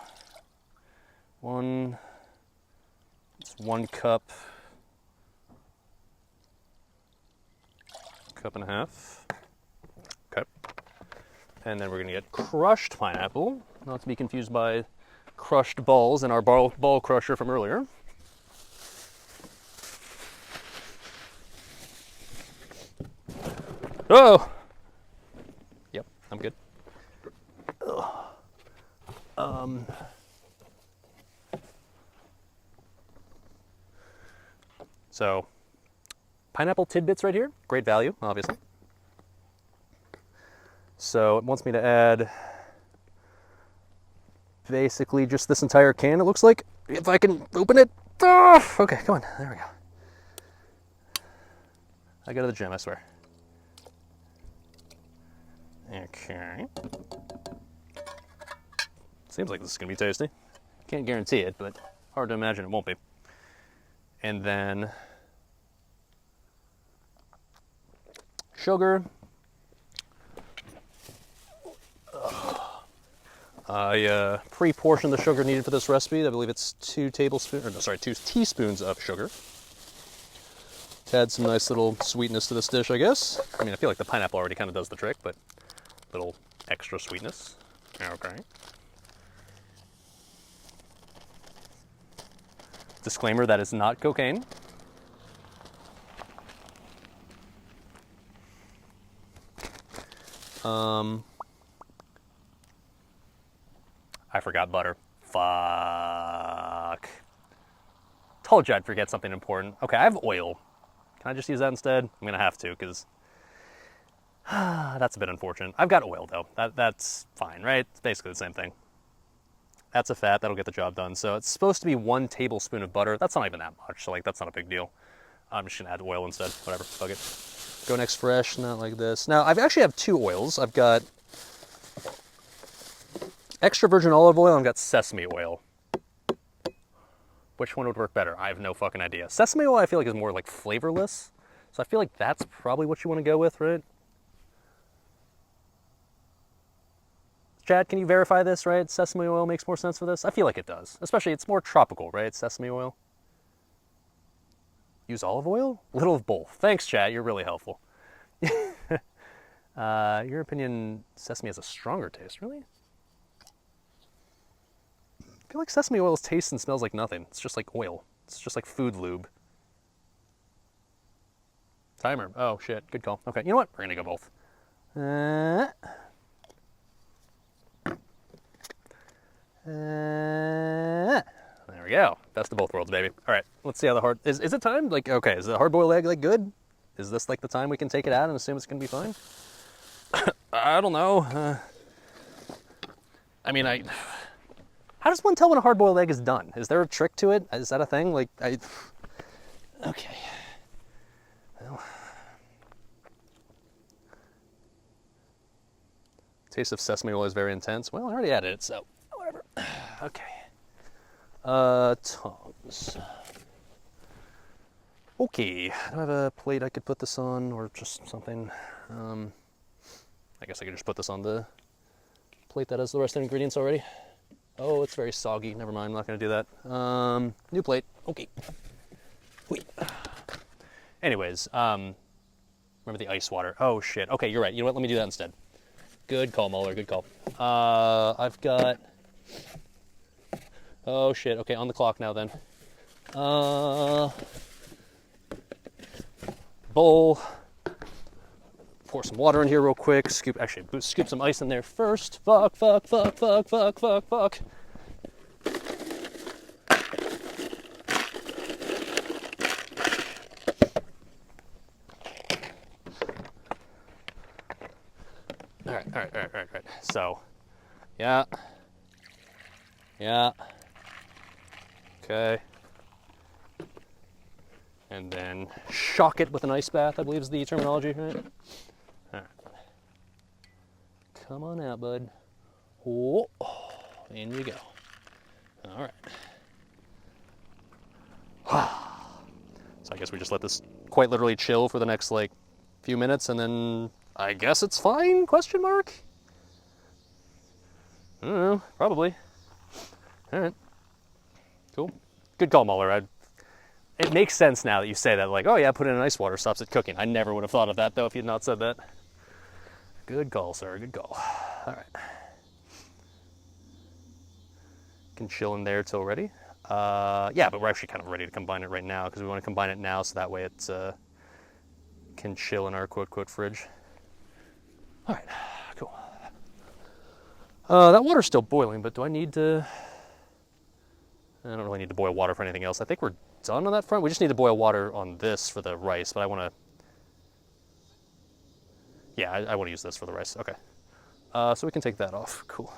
It's 1 cup. 1.5 cups. Okay. And then we're going to get crushed pineapple, not to be confused by crushed balls in our ball crusher from earlier. Oh! Yep, I'm good. So, pineapple tidbits right here. Great value, obviously. So it wants me to add basically just this entire can, it looks like. If I can open it. Okay, come on. There we go. I go to the gym, I swear. Okay. Seems like this is going to be tasty. Can't guarantee it, but hard to imagine it won't be. And then sugar. I pre-portioned the sugar needed for this recipe. I believe it's 2 teaspoons of sugar. To add some nice little sweetness to this dish, I guess. I mean, I feel like the pineapple already kind of does the trick, but a little extra sweetness. Okay. Disclaimer, that is not cocaine. I forgot butter. Fuck. Told you I'd forget something important. Okay, I have oil. Can I just use that instead? I'm gonna have to, because that's a bit unfortunate. I've got oil though. That's fine, right? It's basically the same thing. That's a fat, that'll get the job done. So it's supposed to be 1 tablespoon of butter. That's not even that much, so like that's not a big deal. I'm just gonna add oil instead, whatever, fuck it. Go next fresh, not like this. Now, I actually have 2 oils. I've got extra virgin olive oil and I've got sesame oil. Which one would work better? I have no fucking idea. Sesame oil I feel like is more like flavorless. So I feel like that's probably what you want to go with, right? Chad, can you verify this, right? Sesame oil makes more sense for this? I feel like it does. Especially, it's more tropical, right? Sesame oil. Use olive oil? Little of both. Thanks, Chad. You're really helpful. Your opinion, sesame has a stronger taste, really? I feel like sesame oil tastes and smells like nothing. It's just like oil. It's just like food lube. Timer. Oh, shit. Good call. Okay, you know what? We're going to go both. There we go. Best of both worlds, baby. All right, let's see how the hard... Is it time? Like, okay, is the hard-boiled egg, like, good? Is this, like, the time we can take it out and assume it's going to be fine? I don't know. I mean, how does one tell when a hard-boiled egg is done? Is there a trick to it? Is that a thing? Like, okay. Well. Taste of sesame oil is very intense. Well, I already added it, so whatever. Okay. Tongs. Okay. Do I have a plate I could put this on, or just something? I guess I could just put this on the plate that has the rest of the ingredients already. Oh, it's very soggy. Never mind, I'm not going to do that. New plate. Okay. Wait. Anyways, remember the ice water. Oh, shit. Okay, you're right. You know what? Let me do that instead. Good call, Muller. Good call. I've got... Oh, shit. Okay, on the clock now, then. Bowl. Pour some water in here real quick. Scoop some ice in there first. Fuck. All right. So, yeah. Okay. And then shock it with an ice bath, I believe is the terminology, right? All right. Come on out, bud. Oh, in you go. All right. So I guess we just let this quite literally chill for the next, like, few minutes, and then I guess it's fine, question mark? I don't know, probably. All right. Cool. Good call, Muller. It makes sense now that you say that, like, oh yeah, put it in ice water, stops it cooking. I never would have thought of that, though, if you'd not said that. Good call, sir, good call. All right. Can chill in there till ready. Yeah, but we're actually kind of ready to combine it right now, because we want to combine it now, so that way it can chill in our quote fridge. All right, cool. That water's still boiling, but do I need to... I don't really need to boil water for anything else. I think we're done on that front. We just need to boil water on this for the rice, but I want to... Yeah, I want to use this for the rice. Okay. So we can take that off. Cool.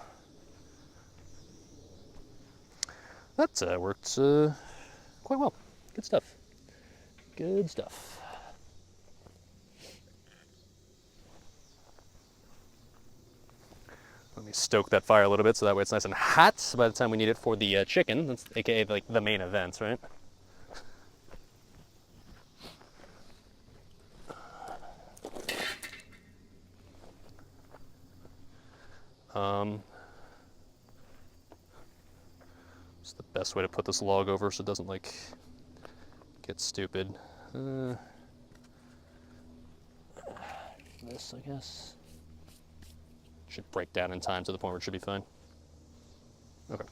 That worked quite well. Good stuff. Good stuff. Let me stoke that fire a little bit so that way it's nice and hot. So by the time we need it for the chicken, that's aka like the main events, right? It's the best way to put this log over so it doesn't like get stupid. This, I guess. Should break down in time to the point where it should be fine. Okay.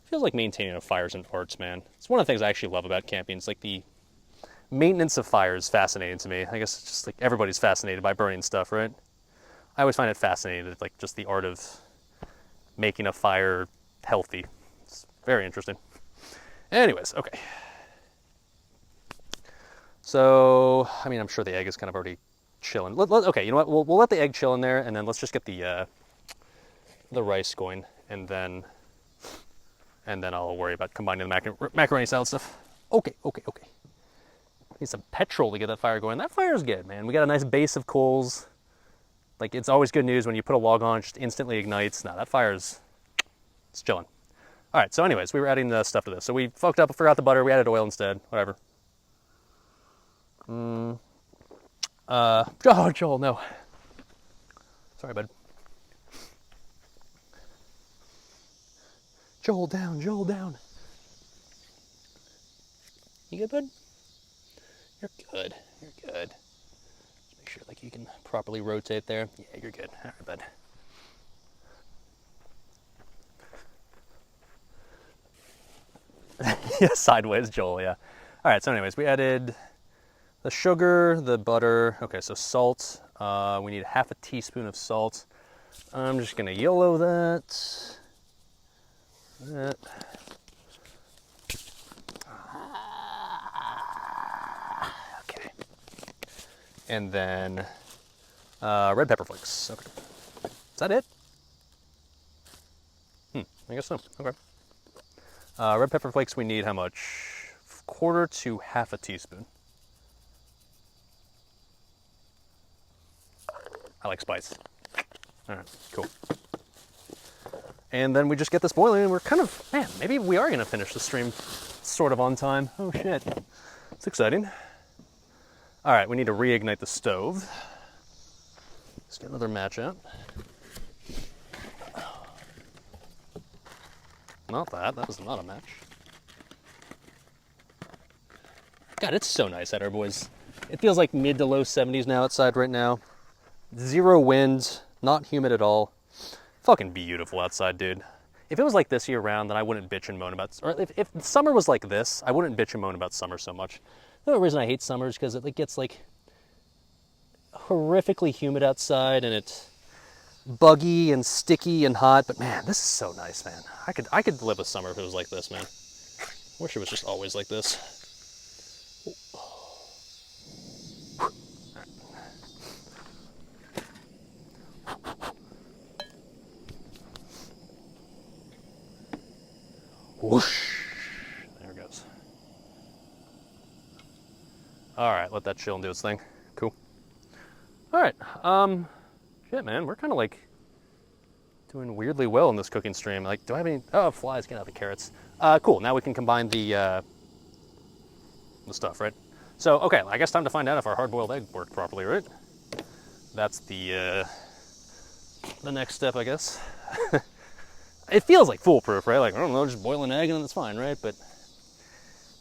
Feels like maintaining a fire is an art, man. It's one of the things I actually love about camping. It's like the maintenance of fire is fascinating to me. I guess it's just like everybody's fascinated by burning stuff, right? I always find it fascinating, like just the art of making a fire healthy. It's very interesting. Anyways, okay. So, I mean, I'm sure the egg is kind of already chilling. Okay, you know what? We'll let the egg chill in there, and then let's just get the rice going, and then I'll worry about combining the macaroni salad stuff. Okay. Need some petrol to get that fire going. That fire's good, man. We got a nice base of coals. Like, it's always good news when you put a log on, it just instantly ignites. No, that fire's, it's chilling. All right, so anyways, we were adding the stuff to this. So we fucked up, forgot the butter, we added oil instead, whatever. Oh, Joel, no. Sorry, bud. Joel down. You good, bud? You're good. Just make sure like you can properly rotate there. Yeah, you're good. All right, bud. Yeah, sideways, Joel, yeah. All right, so anyways, we added the sugar, the butter. Okay, so salt. We need half a teaspoon of salt. I'm just gonna YOLO that. Okay. And then red pepper flakes. Okay. Is that it? I guess so. Okay. Red pepper flakes, we need how much? 1/4 to half a teaspoon. I like spice. All right, cool. And then we just get this boiling, and we're kind of, man, maybe we are going to finish the stream sort of on time. Oh, shit. It's exciting. All right, we need to reignite the stove. Let's get another match out. Not that. That was not a match. God, it's so nice out here, boys. It feels like mid to low 70s now outside right now. 0 wind, not humid at all. Fucking beautiful outside, dude. If it was like this year round, then I wouldn't bitch and moan about, or if summer was like this, I wouldn't bitch and moan about summer so much. The only reason I hate summer is because it gets like horrifically humid outside, and it's buggy and sticky and hot. But man, this is so nice, man. I could live with summer if it was like this, man. Wish it was just always like this. Whoosh. There it goes. All right, let that chill and do its thing. Cool. All right. Shit, man, we're kind of like doing weirdly well in this cooking stream. Like, do I have any? Oh, flies! Get out the carrots. Cool. Now we can combine the stuff, right? So, okay, I guess time to find out if our hard-boiled egg worked properly, right? That's the next step, I guess. It feels like foolproof, right? Like, I don't know, just boil an egg and it's fine, right? But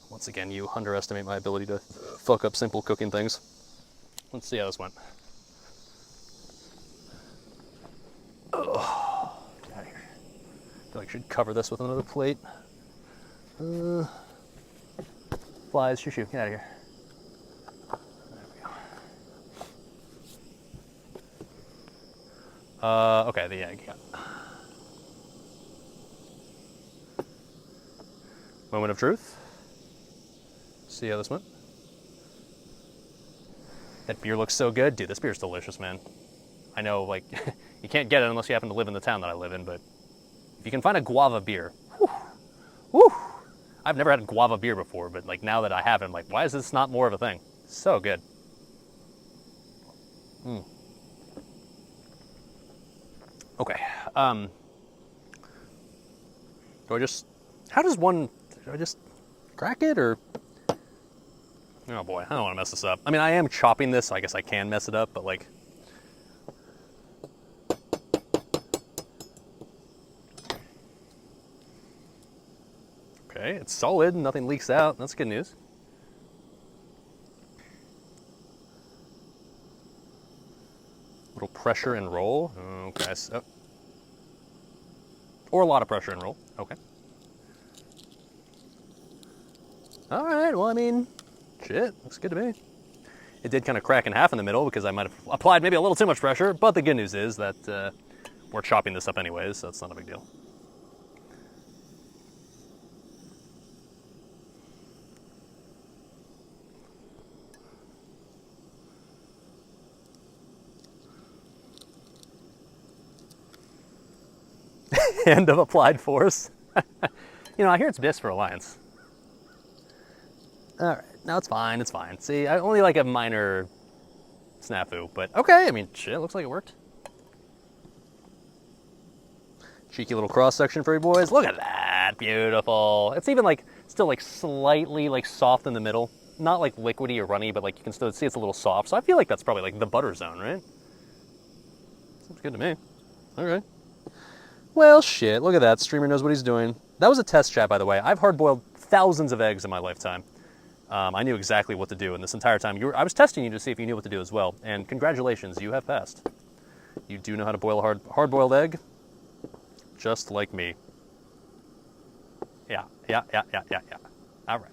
once again, you underestimate my ability to fuck up simple cooking things. Let's see how this went. Oh, get out of here. I feel like I should cover this with another plate. Flies, shoo, shoo, get out of here. There we go. Okay, the egg. Yeah. Moment of truth. See how this went? That beer looks so good. Dude, this beer's delicious, man. I know, like, you can't get it unless you happen to live in the town that I live in, but if you can find a guava beer, whew, whew. I've never had a guava beer before, but like now that I have it, I'm like, why is this not more of a thing? So good. Okay. Do I just crack it or? Oh boy, I don't want to mess this up. I mean, I am chopping this, so I guess I can mess it up, but like. Okay, it's solid, nothing leaks out. That's good news. Little pressure and roll. Okay, so. Or a lot of pressure and roll. Okay. All right, well, I mean, shit, looks good to me. It did kind of crack in half in the middle because I might have applied maybe a little too much pressure, but the good news is that we're chopping this up anyways, so it's not a big deal. End of applied force. You know, I hear it's BIS for Alliance. All right, no, it's fine, it's fine. See, I only like a minor snafu, but okay, I mean, shit, looks like it worked. Cheeky little cross section for you boys. Look at that, beautiful. It's even like, still like slightly like soft in the middle. Not like liquidy or runny, but like you can still see it's a little soft. So I feel like that's probably like the butter zone, right? Seems good to me. All right. Well, shit, look at that. Streamer knows what he's doing. That was a test chat, by the way. I've hard-boiled thousands of eggs in my lifetime. I knew exactly what to do, and this entire time I was testing you to see if you knew what to do as well. And congratulations, you have passed. You do know how to boil a hard-boiled egg, just like me. Yeah. All right.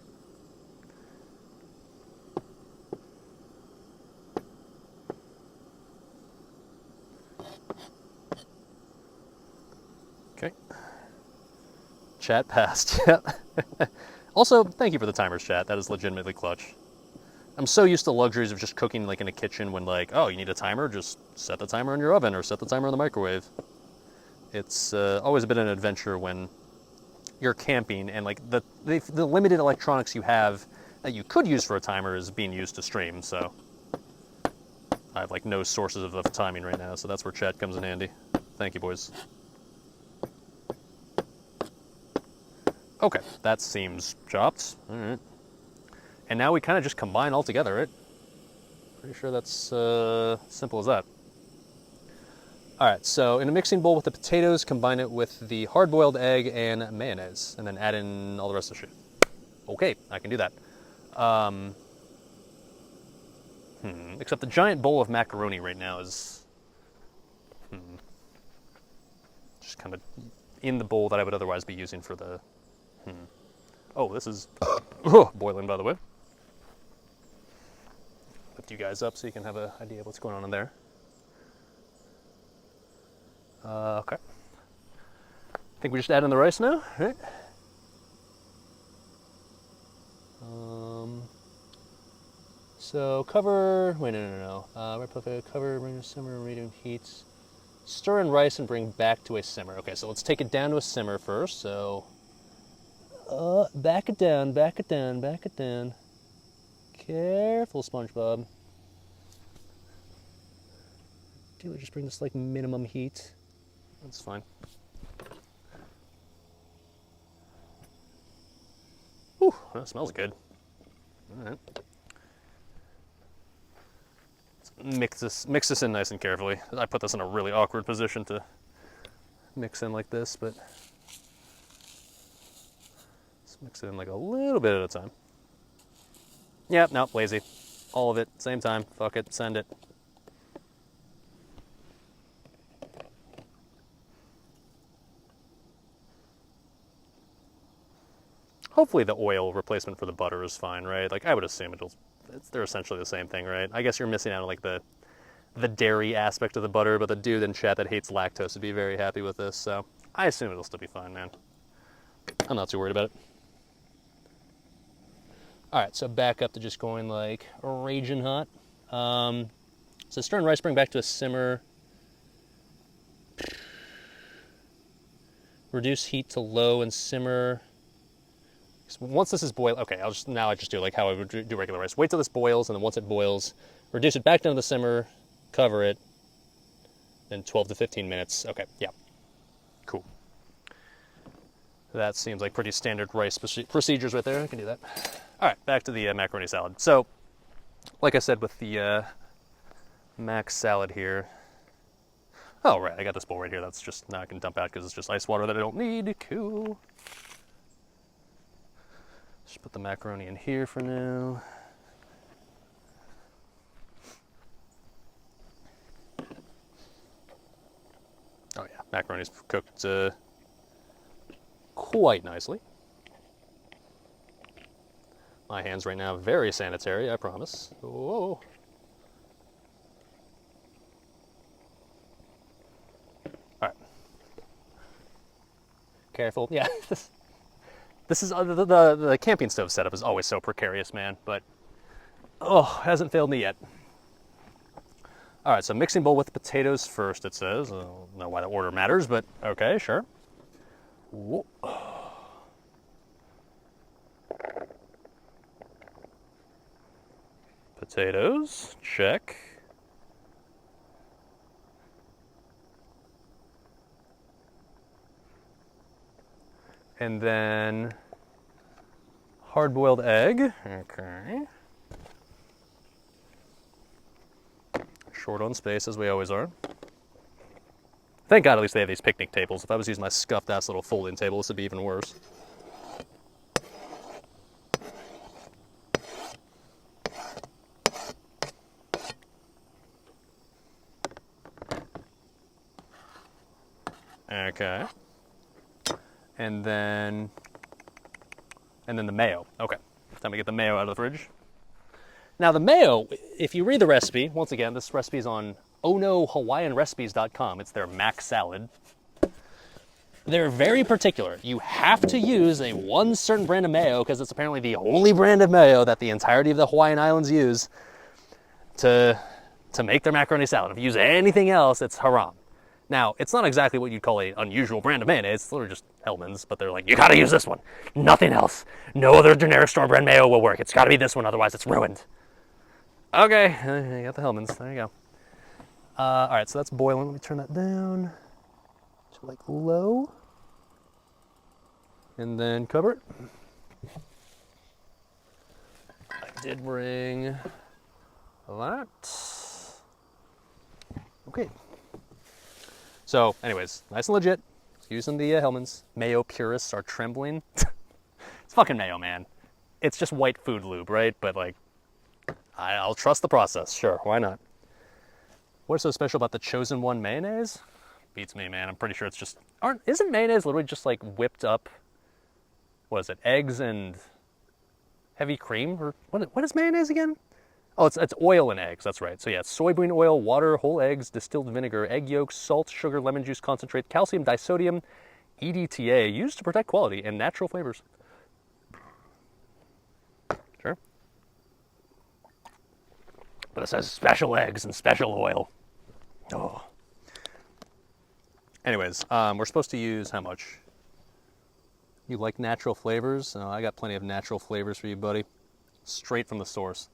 Okay. Chat passed. Yep. Also, thank you for the timers, chat. That is legitimately clutch. I'm so used to luxuries of just cooking like in a kitchen when like, oh, you need a timer? Just set the timer in your oven or set the timer in the microwave. It's always been an adventure when you're camping and like the limited electronics you have that you could use for a timer is being used to stream, so I have like no sources of timing right now, so that's where chat comes in handy. Thank you, boys. Okay, that seems chopped. All right. And now we kind of just combine all together, right? Pretty sure that's simple as that. All right, so in a mixing bowl with the potatoes, combine it with the hard-boiled egg and mayonnaise, and then add in all the rest of the shit. Okay, I can do that. Except the giant bowl of macaroni right now is just kind of in the bowl that I would otherwise be using for the... Oh, this is boiling, by the way. Lift you guys up so you can have an idea of what's going on in there. Okay. I think we just add in the rice now, right? So cover, wait, no. Cover, bring to simmer, medium heat. Stir in rice and bring back to a simmer. Okay, so let's take it down to a simmer first, so... back it down. Careful, SpongeBob. Do we just bring this like minimum heat? That's fine. Ooh, that smells good. All right. Let's mix this in nice and carefully. I put this in a really awkward position to mix in like this, but let's mix it in like a little bit at a time. Yep, nope, lazy. All of it, same time. Fuck it, send it. hopefully the oil replacement for the butter is fine, right? Like I would assume they're essentially the same thing, right? I guess you're missing out on like the dairy aspect of the butter, but the dude in chat that hates lactose would be very happy with this, so I assume it'll still be fine, man. I'm not too worried about it. All right, so back up to just going like raging hot. So stir and rice bring back to a simmer. Reduce heat to low and simmer. Once this is boiled, okay, I just do like how I would do regular rice. Wait till this boils, and then once it boils, reduce it back down to the simmer, cover it, then 12 to 15 minutes. Okay, yeah, cool. That seems like pretty standard rice procedures right there. I can do that. All right, back to the macaroni salad. So, like I said with the mac salad here. Oh, right, I got this bowl right here. That's just, now I can dump out because it's just ice water that I don't need. Cool. Just put the macaroni in here for now. Oh yeah, macaroni's cooked quite nicely. My hands right now very sanitary, I promise. Whoa. All right. Careful. Yeah. This is the camping stove setup is always so precarious, man. But hasn't failed me yet. All right, so mixing bowl with potatoes first. It says. I don't know why the order matters, but okay, sure. Whoa. Potatoes, check. And then hard-boiled egg. Okay. Short on space, as we always are. Thank God at least they have these picnic tables. If I was using my scuffed-ass little fold-in table, this would be even worse. Okay. And then the mayo. Okay, time to get the mayo out of the fridge. Now the mayo, if you read the recipe, once again, this recipe is on ohnohawaiianrecipes.com. It's their mac salad. They're very particular. You have to use one certain brand of mayo because it's apparently the only brand of mayo that the entirety of the Hawaiian Islands use to make their macaroni salad. If you use anything else, it's haram. Now, it's not exactly what you'd call an unusual brand of mayonnaise. It's literally just Hellmann's, but they're like, you gotta use this one. Nothing else. No other generic store brand mayo will work. It's gotta be this one, otherwise it's ruined. Okay, I got the Hellmann's. There you go. All right, so that's boiling. Let me turn that down to like low. And then cover it. I did bring that. Okay. So, anyways, nice and legit. Using the Hellmann's. Mayo purists are trembling. It's fucking mayo, man. It's just white food lube, right? But like, I'll trust the process. Sure, why not? What's so special about the Chosen One mayonnaise? Beats me, man. I'm pretty sure it's just... Isn't mayonnaise literally just like whipped up, what is it, eggs and heavy cream? Or what is mayonnaise again? Oh, it's oil and eggs, that's right. So yeah, it's soybean oil, water, whole eggs, distilled vinegar, egg yolks, salt, sugar, lemon juice concentrate, calcium disodium, EDTA, used to protect quality and natural flavors. Sure. But it says special eggs and special oil. Oh. Anyways, we're supposed to use how much? You like natural flavors? Oh, I got plenty of natural flavors for you, buddy. Straight from the source.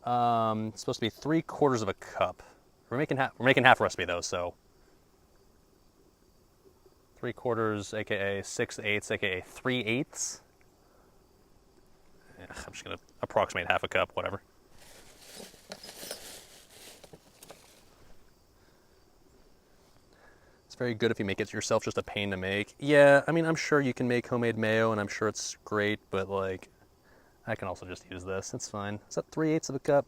It's supposed to be 3/4 of a cup. We're making half recipe though, so 3/4, aka 6/8, aka 3/8. Yeah, I'm just gonna approximate half a cup, whatever. It's very good if you make it yourself, just a pain to make. Yeah, I mean, I'm sure you can make homemade mayo, and I'm sure it's great, but like, I can also just use this. It's fine. Is that 3/8 of a cup?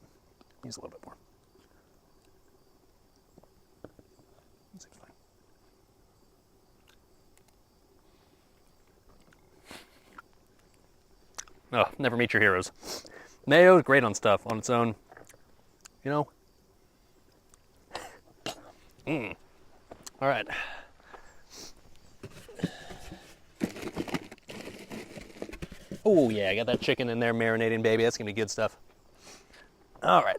Use a little bit more. That's fine. Oh, never meet your heroes. Mayo is great on stuff on its own. You know? All right. Oh, yeah, I got that chicken in there marinating, baby. That's going to be good stuff. All right.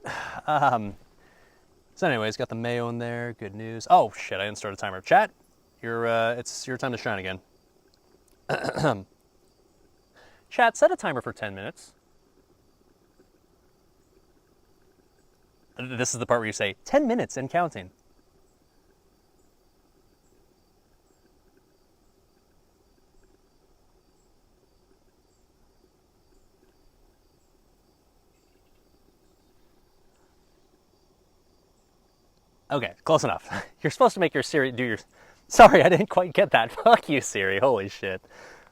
So anyways, got the mayo in there. Good news. Oh, shit, I didn't start a timer. Chat, it's your time to shine again. Chat, set a timer for 10 minutes. This is the part where you say, 10 minutes and counting. Okay, close enough. You're supposed to make your Siri do your... Sorry, I didn't quite get that. Fuck you, Siri. Holy shit.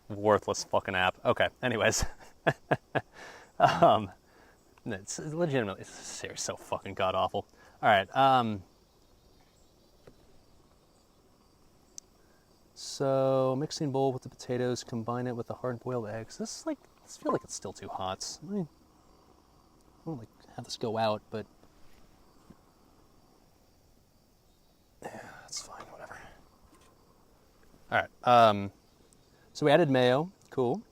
Worthless fucking app. Okay, anyways. It's legitimately... Siri's so fucking god-awful. All right, so, mixing bowl with the potatoes, combine it with the hard-boiled eggs. This feels like it's still too hot. I don't like have this go out, but... That's fine, whatever. All right, so we added mayo, cool.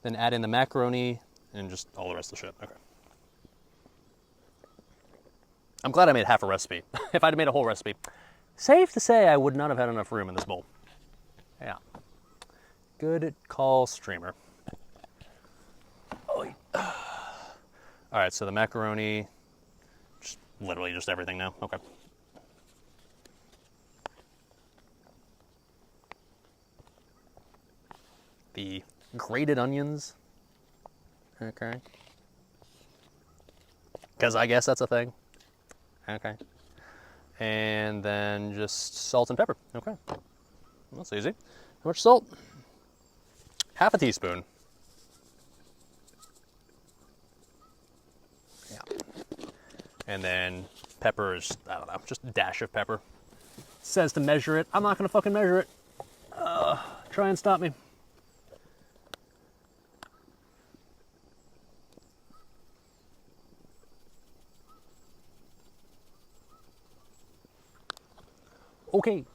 Then add in the macaroni and just all the rest of the shit. Okay. I'm glad I made half a recipe. If I'd made a whole recipe, safe to say I would not have had enough room in this bowl. Yeah. Good call, streamer. All right, so the macaroni, literally just everything now. Okay. The grated onions. Okay. Because I guess that's a thing. Okay. And then just salt and pepper. Okay. That's easy. How much salt? Half a teaspoon. Yeah. And then pepper is, I don't know, just a dash of pepper. It says to measure it. I'm not going to fucking measure it. Try and stop me. Okay.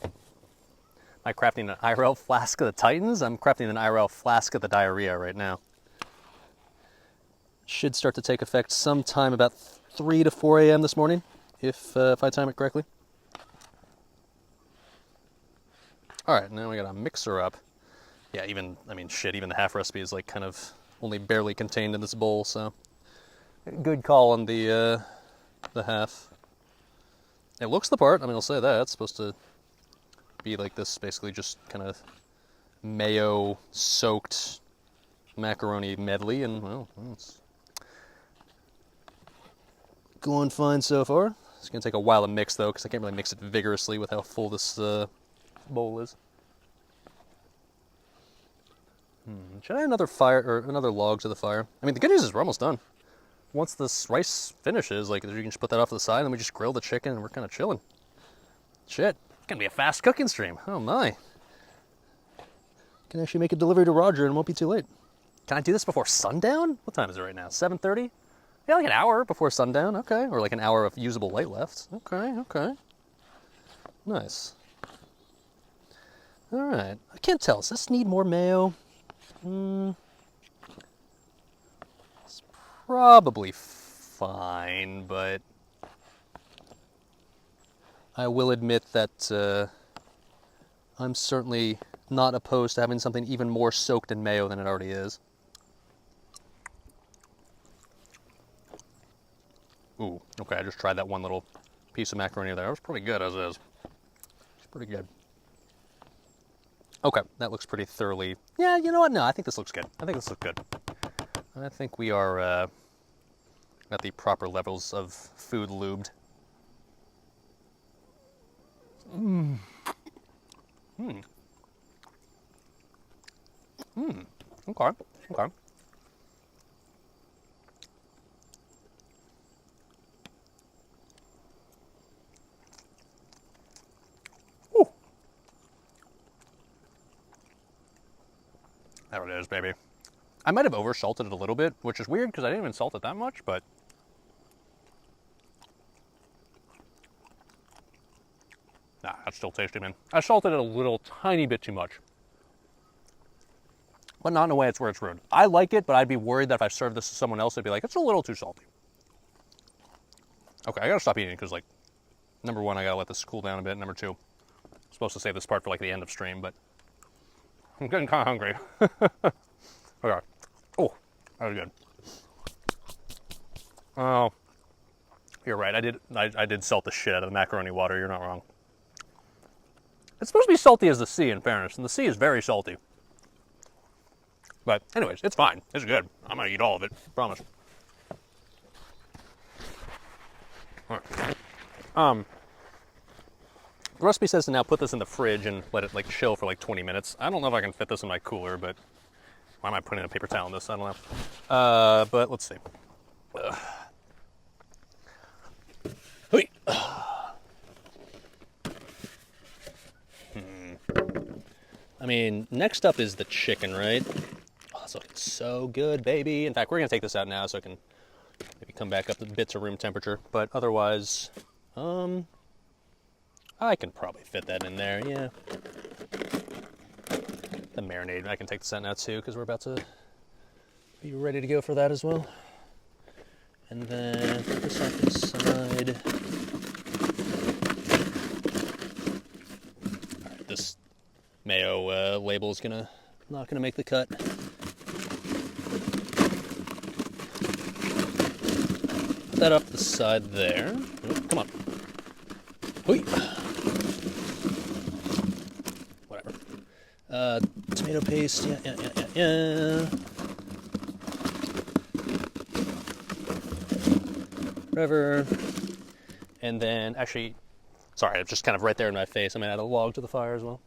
Am I crafting an IRL flask of the Titans? I'm crafting an IRL flask of the diarrhea right now. Should start to take effect sometime about 3 to 4 a.m. this morning, if I time it correctly. All right, now we got a mixer up. Yeah, even the half recipe is like kind of only barely contained in this bowl, so good call on the half. It looks the part, I'll say that. It's supposed to be like this, basically just kind of mayo-soaked macaroni medley, and, well, it's going fine so far. It's going to take a while to mix, though, because I can't really mix it vigorously with how full this bowl is. Should I add another fire, or another log to the fire? I mean, the good news is we're almost done. Once this rice finishes, like, you can just put that off to the side, and then we just grill the chicken, and we're kind of chilling. Shit, it's gonna be a fast cooking stream. Oh my. Can actually make a delivery to Roger, and it won't be too late. Can I do this before sundown? What time is it right now? 7:30? Yeah, like an hour before sundown. Okay, or like an hour of usable light left. Okay. Nice. All right. I can't tell. Does this need more mayo? It's probably fine, but I will admit that I'm certainly not opposed to having something even more soaked in mayo than it already is. Ooh, okay, I just tried that one little piece of macaroni there. It was pretty good as is. It's pretty good. Okay, that looks pretty thoroughly... Yeah, you know what? No, I think this looks good. I think we are at the proper levels of food lubed. Okay. There it is, baby. I might have over salted it a little bit, which is weird because I didn't even salt it that much, but nah, that's still tasty, man. I salted it a little tiny bit too much. But not in a way it's where it's ruined. I like it, but I'd be worried that if I served this to someone else, they'd be like, it's a little too salty. Okay, I gotta stop eating because, like, number one, I gotta let this cool down a bit. Number two, I'm supposed to save this part for, like, the end of stream, but I'm getting kind of hungry. Okay. Oh, that was good. Oh, you're right. I did salt the shit out of the macaroni water. You're not wrong. It's supposed to be salty as the sea, in fairness, and the sea is very salty. But anyways, it's fine. It's good. I'm gonna eat all of it. Promise. All right. The recipe says to now put this in the fridge and let it like chill for like 20 minutes. I don't know if I can fit this in my cooler, but why am I putting a paper towel in this? I don't know. But let's see. I mean, next up is the chicken, right? Oh, it's looking so good, baby. In fact, we're gonna take this out now so I can maybe come back up a bit to room temperature. But otherwise, I can probably fit that in there, yeah. The marinade, I can take this out now too, because we're about to be ready to go for that as well. And then put this off to the side. All right, this mayo label is not gonna make the cut. Put that off to the side there. Oh, come on. Hoi. Whatever. Tomato paste. Yeah. Whatever. And then, actually, sorry, it's just kind of right there in my face. I'm gonna add a log to the fire as well.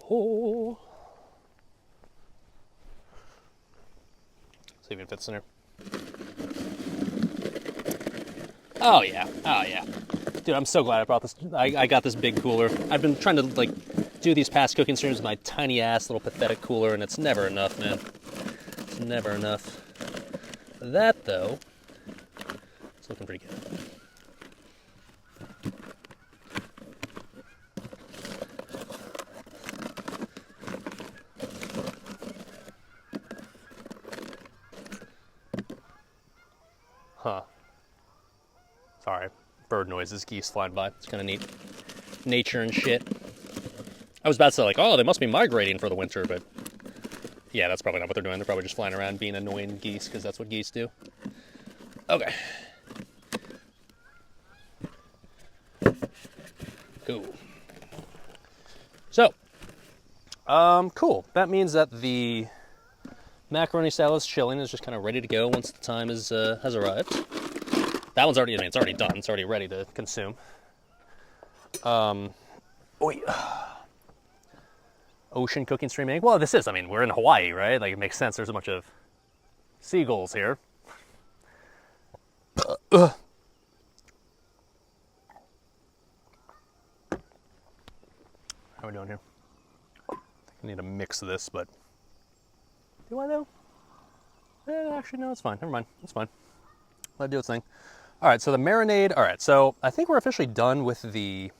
Oh. See if it fits in there. Oh yeah. Dude, I'm so glad I brought this. I got this big cooler. I've been trying to like do these past cooking streams with my tiny ass little pathetic cooler, and it's never enough, man. It's never enough. That though, it's looking pretty good. Huh. Sorry. Bird noises, geese flying by. It's kind of neat. Nature and shit. I was about to say, like, oh, they must be migrating for the winter, but yeah, that's probably not what they're doing. They're probably just flying around being annoying geese, because that's what geese do. Okay. Cool. So, cool. That means that the macaroni salad is chilling. It's just kind of ready to go once the time has arrived. That one's already, I mean, it's already done. It's already ready to consume. Ocean cooking streaming. Well, this is, I mean, we're in Hawaii, right? Like, it makes sense. There's a bunch of seagulls here. How are we doing here? I think I need to mix this, but do I though? Actually, no, it's fine. Never mind. It's fine. Let it do its thing. All right, so the marinade. All right, so I think we're officially done with the...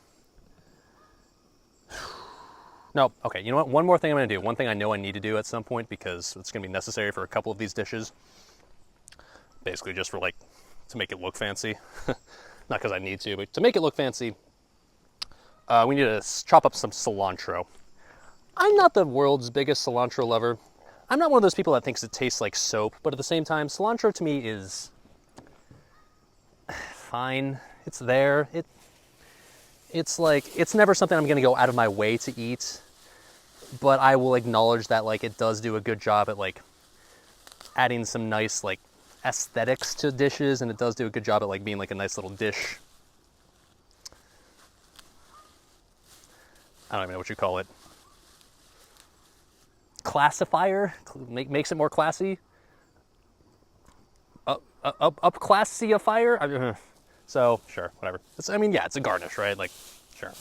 No, okay, you know what? One more thing I'm going to do. One thing I know I need to do at some point because it's going to be necessary for a couple of these dishes. Basically just for, like, to make it look fancy. Not because I need to, but to make it look fancy, we need to chop up some cilantro. I'm not the world's biggest cilantro lover. I'm not one of those people that thinks it tastes like soap, but at the same time, cilantro to me is fine. It's there. It's like, it's never something I'm going to go out of my way to eat, but I will acknowledge that, like, it does do a good job at, like, adding some nice, like, aesthetics to dishes, and it does do a good job at, like, being, like, a nice little dish. I don't even know what you call it. Classifier? Makes it more classy? Up classy-a-fire? So, sure, whatever. I mean, yeah, it's a garnish, right? Like, sure.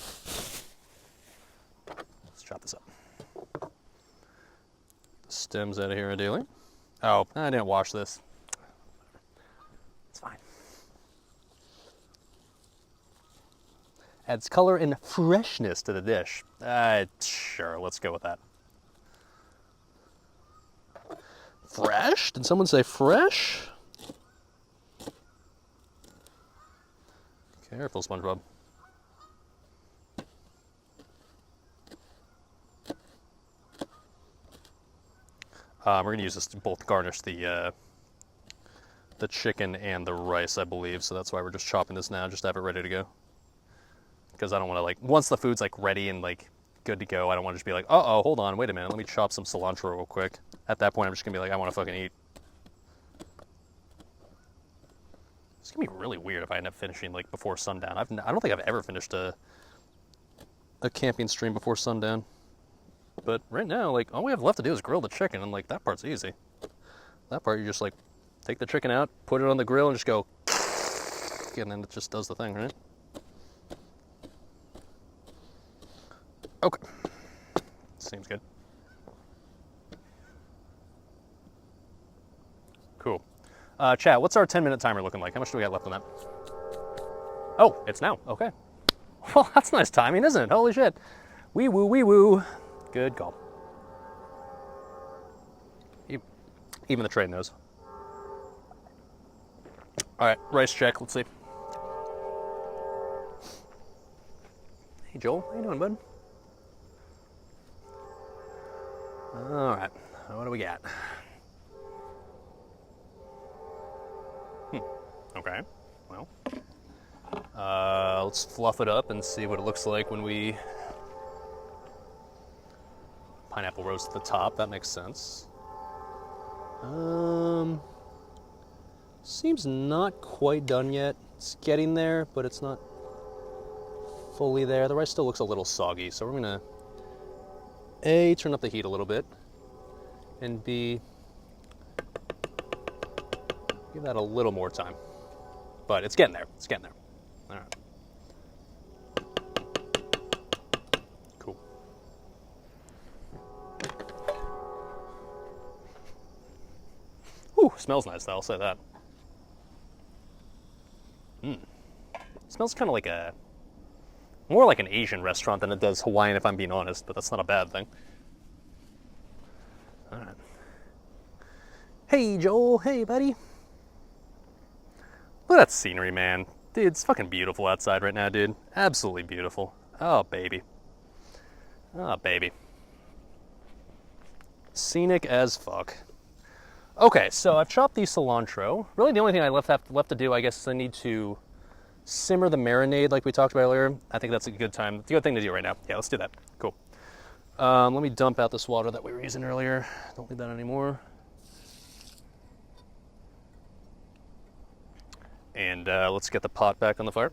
Let's chop this up. stems out of here, ideally. Oh, I didn't wash this. It's fine. Adds color and freshness to the dish. Sure, let's go with that. Fresh? Did someone say fresh? Careful, SpongeBob. We're going to use this to both garnish the chicken and the rice, I believe. So that's why we're just chopping this now, just to have it ready to go. Because I don't want to, like, once the food's, like, ready and, like, good to go, I don't want to just be like, uh-oh, hold on, wait a minute, let me chop some cilantro real quick. At that point, I'm just going to be like, I want to fucking eat. It's going to be really weird if I end up finishing, like, before sundown. I don't think I've ever finished a camping stream before sundown. But right now, like, all we have left to do is grill the chicken, and, like, that part's easy. That part, you just, like, take the chicken out, put it on the grill, and just go, and then it just does the thing, right? Okay. Seems good. Cool. Chat, what's our 10-minute timer looking like? How much do we got left on that? Oh, it's now. Okay. Well, that's nice timing, isn't it? Holy shit. Wee woo, wee woo. Good call. Even the tray knows. All right, rice check. Let's see. Hey, Joel. How you doing, bud? All right. What do we got? Okay. Well, let's fluff it up and see what it looks like when we pineapple roast at the top. That makes sense. Seems not quite done yet. It's getting there, but it's not fully there. The rice still looks a little soggy, so we're gonna A, turn up the heat a little bit, and B, give that a little more time. But it's getting there. It's getting there. All right. Cool. Ooh, smells nice though, I'll say that. Smells kind of like more like an Asian restaurant than it does Hawaiian, if I'm being honest, but that's not a bad thing. All right. Hey, Joel. Hey, buddy. Look at that scenery, man. Dude, it's fucking beautiful outside right now, dude. Absolutely beautiful. Oh, baby. Oh, baby. Scenic as fuck. Okay, so I've chopped the cilantro. Really, the only thing I left to do, I guess, is I need to simmer the marinade like we talked about earlier. I think that's a good time. It's a good thing to do right now. Yeah, let's do that. Cool. Let me dump out this water that we were using earlier. Don't need that anymore. And let's get the pot back on the fire.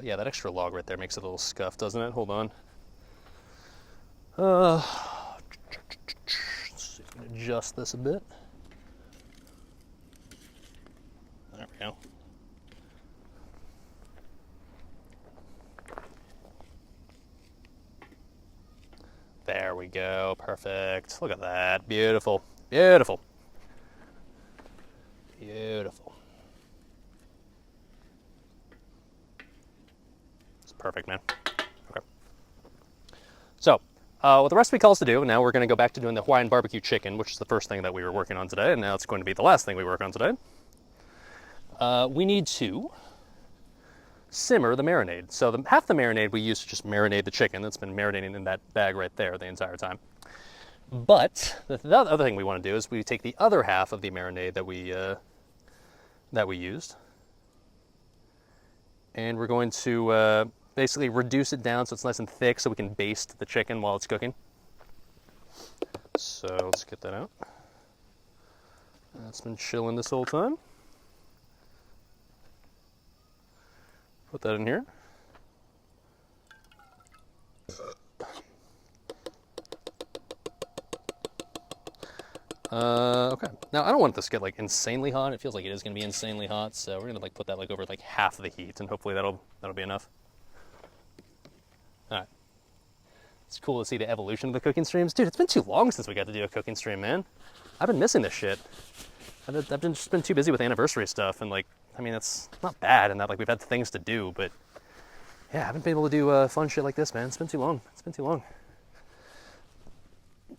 Yeah, that extra log right there makes it a little scuffed, doesn't it? Hold on. Let's see if we can adjust this a bit. There we go. There we go. Perfect. Look at that. Beautiful. Beautiful. Beautiful. It's perfect, man. Okay. So, what the recipe calls to do, now we're going to go back to doing the Hawaiian barbecue chicken, which is the first thing that we were working on today, and now it's going to be the last thing we work on today. We need to simmer the marinade. So half the marinade we use to just marinate the chicken that's been marinating in that bag right there the entire time. But the other thing we want to do is we take the other half of the marinade that we used, and we're going to basically reduce it down so it's nice and thick so we can baste the chicken while it's cooking. So let's get that out. That's been chilling this whole time. Put that in here. Okay. Now I don't want this to get like insanely hot. It feels like it is going to be insanely hot, so we're going to like put that like over like half the heat, and hopefully that'll be enough. All right. It's cool to see the evolution of the cooking streams. Dude, it's been too long since we got to do a cooking stream, man. I've been missing this shit. I've just been too busy with anniversary stuff, and like, I mean, it's not bad in that like we've had things to do, but yeah, I haven't been able to do fun shit like this, man. It's been too long. It's been too long.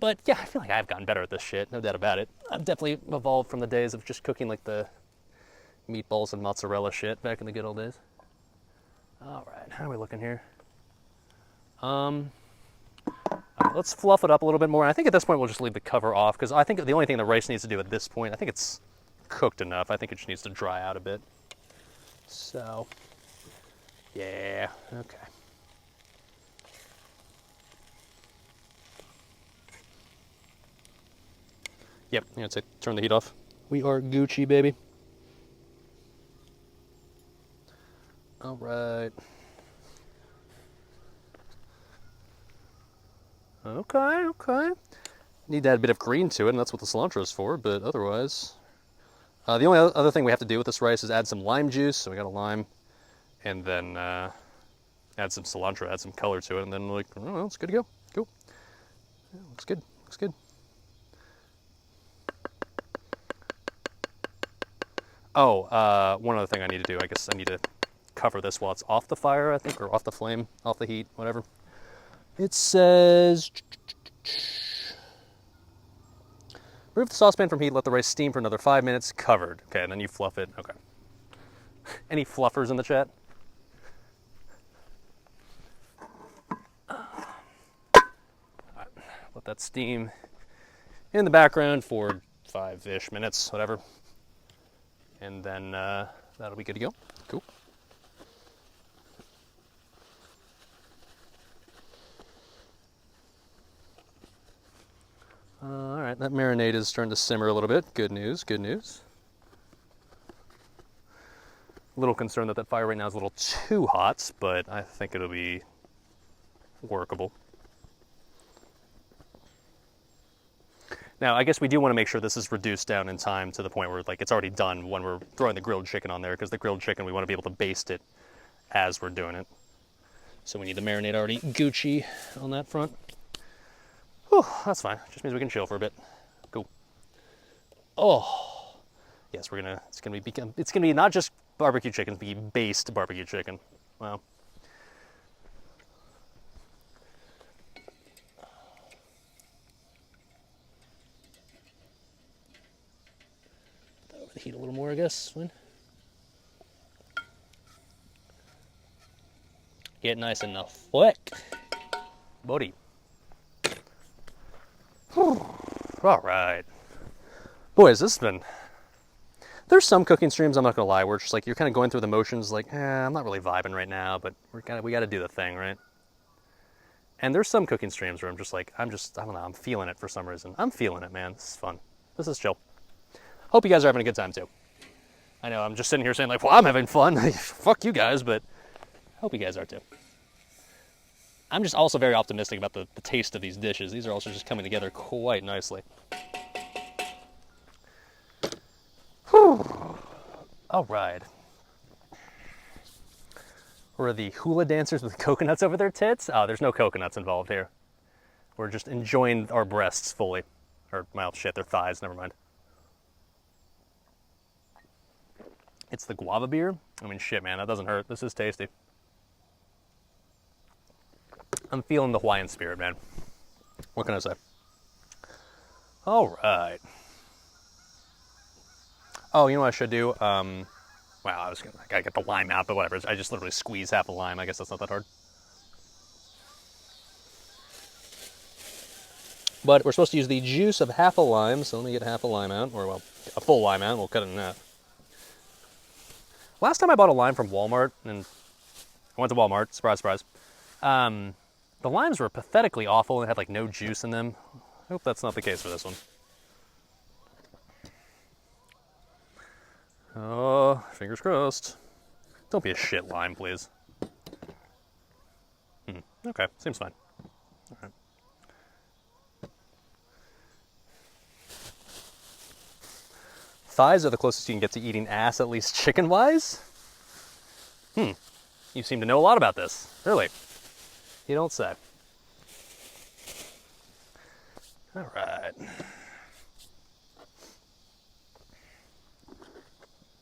But yeah, I feel like I've gotten better at this shit, no doubt about it. I've definitely evolved from the days of just cooking like the meatballs and mozzarella shit back in the good old days. All right, how are we looking here? All right, let's fluff it up a little bit more. I think at this point we'll just leave the cover off because I think the only thing the rice needs to do at this point, I think it's cooked enough. I think it just needs to dry out a bit. So, yeah, okay. Yep, I'm gonna turn the heat off. We are Gucci, baby. All right. Okay. Need to add a bit of green to it, and that's what the cilantro is for, but otherwise... the only other thing we have to do with this rice is add some lime juice, so we got a lime, and then add some cilantro, add some color to it, and then like, oh, it's good to go. Cool. Yeah, looks good, looks good. Oh, one other thing I need to do, I guess I need to cover this while it's off the fire, I think, or off the flame, off the heat, whatever. It says, remove the saucepan from heat, let the rice steam for another 5 minutes, covered. Okay, and then you fluff it, okay. Any fluffers in the chat? All right, let that steam in the background for 5-ish minutes, whatever. And then that'll be good to go. Cool. All right, that marinade is starting to simmer a little bit. Good news, good news. A little concerned that that fire right now is a little too hot, but I think it'll be workable. Now, I guess we do want to make sure this is reduced down in time to the point where like it's already done when we're throwing the grilled chicken on there, because the grilled chicken, we want to be able to baste it as we're doing it. So we need the marinade already Gucci on that front. Whew, that's fine. Just means we can chill for a bit. Cool. Oh, yes, it's gonna be not just barbecue chicken, it's gonna be based barbecue chicken. Wow. Over the heat a little more, I guess. Fine. Get nice and thick, buddy. All right, boys, this has been, there's some cooking streams, I'm not gonna lie, where it's just like you're kind of going through the motions like, I'm not really vibing right now, but we gotta do the thing, right? And there's some cooking streams where I'm just like, I don't know, I'm feeling it for some reason. I'm feeling it, man. This is fun. This is chill. Hope you guys are having a good time too. I know I'm just sitting here saying like, well, I'm having fun. Fuck you guys, but I hope you guys are too. I'm just also very optimistic about the taste of these dishes. These are also just coming together quite nicely. Whew. All right. Or the hula dancers with coconuts over their tits? Oh, there's no coconuts involved here. We're just enjoying our breasts fully. Or, well, shit, their thighs, never mind. It's the guava beer? I mean, shit, man, that doesn't hurt. This is tasty. I'm feeling the Hawaiian spirit, man. What can I say? All right. Oh, you know what I should do? Well, I gotta get the lime out, but whatever. I just literally squeeze half a lime. I guess that's not that hard. But we're supposed to use the juice of half a lime, so let me get half a lime out, or well, a full lime out, and we'll cut it in half. Last time I bought a lime from Walmart, and I went to Walmart, surprise, surprise. The limes were pathetically awful and had like no juice in them. I hope that's not the case for this one. Oh, fingers crossed. Don't be a shit lime, please. Okay, seems fine. All right. Thighs are the closest you can get to eating ass, at least chicken-wise? You seem to know a lot about this. Really? You don't say. All right.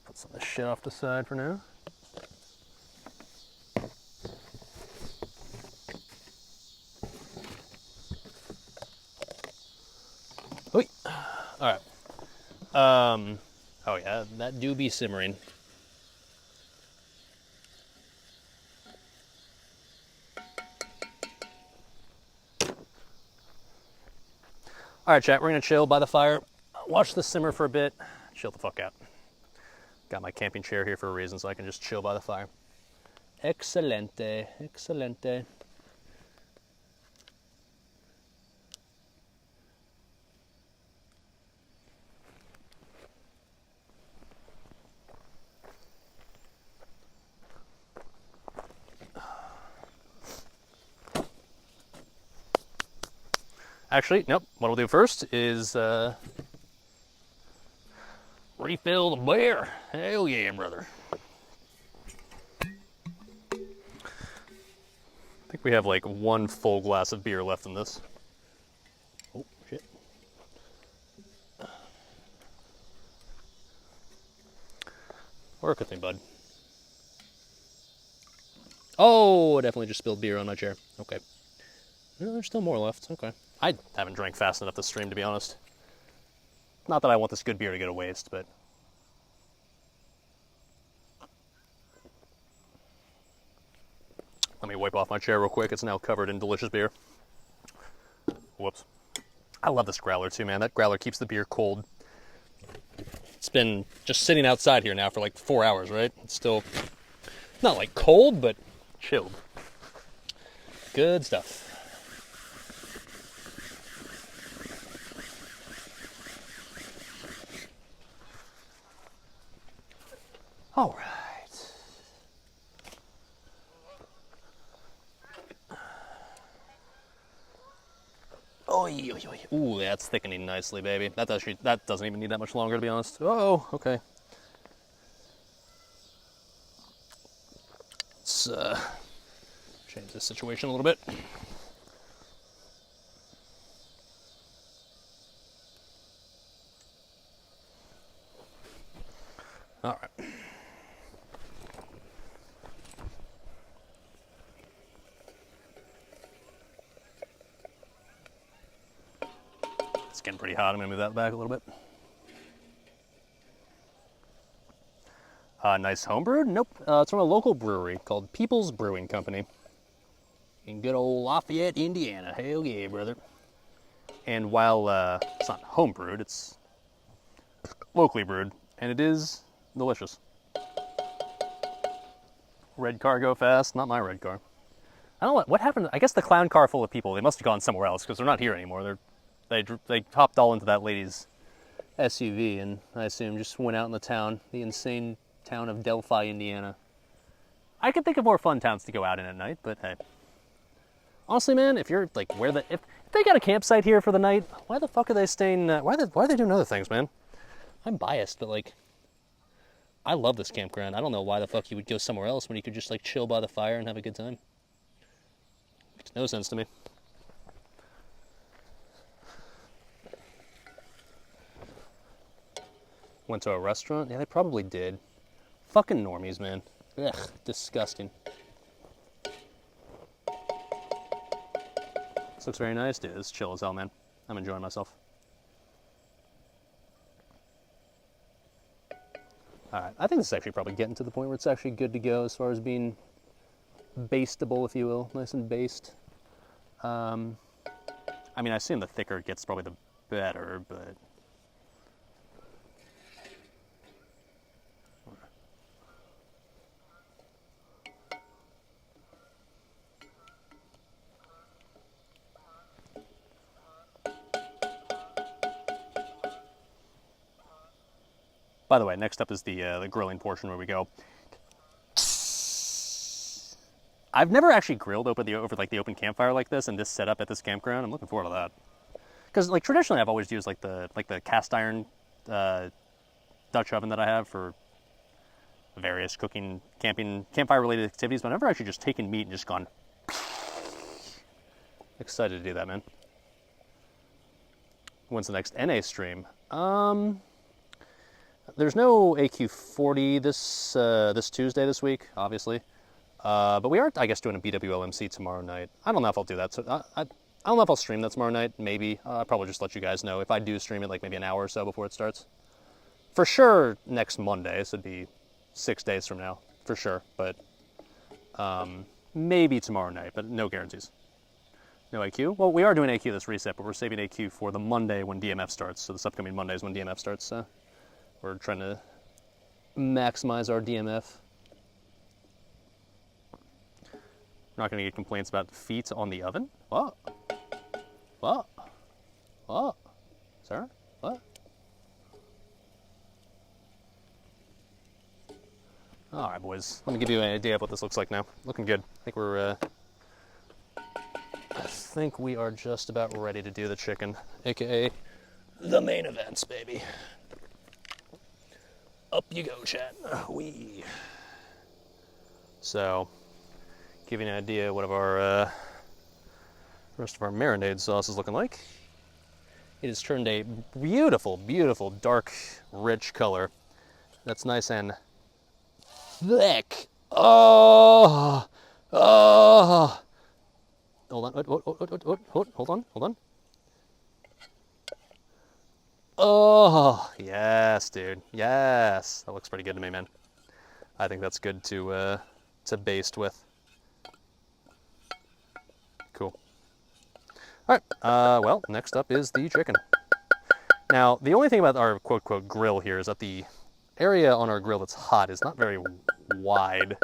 Put some of this shit off the side for now. Oy. All right. Oh yeah, that do be simmering. All right, chat, we're gonna chill by the fire, watch this simmer for a bit, chill the fuck out. Got my camping chair here for a reason, so I can just chill by the fire. Excelente, excelente. Actually, nope. What I'll do first is refill the beer. Hell yeah, brother. I think we have like one full glass of beer left in this. Oh, shit. Work with me, bud. Oh, I definitely just spilled beer on my chair. Okay. No, there's still more left. Okay. I haven't drank fast enough to stream, to be honest. Not that I want this good beer to go to waste, but... Let me wipe off my chair real quick. It's now covered in delicious beer. Whoops. I love this growler too, man. That growler keeps the beer cold. It's been just sitting outside here now for like 4 hours, right? It's still not like cold, but chilled. Good stuff. All right. Ooh, that's thickening nicely, baby. That doesn't even need that much longer, to be honest. Oh, okay. Let's change this situation a little bit. All right. It's getting pretty hot. I'm gonna move that back a little bit. Nice homebrewed? Nope. It's from a local brewery called People's Brewing Company in good old Lafayette, Indiana. Hell yeah, brother. And while it's not homebrewed, it's locally brewed, and it is delicious. Red car go fast, not my red car. I don't know what happened. I guess the clown car full of people, they must have gone somewhere else because they're not here anymore. They hopped all into that lady's SUV and I assume just went out in the town, the insane town of Delphi, Indiana. I could think of more fun towns to go out in at night, but hey. Honestly, man, if you're like if they got a campsite here for the night, why the fuck are they staying? Why are they doing other things, man? I'm biased, but like, I love this campground. I don't know why the fuck you would go somewhere else when you could just like chill by the fire and have a good time. Makes no sense to me. Went to a restaurant? Yeah, they probably did. Fucking normies, man. Ugh, disgusting. This looks very nice, dude. It's chill as hell, man. I'm enjoying myself. Alright, I think this is actually probably getting to the point where it's actually good to go as far as being basteable, if you will. Nice and based. I mean, I assume the thicker it gets, probably the better, but... By the way, next up is the grilling portion where we go. I've never actually grilled over the open campfire like this and this setup at this campground. I'm looking forward to that. Because like traditionally, I've always used like the cast iron Dutch oven that I have for various cooking, camping, campfire related activities. But I've never actually just taken meat and just gone Excited to do that, man. When's the next NA stream? There's no AQ40 this Tuesday this week, obviously. But we are, I guess, doing a BWOMC tomorrow night. I don't know if I'll do that. So I don't know if I'll stream that tomorrow night. Maybe. I'll probably just let you guys know if I do stream it, like maybe an hour or so before it starts. For sure, next Monday. This would be 6 days from now, for sure. But maybe tomorrow night, but no guarantees. No AQ? Well, we are doing AQ this reset, but we're saving AQ for the Monday when DMF starts. So this upcoming Monday is when DMF starts. So we're trying to maximize our DMF. Not going to get complaints about feet on the oven? What? What? What? Sarah? What? All right, boys. Let me give you an idea of what this looks like now. Looking good. I think we are just about ready to do the chicken, aka the main events, baby. Up you go, chat. Wee. So, give you an idea what of our rest of our marinade sauce is looking like. It has turned a beautiful, beautiful, dark, rich color. That's nice and thick. Oh, oh. Hold on, hold on. Oh, yes, dude. Yes, that looks pretty good to me, man. I think that's good to baste with. Cool. All right. Well, next up is the chicken. Now, the only thing about our quote-quote grill here is that the area on our grill that's hot is not very wide.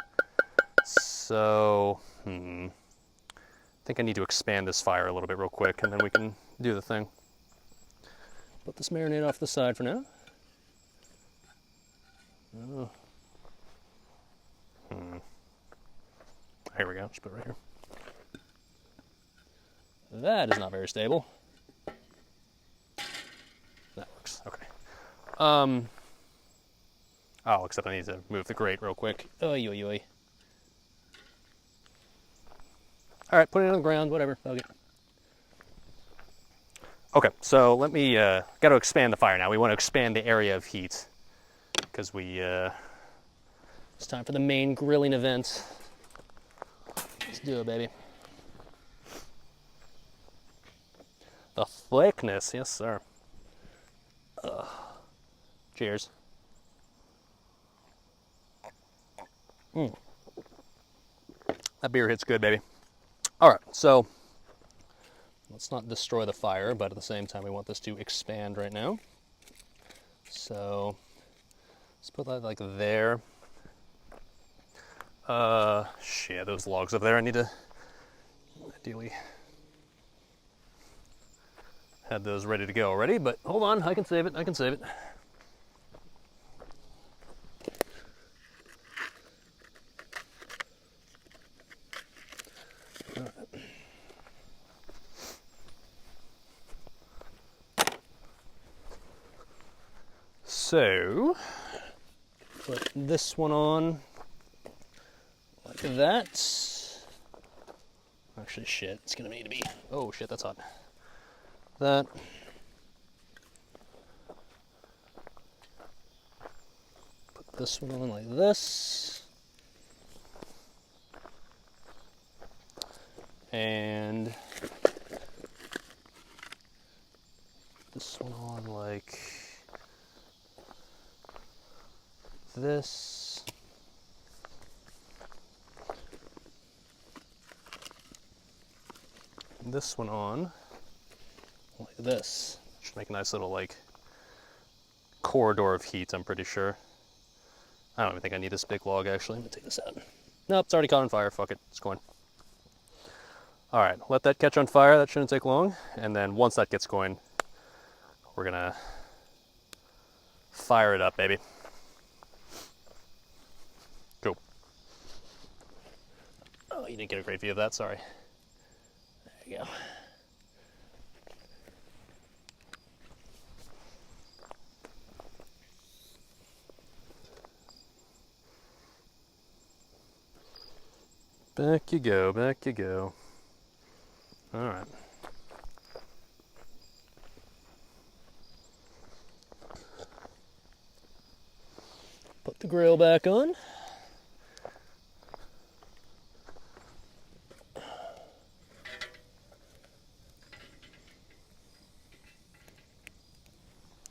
So, I think I need to expand this fire a little bit real quick, and then we can do the thing. Put this marinade off the side for now. Oh. Here we go. Just put it right here. That is not very stable. That works. Okay. Oh, except I need to move the grate real quick. Oy, oy, oy. All right, put it on the ground, whatever. Okay. Okay, so let me, got to expand the fire now. We want to expand the area of heat because it's time for the main grilling event. Let's do it, baby. The thickness, yes, sir. Cheers. That beer hits good, baby. All right, so let's not destroy the fire, but at the same time, we want this to expand right now. So let's put that like there. Shit, those logs up there. I need to ideally had those ready to go already, but hold on, I can save it. All right. So, put this one on like that. Actually, shit, it's gonna need to be, oh shit, that's hot. That. Put this one on like this. And this one on like this. And this one on like this. Should make a nice little like corridor of heat, I'm pretty sure. I don't even think I need this big log actually. I'm gonna take this out. Nope, it's already caught on fire. Fuck it, it's going. All right, let that catch on fire. That shouldn't take long. And then once that gets going, we're gonna fire it up, baby. Cool. Oh, you didn't get a great view of that, sorry. There you go. Back you go, back you go. All right. Put the grill back on.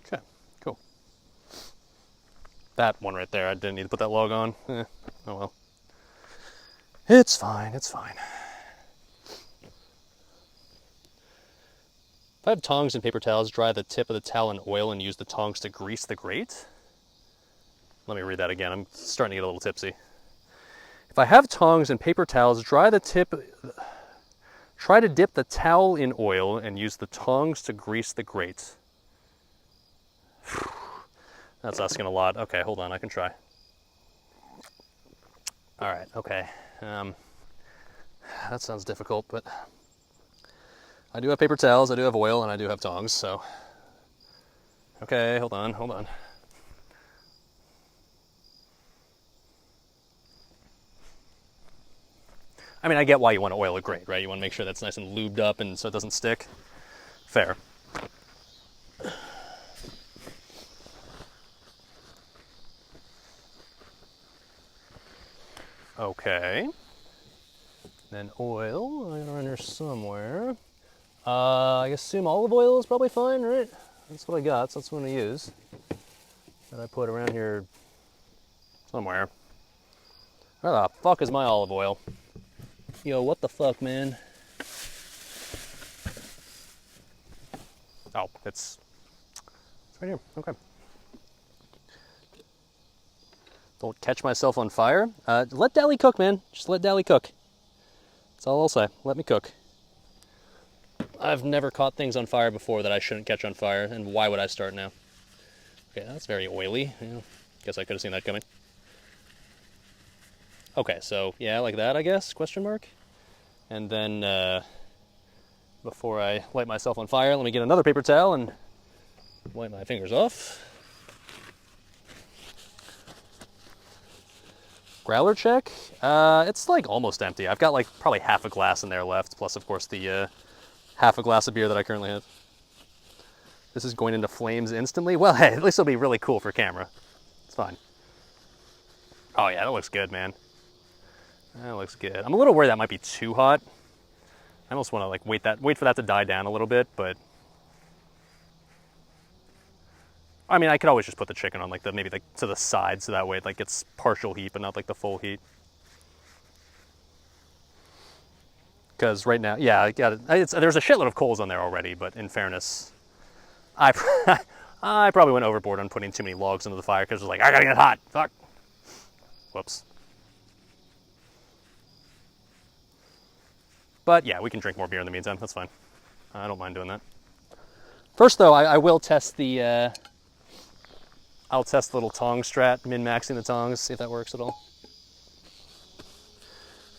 Okay, cool. That one right there, I didn't need to put that log on. Oh well. It's fine, it's fine. If I have tongs and paper towels, dry the tip of the towel in oil and use the tongs to grease the grate. Let me read that again. I'm starting to get a little tipsy. If I have tongs and paper towels, try to dip the towel in oil and use the tongs to grease the grate. That's asking a lot. Okay, hold on, I can try. All right, okay. That sounds difficult, but I do have paper towels, I do have oil, and I do have tongs, so. Okay, hold on. I mean, I get why you want to oil a grate, right? You want to make sure that's nice and lubed up and so it doesn't stick. Fair. Okay. Then oil, around here somewhere. I assume olive oil is probably fine, right? That's what I got, so that's what I'm going to use. That I put around here somewhere. Where the fuck is my olive oil? Yo, what the fuck, man? Oh, it's right here. Okay. Don't catch myself on fire. Let Dali cook, man. Just let Dali cook. That's all I'll say. Let me cook. I've never caught things on fire before that I shouldn't catch on fire, and why would I start now? Okay, that's very oily. Yeah, guess I could have seen that coming. Okay, so yeah, like that, I guess, question mark. And then before I light myself on fire, let me get another paper towel and wipe my fingers off. Growler check. It's like almost empty. I've got like probably half a glass in there left, plus of course the half a glass of beer that I currently have. This is going into flames instantly. Well, hey, at least it'll be really cool for camera. It's fine. Oh yeah, that looks good, man. That looks good. I'm a little worried that might be too hot. I almost want to like wait for that to die down a little bit, but I mean, I could always just put the chicken on like maybe like to the side so that way it like gets partial heat, but not like the full heat. Because right now, yeah, I got it. There's a shitload of coals on there already, but in fairness, I probably went overboard on putting too many logs into the fire because it was like, I gotta get hot. Fuck. Whoops. But yeah, we can drink more beer in the meantime. That's fine. I don't mind doing that. First, though, I will test the. I'll test the little tong strat, min-maxing the tongs, see if that works at all.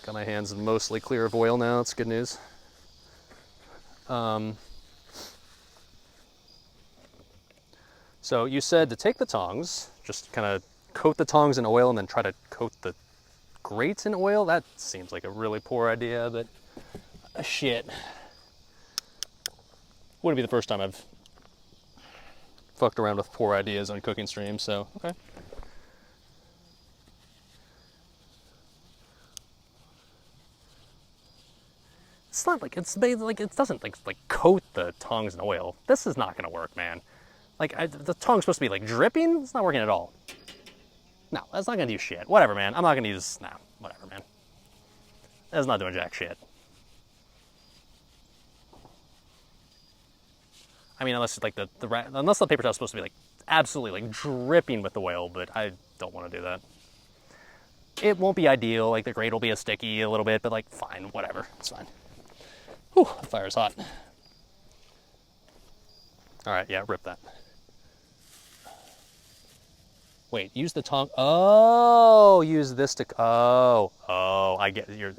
Got my hands mostly clear of oil now. That's good news. So you said to take the tongs, just kind of coat the tongs in oil, and then try to coat the grates in oil. That seems like a really poor idea, but. Shit. Wouldn't be the first time I've fucked around with poor ideas on cooking streams, so okay. It's not like it doesn't like coat the tongs in oil. This is not gonna work, man. Like the tong's supposed to be like dripping. It's not working at all. No, that's not gonna do shit. Whatever, man. I'm not gonna use. No, whatever, man. That's not doing jack shit. I mean, unless like unless the paper towel is supposed to be like absolutely like dripping with oil, but I don't want to do that. It won't be ideal. Like the grate will be sticky a little bit, but like fine, whatever, it's fine. Whew, the fire's hot. All right, yeah, rip that. Wait, use the tong. Oh, use this to. Oh, I get your.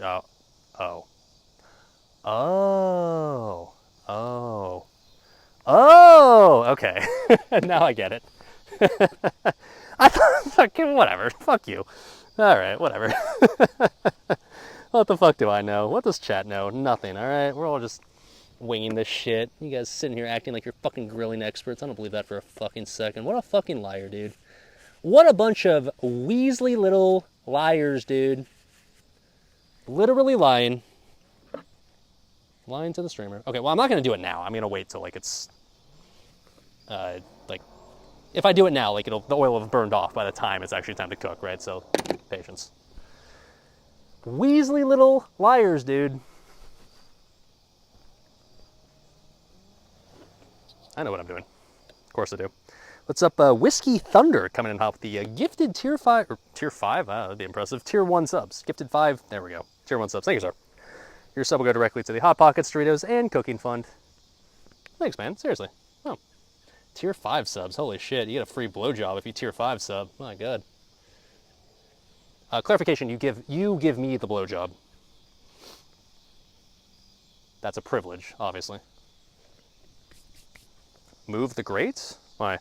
Oh, okay. Now I get it. I thought, fucking whatever. Fuck you. All right, whatever. What the fuck do I know? What does chat know? Nothing. All right, we're all just winging this shit. You guys sitting here acting like you're fucking grilling experts. I don't believe that for a fucking second. What a fucking liar, dude. What a bunch of Weasley little liars, dude. Literally lying. Lying to the streamer. Okay, well, I'm not going to do it now. I'm going to wait till, like, it's, like, if I do it now, like, the oil will have burned off by the time it's actually time to cook, right? So, patience. Weasley little liars, dude. I know what I'm doing. Of course I do. What's up, Whiskey Thunder coming in hot with the gifted tier 5, or tier 5, that'd be impressive, tier 1 subs. Gifted 5, there we go. Tier 1 subs, thank you, sir. Your sub will go directly to the Hot Pockets, Doritos, and Cooking Fund. Thanks, man, seriously. Oh, tier 5 subs, holy shit, you get a free blowjob if you tier 5 sub, my god. Clarification, you give me the blowjob. That's a privilege, obviously. Move the grates? Why?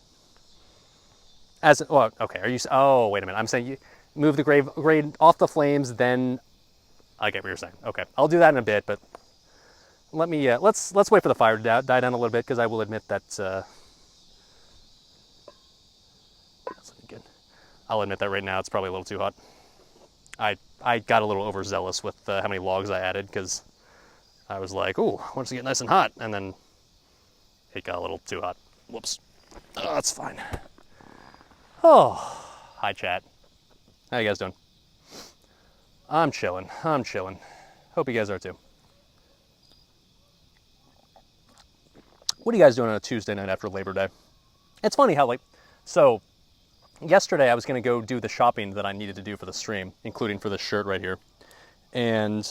Well, okay, are you, oh, wait a minute, I'm saying you move the grate off the flames, then, I get what you're saying. Okay, I'll do that in a bit, but let me, let's wait for the fire to die down a little bit, because I will admit that, that's looking good. I'll admit that right now, it's probably a little too hot. I got a little overzealous with how many logs I added, because I was like, ooh, once it get nice and hot, and then it got a little too hot. Whoops. Oh, that's fine. Oh, hi chat. How you guys doing? I'm chilling. Hope you guys are too. What are you guys doing on a Tuesday night after Labor Day? It's funny how, like, so yesterday I was going to go do the shopping that I needed to do for the stream, including for this shirt right here. And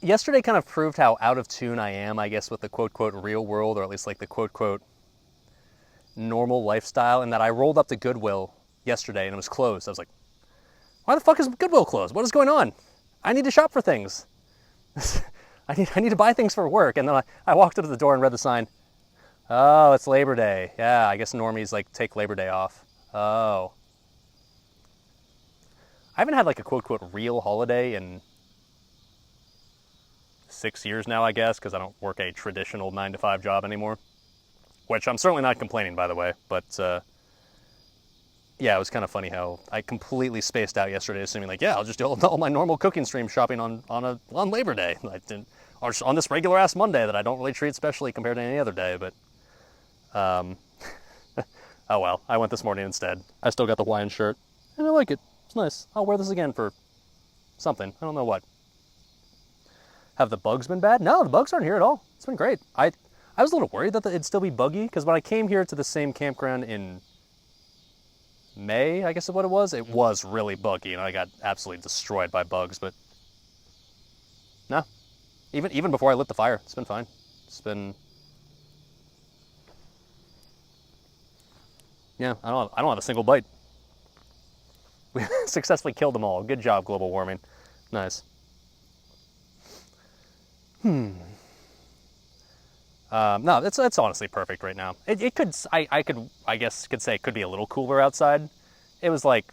yesterday kind of proved how out of tune I am, I guess, with the quote-quote real world, or at least like the quote-quote normal lifestyle, and that I rolled up to Goodwill yesterday and it was closed. I was like, why the fuck is Goodwill closed? What is going on? I need to shop for things. I need to buy things for work. And then I walked up to the door and read the sign. Oh, it's Labor Day. Yeah, I guess normies like take Labor Day off. Oh. I haven't had like a quote-quote real holiday in 6 years now, I guess, because I don't work a traditional 9-to-5 job anymore. Which I'm certainly not complaining, by the way, but yeah, it was kind of funny how I completely spaced out yesterday, assuming like, yeah, I'll just do all my normal cooking stream shopping on Labor Day, or on this regular ass Monday that I don't really treat specially compared to any other day. But oh well, I went this morning instead. I still got the Hawaiian shirt, and I like it. It's nice. I'll wear this again for something. I don't know what. Have the bugs been bad? No, the bugs aren't here at all. It's been great. I was a little worried that it'd still be buggy, because when I came here to the same campground in May, I guess is what it was really buggy, and I got absolutely destroyed by bugs, but no. Even before I lit the fire, it's been fine. It's been, yeah, I don't have a single bite. We successfully killed them all. Good job, global warming. Nice. No, it's honestly perfect right now. It could, I guess could say it could be a little cooler outside. It was like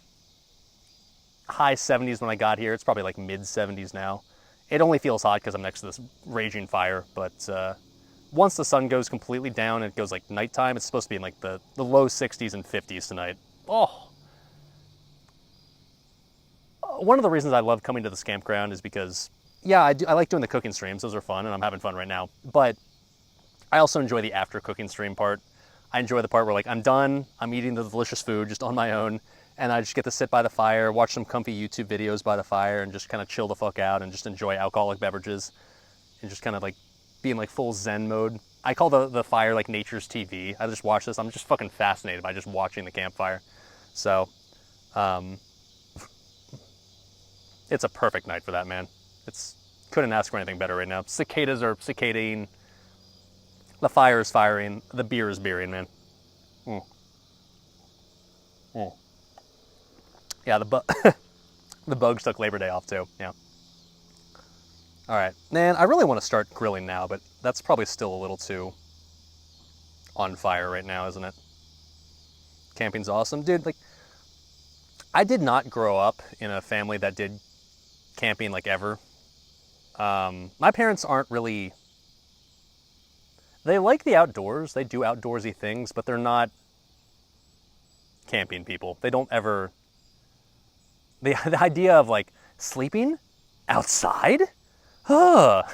high 70s when I got here. It's probably like mid 70s now. It only feels hot because I'm next to this raging fire, but once the sun goes completely down and it goes like nighttime, it's supposed to be in like the low 60s and 50s tonight. Oh. One of the reasons I love coming to this campground is because, yeah, I like doing the cooking streams. Those are fun, and I'm having fun right now. But I also enjoy the after cooking stream part. I enjoy the part where like I'm done, I'm eating the delicious food just on my own, and I just get to sit by the fire, watch some comfy YouTube videos by the fire, and just kind of chill the fuck out and just enjoy alcoholic beverages and just kind of like be in like full Zen mode. I call the fire like nature's TV. I just watch this. I'm just fucking fascinated by just watching the campfire. So, it's a perfect night for that, man. Couldn't ask for anything better right now. Cicadas are cicadaing. The fire is firing. The beer is beering, man. Yeah, the bugs took Labor Day off too. Yeah. All right, man. I really want to start grilling now, but that's probably still a little too on fire right now, isn't it? Camping's awesome, dude. Like, I did not grow up in a family that did camping like ever. My parents aren't really they like the outdoors. They do outdoorsy things, but they're not camping people. They don't ever... The idea of, like, sleeping outside? Huh.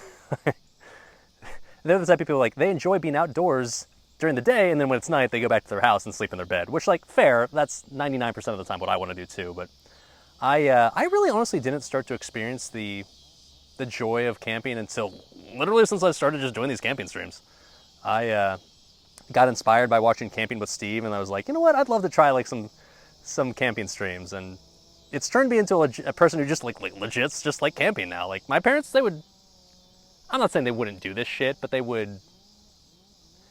They're the type of people, like, they enjoy being outdoors during the day, and then when it's night, they go back to their house and sleep in their bed. Which, like, fair. That's 99% of the time what I want to do, too. But I really honestly didn't start to experience the joy of camping until literally since I started just doing these camping streams. I got inspired by watching Camping with Steve, and I was like, you know what, I'd love to try like some camping streams, and it's turned me into a person who just like legit's just like camping now. Like my parents, they would, I'm not saying they wouldn't do this shit, but they would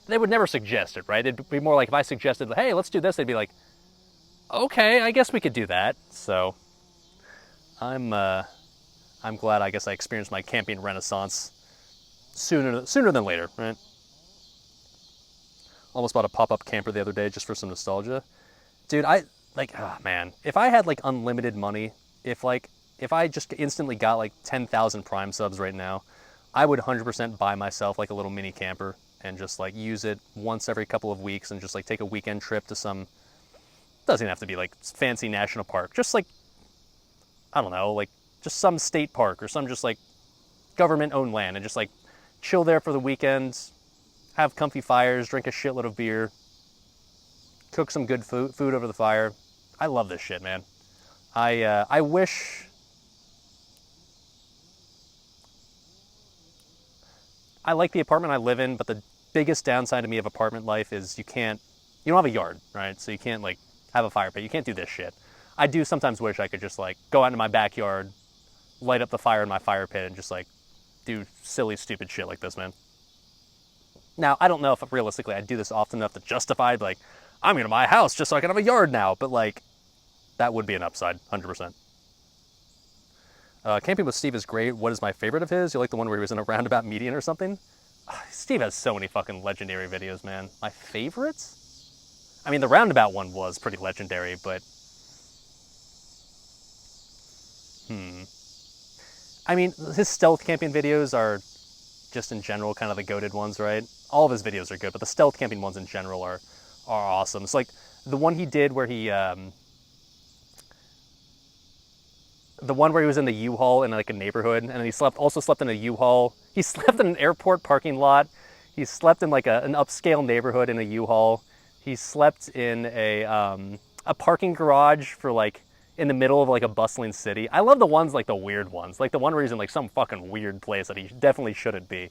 never suggest it, right? It'd be more like if I suggested, hey, let's do this, they'd be like, okay, I guess we could do that. So I'm glad, I guess, I experienced my camping renaissance sooner than later, right? Almost bought a pop-up camper the other day just for some nostalgia. Dude, oh man, if I had like unlimited money, if I just instantly got like 10,000 Prime subs right now, I would 100% buy myself like a little mini camper and just like use it once every couple of weeks and just like take a weekend trip to some, doesn't have to be like fancy national park, just like, I don't know, like just some state park or some just like government owned land and just like chill there for the weekend, have comfy fires, drink a shitload of beer, cook some good food over the fire. I love this shit, man. I wish I like the apartment I live in, but the biggest downside to me of apartment life is you don't have a yard, right? So you can't like have a fire pit. You can't do this shit. I do sometimes wish I could just like go out into my backyard, light up the fire in my fire pit and just like do silly, stupid shit like this, man. Now, I don't know if realistically I'd do this often enough to justify, like, I'm going to buy a house just so I can have a yard now. But, like, that would be an upside, 100%. Camping with Steve is great. What is my favorite of his? You like the one where he was in a roundabout median or something? Steve has so many fucking legendary videos, man. My favorites? I mean, the roundabout one was pretty legendary, but... I mean, his stealth camping videos are just in general kind of the goated ones, right? All of his videos are good, but the stealth camping ones in general are awesome. It's like the one he did where he, the one where he was in the U-Haul in like a neighborhood, and then he also slept in a U-Haul. He slept in an airport parking lot. He slept in like an upscale neighborhood in a U-Haul. He slept in a parking garage for like in the middle of like a bustling city. I love the ones like the weird ones, like the one where he's in like some fucking weird place that he definitely shouldn't be.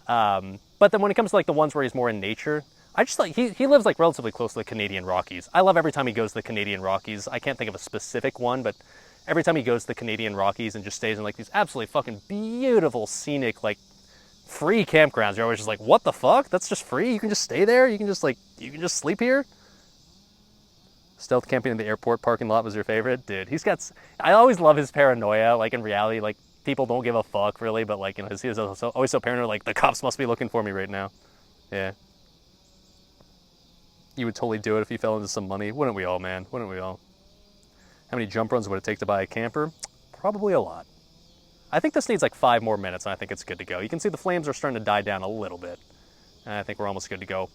But then when it comes to like the ones where he's more in nature, I just like, he lives like relatively close to the Canadian Rockies. I love every time he goes to the Canadian Rockies. I can't think of a specific one, but every time he goes to the Canadian Rockies and just stays in like these absolutely fucking beautiful, scenic, like free campgrounds, you're always just like, what the fuck? That's just free? You can just stay there? You can just sleep here? Stealth camping in the airport parking lot was your favorite? Dude, I always love his paranoia. Like in reality, like people don't give a fuck really, but like, you know, he's always so paranoid, like the cops must be looking for me right now. Yeah. You would totally do it if you fell into some money. Wouldn't we all, man? Wouldn't we all? How many jump runs would it take to buy a camper? Probably a lot. I think this needs like 5 more minutes and I think it's good to go. You can see the flames are starting to die down a little bit. And I think we're almost good to go.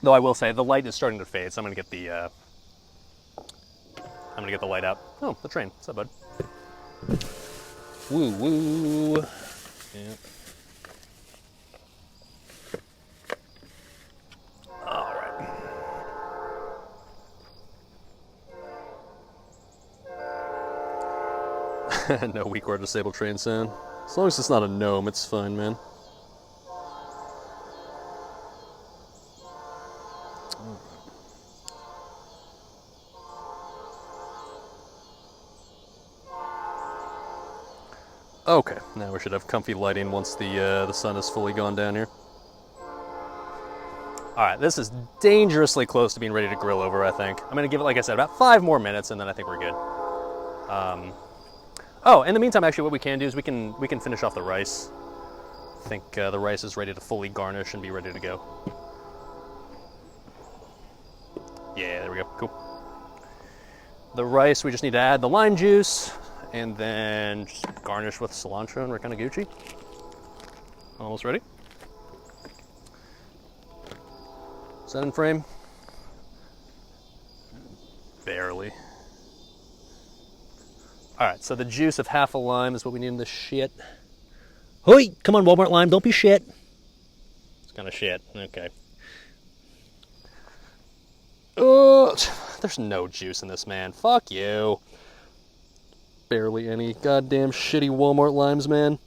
Though I will say the light is starting to fade, so I'm gonna get the light out. Oh, the train. What's up, bud? Woo woo. Yeah. All right. No weak or disabled train sound. As long as it's not a gnome, it's fine, man. Okay, now we should have comfy lighting once the sun is fully gone down here. All right, this is dangerously close to being ready to grill over, I think. I'm gonna give it, like I said, about 5 more minutes, and then I think we're good. Oh, in the meantime, actually, what we can do is we can finish off the rice. I think the rice is ready to fully garnish and be ready to go. Yeah, there we go, cool. The rice, we just need to add the lime juice And then just garnish with cilantro and we're kind of Gucci. Almost ready. Is that in frame? Barely. Alright, so the juice of half a lime is what we need in this shit. Hoi! Come on, Walmart lime, don't be shit. It's kind of shit. Okay. Oh, there's no juice in this, man. Fuck you. Barely any goddamn shitty Walmart limes, man.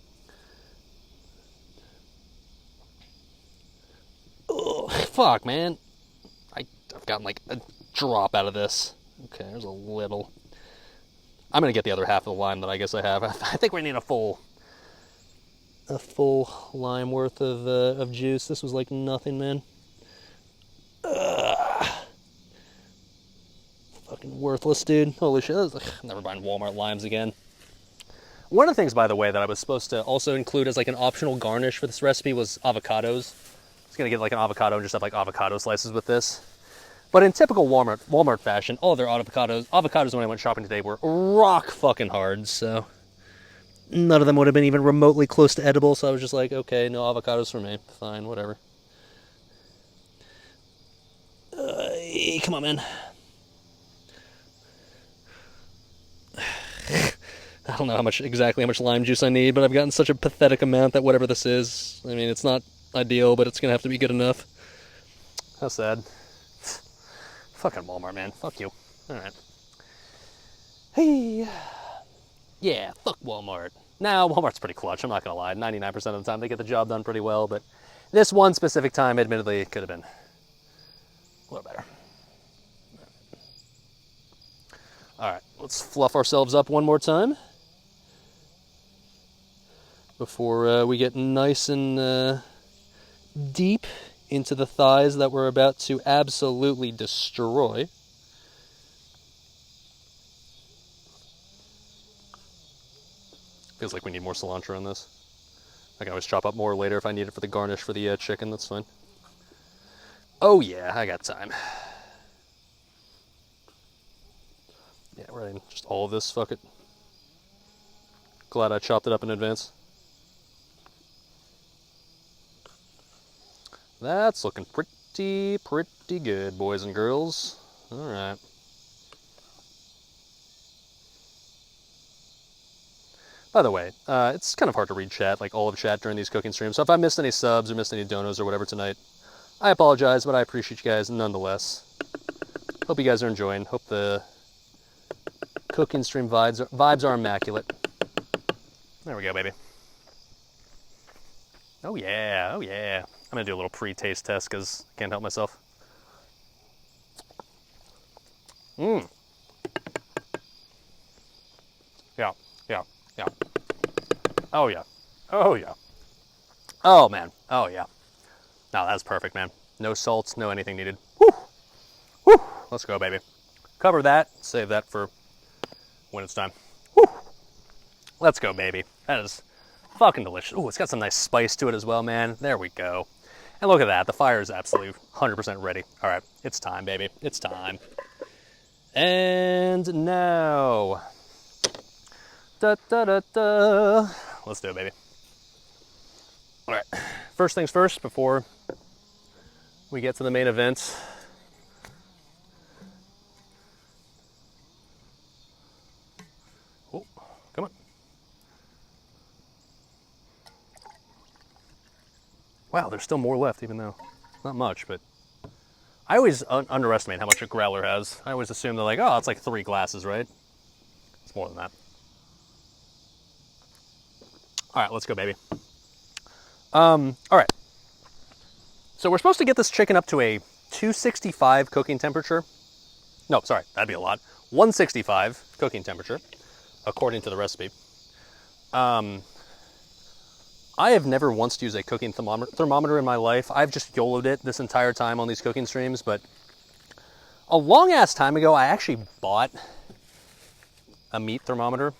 Ugh, fuck, man. I've gotten like a drop out of this. Okay, there's a little. I'm gonna get the other half of the lime that I guess I have. I think we need a full lime worth of juice. This was like nothing, man. Ugh. Fucking worthless, dude. Holy shit. Never mind Walmart limes again. One of the things, by the way, that I was supposed to also include as like an optional garnish for this recipe was avocados. I was gonna get like an avocado and just have like avocado slices with this. But in typical Walmart fashion, all of their avocados when I went shopping today were rock fucking hard, so none of them would have been even remotely close to edible, so I was just like, okay, no avocados for me. Fine, whatever. Come on, man. I don't know exactly how much lime juice I need, but I've gotten such a pathetic amount that whatever this is, I mean, it's not ideal, but it's gonna have to be good enough. How sad. Fucking Walmart, man. Fuck you. Alright. Hey. Yeah, fuck Walmart. Now, Walmart's pretty clutch, I'm not gonna lie. 99% of the time they get the job done pretty well, but this one specific time, admittedly, it could have been a little better. Alright, let's fluff ourselves up one more time before we get nice and deep into the thighs that we're about to absolutely destroy. Feels like we need more cilantro in this. I can always chop up more later if I need it for the garnish for the chicken, that's fine. Oh yeah, I got time. Yeah, right, just all of this, fuck it. Glad I chopped it up in advance. That's looking pretty good, boys and girls. Alright. By the way, it's kind of hard to read chat, like all of chat during these cooking streams, so if I missed any subs or missed any donos or whatever tonight, I apologize, but I appreciate you guys nonetheless. Hope you guys are enjoying. Hope the cooking stream vibes are immaculate. There we go, baby. Oh yeah, oh yeah. I'm gonna do a little pre-taste test because I can't help myself. Mmm. Yeah, yeah, yeah. Oh yeah, oh yeah. Oh man, oh yeah. No, that's perfect, man. No salts, no anything needed. Woo! Woo! Let's go, baby. Cover that, save that for when it's time. Woo! Let's go, baby. That is fucking delicious. Ooh, it's got some nice spice to it as well, man. There we go. And look at that. The fire is absolutely 100% ready. All right, it's time, baby. It's time. And now. Da, da, da, da. Let's do it, baby. All right. First things first, before we get to the main event. Oh, come on. Wow, there's still more left, even though not much, but I always underestimate how much a growler has. I always assume they're like, oh, it's like 3 glasses, right? It's more than that. All right, let's go, baby. All right. So we're supposed to get this chicken up to a 265 cooking temperature. No, sorry, that'd be a lot. 165 cooking temperature, according to the recipe. I have never once used a cooking thermometer in my life. I've just YOLO'd it this entire time on these cooking streams, but a long ass time ago, I actually bought a meat thermometer.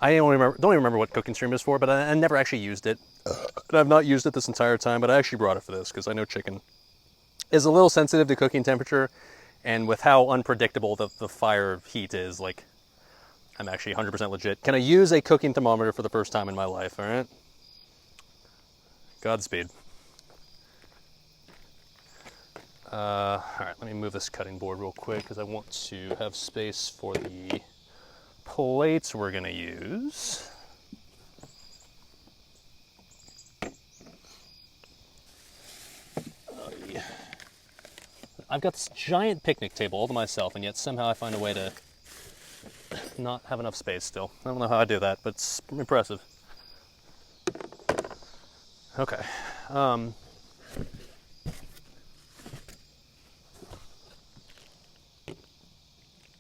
I don't even remember what cooking stream is for, but I never actually used it. And I've not used it this entire time, but I actually brought it for this because I know chicken is a little sensitive to cooking temperature, and with how unpredictable the fire heat is, like, I'm actually 100% legit. Can I use a cooking thermometer for the first time in my life, all right? Godspeed. All right, let me move this cutting board real quick because I want to have space for the plates we're gonna use. Oh, yeah. I've got this giant picnic table all to myself, and yet somehow I find a way to not have enough space still. I don't know how I do that, but it's impressive. Okay.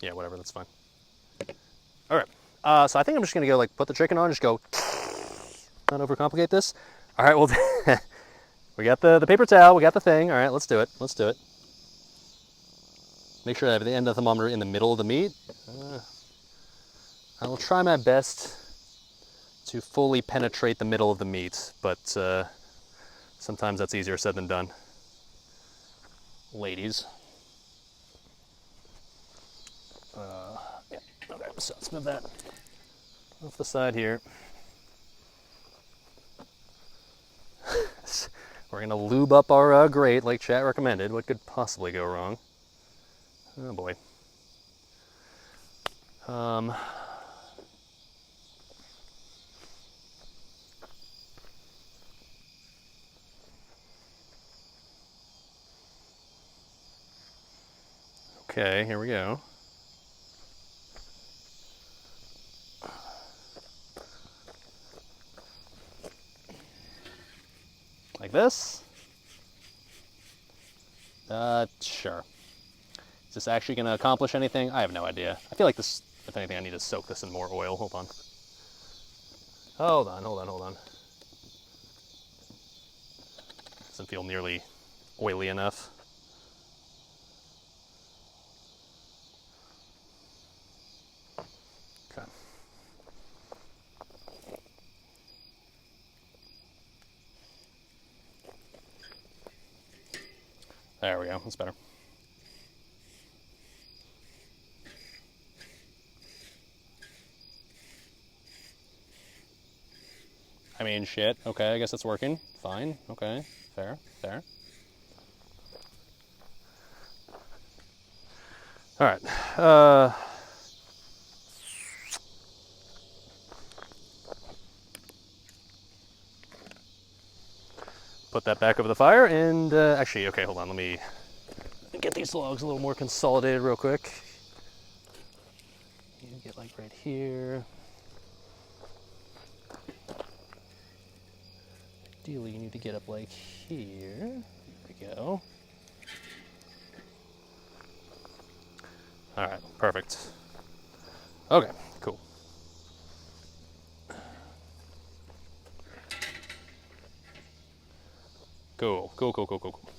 Yeah, whatever, that's fine. All right, so I think I'm just gonna go like put the chicken on, just go, not overcomplicate this. All right, well, we got the paper towel, we got the thing. All right, let's do it, let's do it. Make sure I have the end of the thermometer in the middle of the meat. I will try my best to fully penetrate the middle of the meat, but sometimes that's easier said than done. Ladies. Yeah, okay, so let's move that off the side here. We're gonna lube up our grate like chat recommended. What could possibly go wrong? Oh boy. Okay, here we go. Like this? Sure. Is this actually going to accomplish anything? I have no idea. I feel like this, if anything, I need to soak this in more oil. Hold on. Hold on, hold on, hold on. Doesn't feel nearly oily enough. Okay. There we go, that's better. I mean, shit. Okay, I guess it's working. Fine. Okay. Fair. Fair. All right. Put that back over the fire and actually, okay, hold on. Let me get these logs a little more consolidated real quick. You get like right here. Ideally, you need to get up like here. There we go. All right, perfect. Okay, cool. Cool, cool, cool, cool, cool, cool.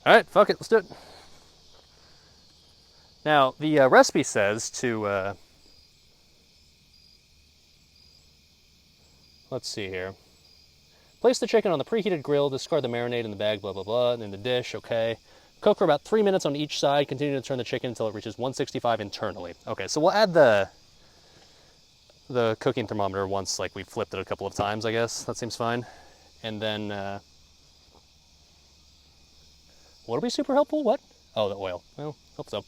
All right, fuck it, let's do it. Now, the recipe says to, let's see here. Place the chicken on the preheated grill, discard the marinade in the bag, blah, blah, blah, and in the dish, okay. Cook for about 3 minutes on each side. Continue to turn the chicken until it reaches 165 internally. Okay, so we'll add the cooking thermometer once, like, we've flipped it a couple of times, I guess. That seems fine. And then, what'll be super helpful? What? Oh, the oil. Well, hope so.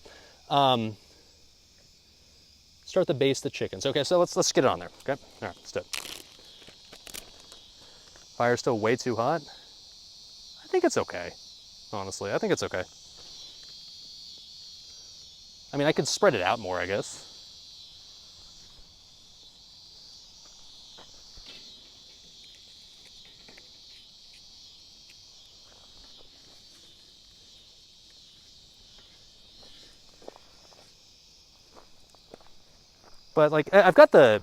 Start to baste the chickens. Okay, so let's get it on there, okay? All right, let's do it. Fire's still way too hot? I think it's okay, honestly. I think it's okay. I mean, I could spread it out more, I guess. But, like, I've got the,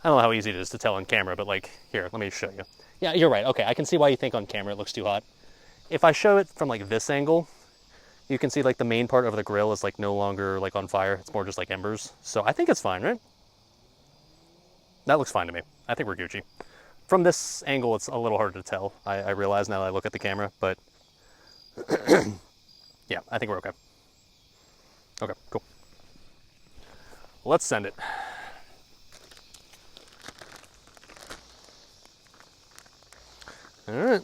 I don't know how easy it is to tell on camera, but, like, here, let me show you. Yeah, you're right. Okay, I can see why you think on camera it looks too hot. If I show it from, like, this angle, you can see, like, the main part of the grill is, like, no longer, like, on fire. It's more just, like, embers. So I think it's fine, right? That looks fine to me. I think we're Gucci. From this angle, it's a little harder to tell. I realize now that I look at the camera, but yeah, I think we're okay. Okay, cool. Let's send it. All right.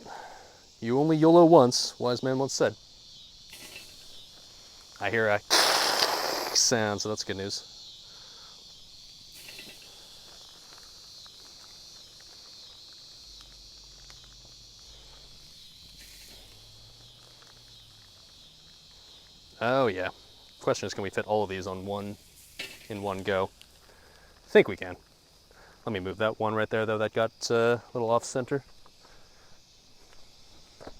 You only YOLO once, wise man once said. I hear a sound, so that's good news. Oh yeah. Question is, can we fit all of these in one go? I think we can. Let me move that one right there, though. That got a little off center. There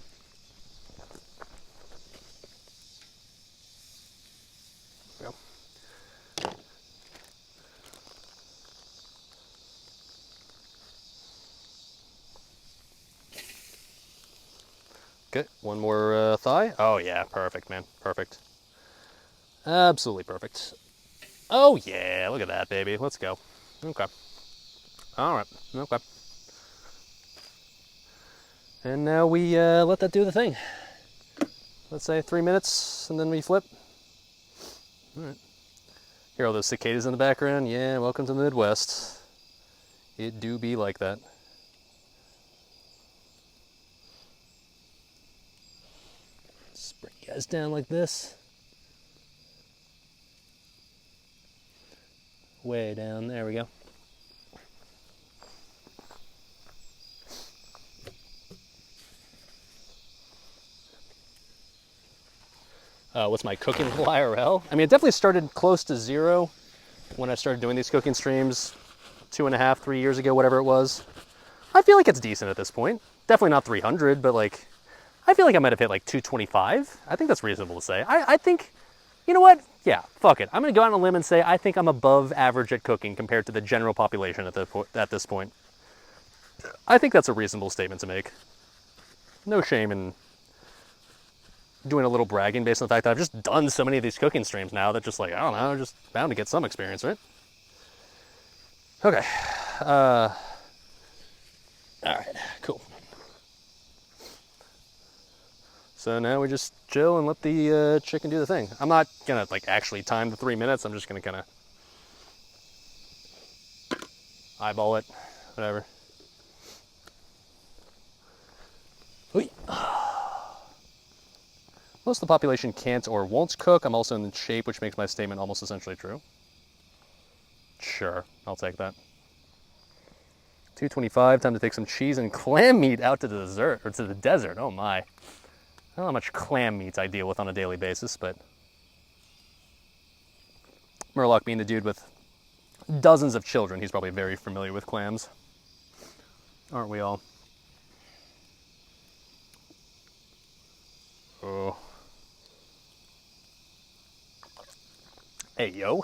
we go. Okay, one more thigh. Oh yeah, perfect, man. Perfect. Absolutely perfect. Oh yeah, look at that, baby. Let's go. Okay. All right. Okay. And now we let that do the thing. Let's say 3 minutes, and then we flip. All right. Hear all those cicadas in the background? Yeah, welcome to the Midwest. It do be like that. Just bring you guys down like this. Way down, there we go. What's my cooking level IRL? I mean, it definitely started close to 0 when I started doing these cooking streams 2.5, 3 years ago, whatever it was. I feel like it's decent at this point. Definitely not 300, but like, I feel like I might have hit like 225. I think that's reasonable to say. I think, you know what? Yeah, fuck it. I'm gonna go out on a limb and say I think I'm above average at cooking compared to the general population at this point. I think that's a reasonable statement to make. No shame in doing a little bragging based on the fact that I've just done so many of these cooking streams now that just like, I don't know, just bound to get some experience, right? Okay. All right, cool. So now we just chill and let the chicken do the thing. I'm not gonna like actually time the 3 minutes. I'm just gonna kind of eyeball it, whatever. Oy. Most of the population can't or won't cook. I'm also in shape, which makes my statement almost essentially true. Sure, I'll take that. 2:25, time to take some cheese and clam meat out to the dessert, or to the desert. Oh my. I don't know how much clam meat I deal with on a daily basis, but Murloc being the dude with dozens of children, he's probably very familiar with clams. Aren't we all? Oh. Hey, yo.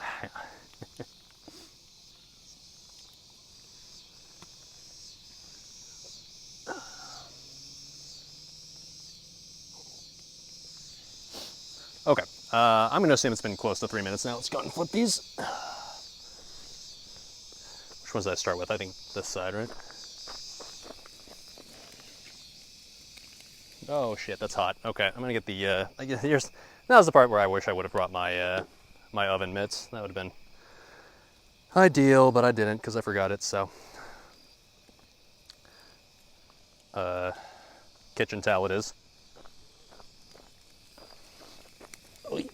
Okay, I'm gonna assume it's been close to 3 minutes now. Let's go ahead and flip these. Which ones did I start with? I think this side, right? Oh shit, that's hot. Okay, I'm gonna get the, I guess here's, that was the part where I wish I would have brought my, my oven mitts. That would have been ideal, but I didn't because I forgot it, so. Kitchen towel it is. Oy.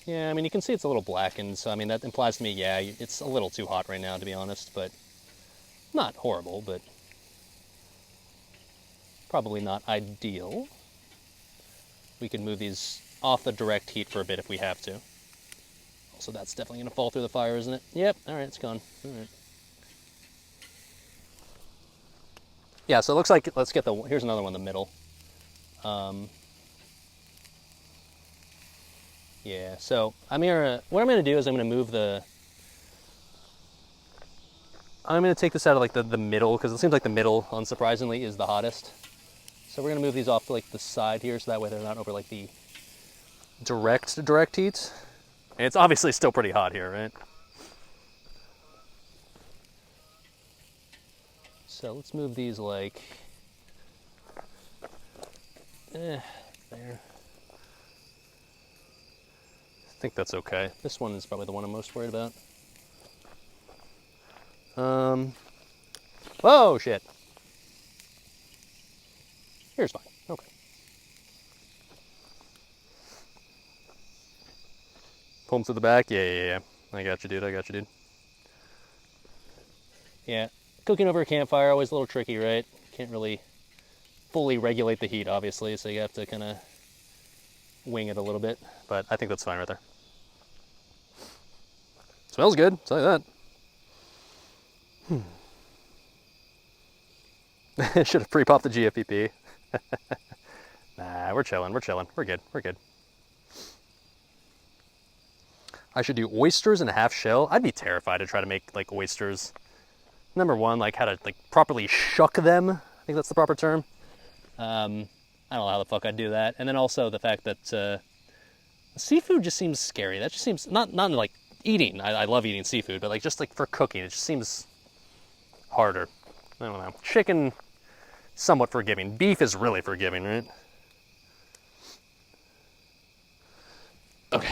Yeah, I mean, you can see it's a little blackened, so I mean, that implies to me, yeah, it's a little too hot right now, to be honest, but not horrible, but probably not ideal. We can move these off the direct heat for a bit if we have to. Also, that's definitely going to fall through the fire, isn't it? Yep, all right, it's gone. All right. Yeah, so it looks like, let's get the, here's another one in the middle. Yeah, so what I'm gonna do is I'm gonna move I'm gonna take this out of like the middle, because it seems like the middle, unsurprisingly, is the hottest. So we're gonna move these off to like the side here, so that way they're not over like the direct heat. And it's obviously still pretty hot here, right? So let's move these like, there. I think that's okay. This one is probably the one I'm most worried about. Whoa, shit. Here's fine. Okay. Pull them to the back. Yeah. I got you, dude. Yeah. Cooking over a campfire, always a little tricky, right? Can't really fully regulate the heat, obviously, so you have to kind of wing it a little bit. But I think that's fine right there. Smells good, I'll tell you that. Should have pre-popped the GFPP. Nah, we're chilling. We're good. I should do oysters in a half shell. I'd be terrified to try to make like oysters. Number one, like how to like properly shuck them. I think that's the proper term. I don't know how the fuck I'd do that. And then also the fact that seafood just seems scary. That just seems not like eating. I love eating seafood, but like just like for cooking, it just seems harder. I don't know. Chicken, somewhat forgiving. Beef is really forgiving, right? Okay.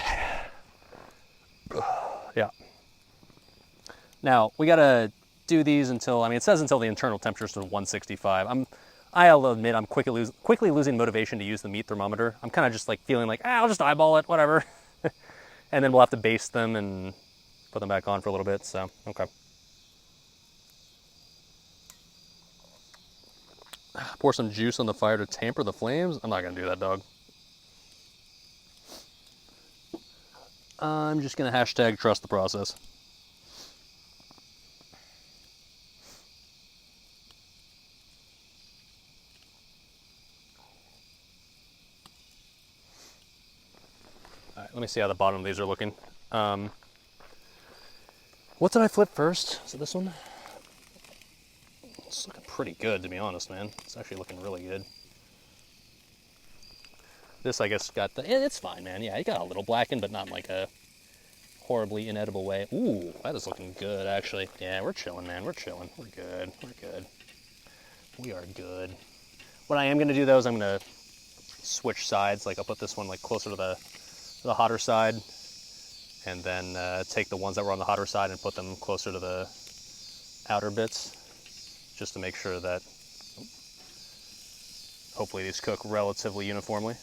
Yeah. Now we gotta do these until, I mean, it says until the internal temperature is 165. I'll admit I'm quickly losing motivation to use the meat thermometer. I'm kind of just like feeling like, I'll just eyeball it, whatever. And then we'll have to baste them and put them back on for a little bit, so, okay. Pour some juice on the fire to tamper the flames? I'm not gonna do that, dog. I'm just gonna hashtag trust the process. All right, let me see how the bottom of these are looking. What did I flip first? Is it this one? It's looking pretty good, to be honest, man. It's actually looking really good. This, I guess, got the... It's fine, man. Yeah, it got a little blackened, but not in like a horribly inedible way. Ooh, that is looking good, actually. Yeah, we're chilling, man. We're chilling. We're good. We are good. What I am going to do, though, is I'm going to switch sides. Like, I'll put this one like closer to the hotter side, and then take the ones that were on the hotter side and put them closer to the outer bits, just to make sure that hopefully these cook relatively uniformly.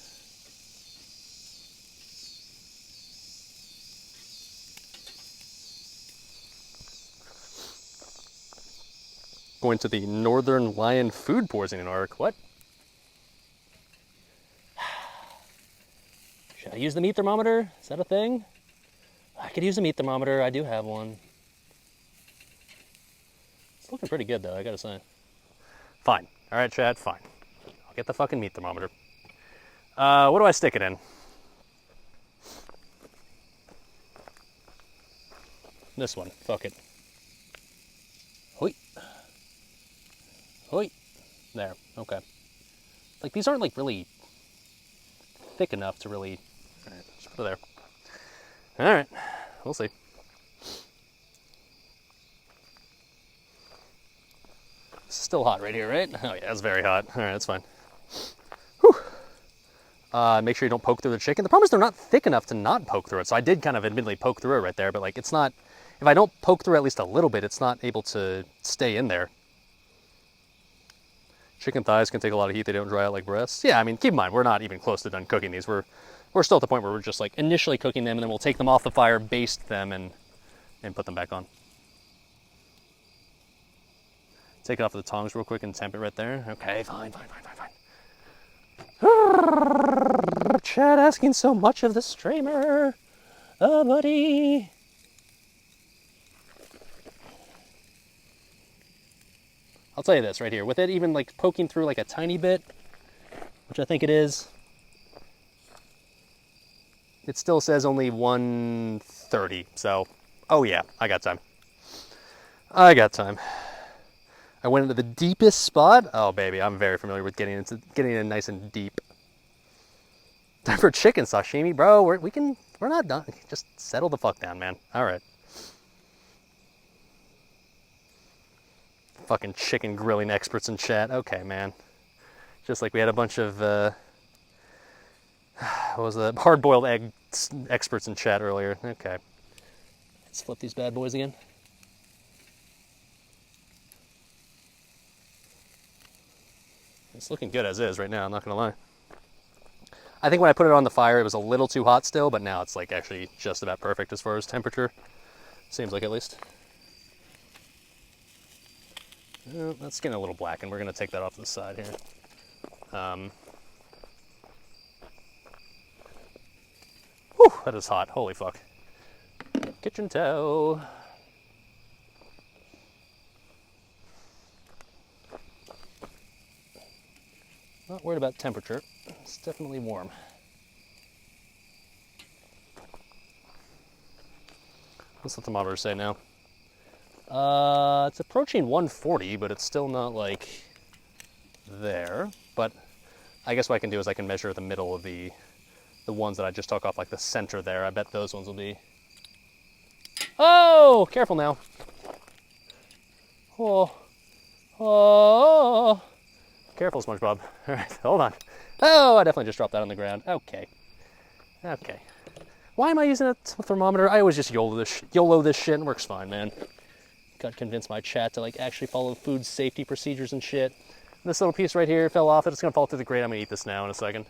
Going to the Northern Lion Food Poisoning Arc. What? Should I use the meat thermometer? Is that a thing? I could use a meat thermometer. I do have one. It's looking pretty good, though, I gotta say. Fine. All right, Chad, fine. I'll get the fucking meat thermometer. What do I stick it in? This one. Fuck it. Hoi. Hoi. There. Okay. Like, these aren't, like, really thick enough to really... All right, just put it there. All right. We'll see. It's still hot right here, right? Oh, yeah, it's very hot. All right, that's fine. Whew. Make sure you don't poke through the chicken. The problem is they're not thick enough to not poke through it. So I did kind of admittedly poke through it right there, but like it's not, if I don't poke through at least a little bit, it's not able to stay in there. Chicken thighs can take a lot of heat. They don't dry out like breasts. Yeah, I mean, keep in mind, we're not even close to done cooking these. We're still at the point where we're just like initially cooking them, and then we'll take them off the fire, baste them, and put them back on. Take it off the tongs real quick and temp it right there. Okay, fine. Chad asking so much of the streamer. Oh, buddy. I'll tell you this right here. With it even like poking through like a tiny bit, which I think it is, it still says only 130. So, oh yeah, I got time. I went into the deepest spot. Oh baby, I'm very familiar with getting it nice and deep. Time for chicken sashimi, bro. We're not done. Just settle the fuck down, man. All right. Fucking chicken grilling experts in chat. Okay, man. Just like we had a bunch of what was the hard-boiled egg experts in chat earlier. Okay. Let's flip these bad boys again. It's looking good as is right now, I'm not gonna lie. I think when I put it on the fire, it was a little too hot still, but now it's like actually just about perfect as far as temperature. Seems like at least. Well, that's getting a little black, and we're gonna take that off to the side here. Whew, that is hot, holy fuck. Kitchen towel. Not worried about temperature. It's definitely warm. What's the thermometer say now? It's approaching 140, but it's still not like there. But I guess what I can do is I can measure the middle of the ones that I just took off, like the center there. I bet those ones will be. Oh, careful now. Oh. Careful, SpongeBob. All right, hold on. Oh, I definitely just dropped that on the ground. Okay. Why am I using a thermometer? I always just YOLO this shit, and it works fine, man. Got to convince my chat to like actually follow food safety procedures and shit. This little piece right here fell off. It's gonna fall through the grate. I'm gonna eat this now in a second.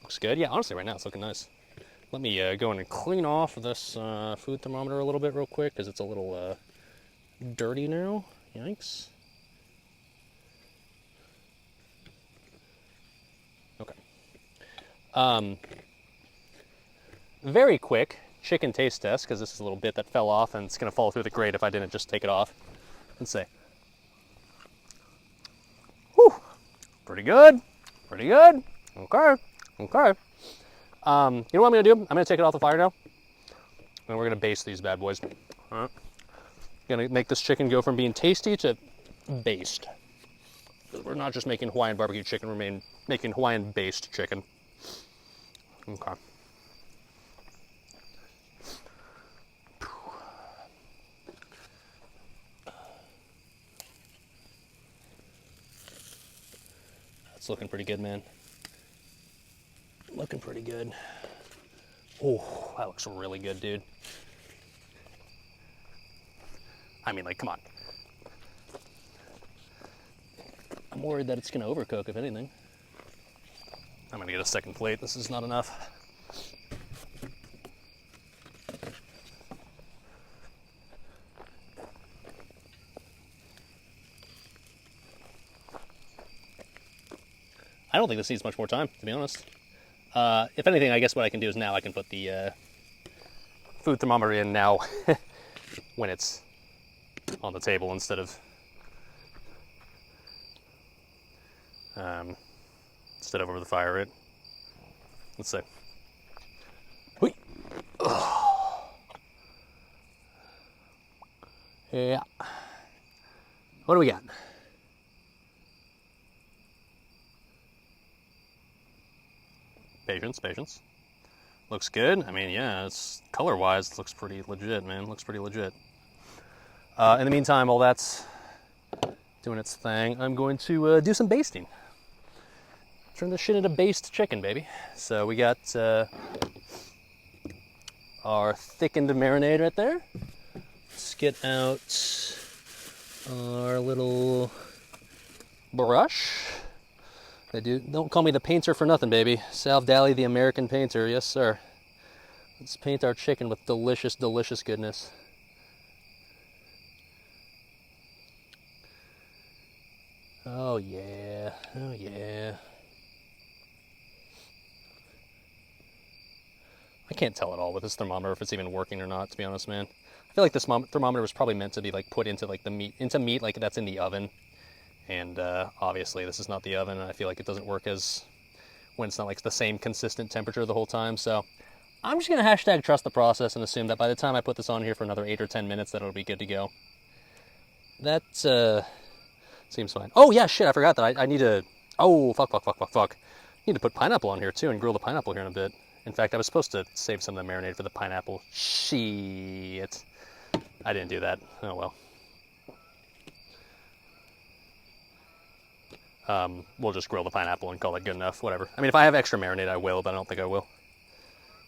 Looks good. Yeah, honestly, right now it's looking nice. Let me go in and clean off this food thermometer a little bit real quick because it's a little dirty now. Yikes. Okay. Very quick chicken taste test because this is a little bit that fell off and it's going to fall through the grate if I didn't just take it off. Let's see. Whew. Pretty good. Pretty good. Okay. Okay. You know what I'm going to do? I'm going to take it off the fire now. And we're going to baste these bad boys. All right. Going to make this chicken go from being tasty to based. We're not just making Hawaiian barbecue chicken, we're making Hawaiian based chicken. Okay. That's looking pretty good, man. Looking pretty good. Oh, that looks really good, dude. I mean, like, come on. I'm worried that it's gonna overcook, if anything. I'm gonna get a second plate. This is not enough. I don't think this needs much more time, to be honest. If anything, I guess what I can do is now I can put the food thermometer in now when it's on the table instead of over the fire, right? Let's see. Whee! Oh. Yeah. What do we got? Patience. Looks good. I mean, yeah, it's color-wise, it looks pretty legit, man. Looks pretty legit. In the meantime, while that's doing its thing, I'm going to do some basting. Turn this shit into based chicken, baby. So we got our thickened marinade right there. Let's get out our little brush. Don't call me the painter for nothing, baby. SalvDali, the American painter. Yes, sir. Let's paint our chicken with delicious, delicious goodness. Oh, yeah. Oh, yeah. I can't tell at all with this thermometer if it's even working or not, to be honest, man. I feel like this thermometer was probably meant to be like put into like the meat like that's in the oven. And obviously this is not the oven, and I feel like it doesn't work as when it's not like the same consistent temperature the whole time. So I'm just going to hashtag trust the process and assume that by the time I put this on here for another 8 or 10 minutes, that it'll be good to go. That seems fine. Oh yeah, shit, I forgot that I need to, oh, fuck. Need to put pineapple on here too and grill the pineapple here in a bit. In fact, I was supposed to save some of the marinade for the pineapple. Shit. I didn't do that. Oh well. We'll just grill the pineapple and call it good enough. Whatever. I mean, if I have extra marinade, I will, but I don't think I will.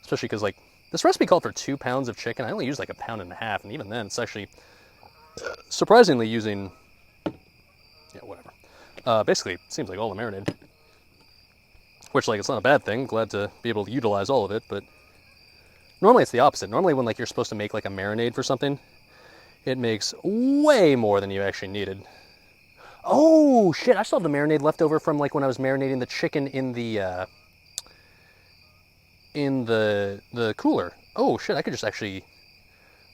Especially because, like, this recipe called for 2 pounds of chicken. I only use like 1.5 pounds, and even then, it's actually surprisingly using, yeah, whatever. Basically, seems like all the marinade. Which, like, it's not a bad thing. Glad to be able to utilize all of it, but normally it's the opposite. Normally when, like, you're supposed to make, like, a marinade for something, it makes way more than you actually needed. Oh, shit, I still have the marinade left over from, like, when I was marinating the chicken in the cooler. Oh, shit, I could just actually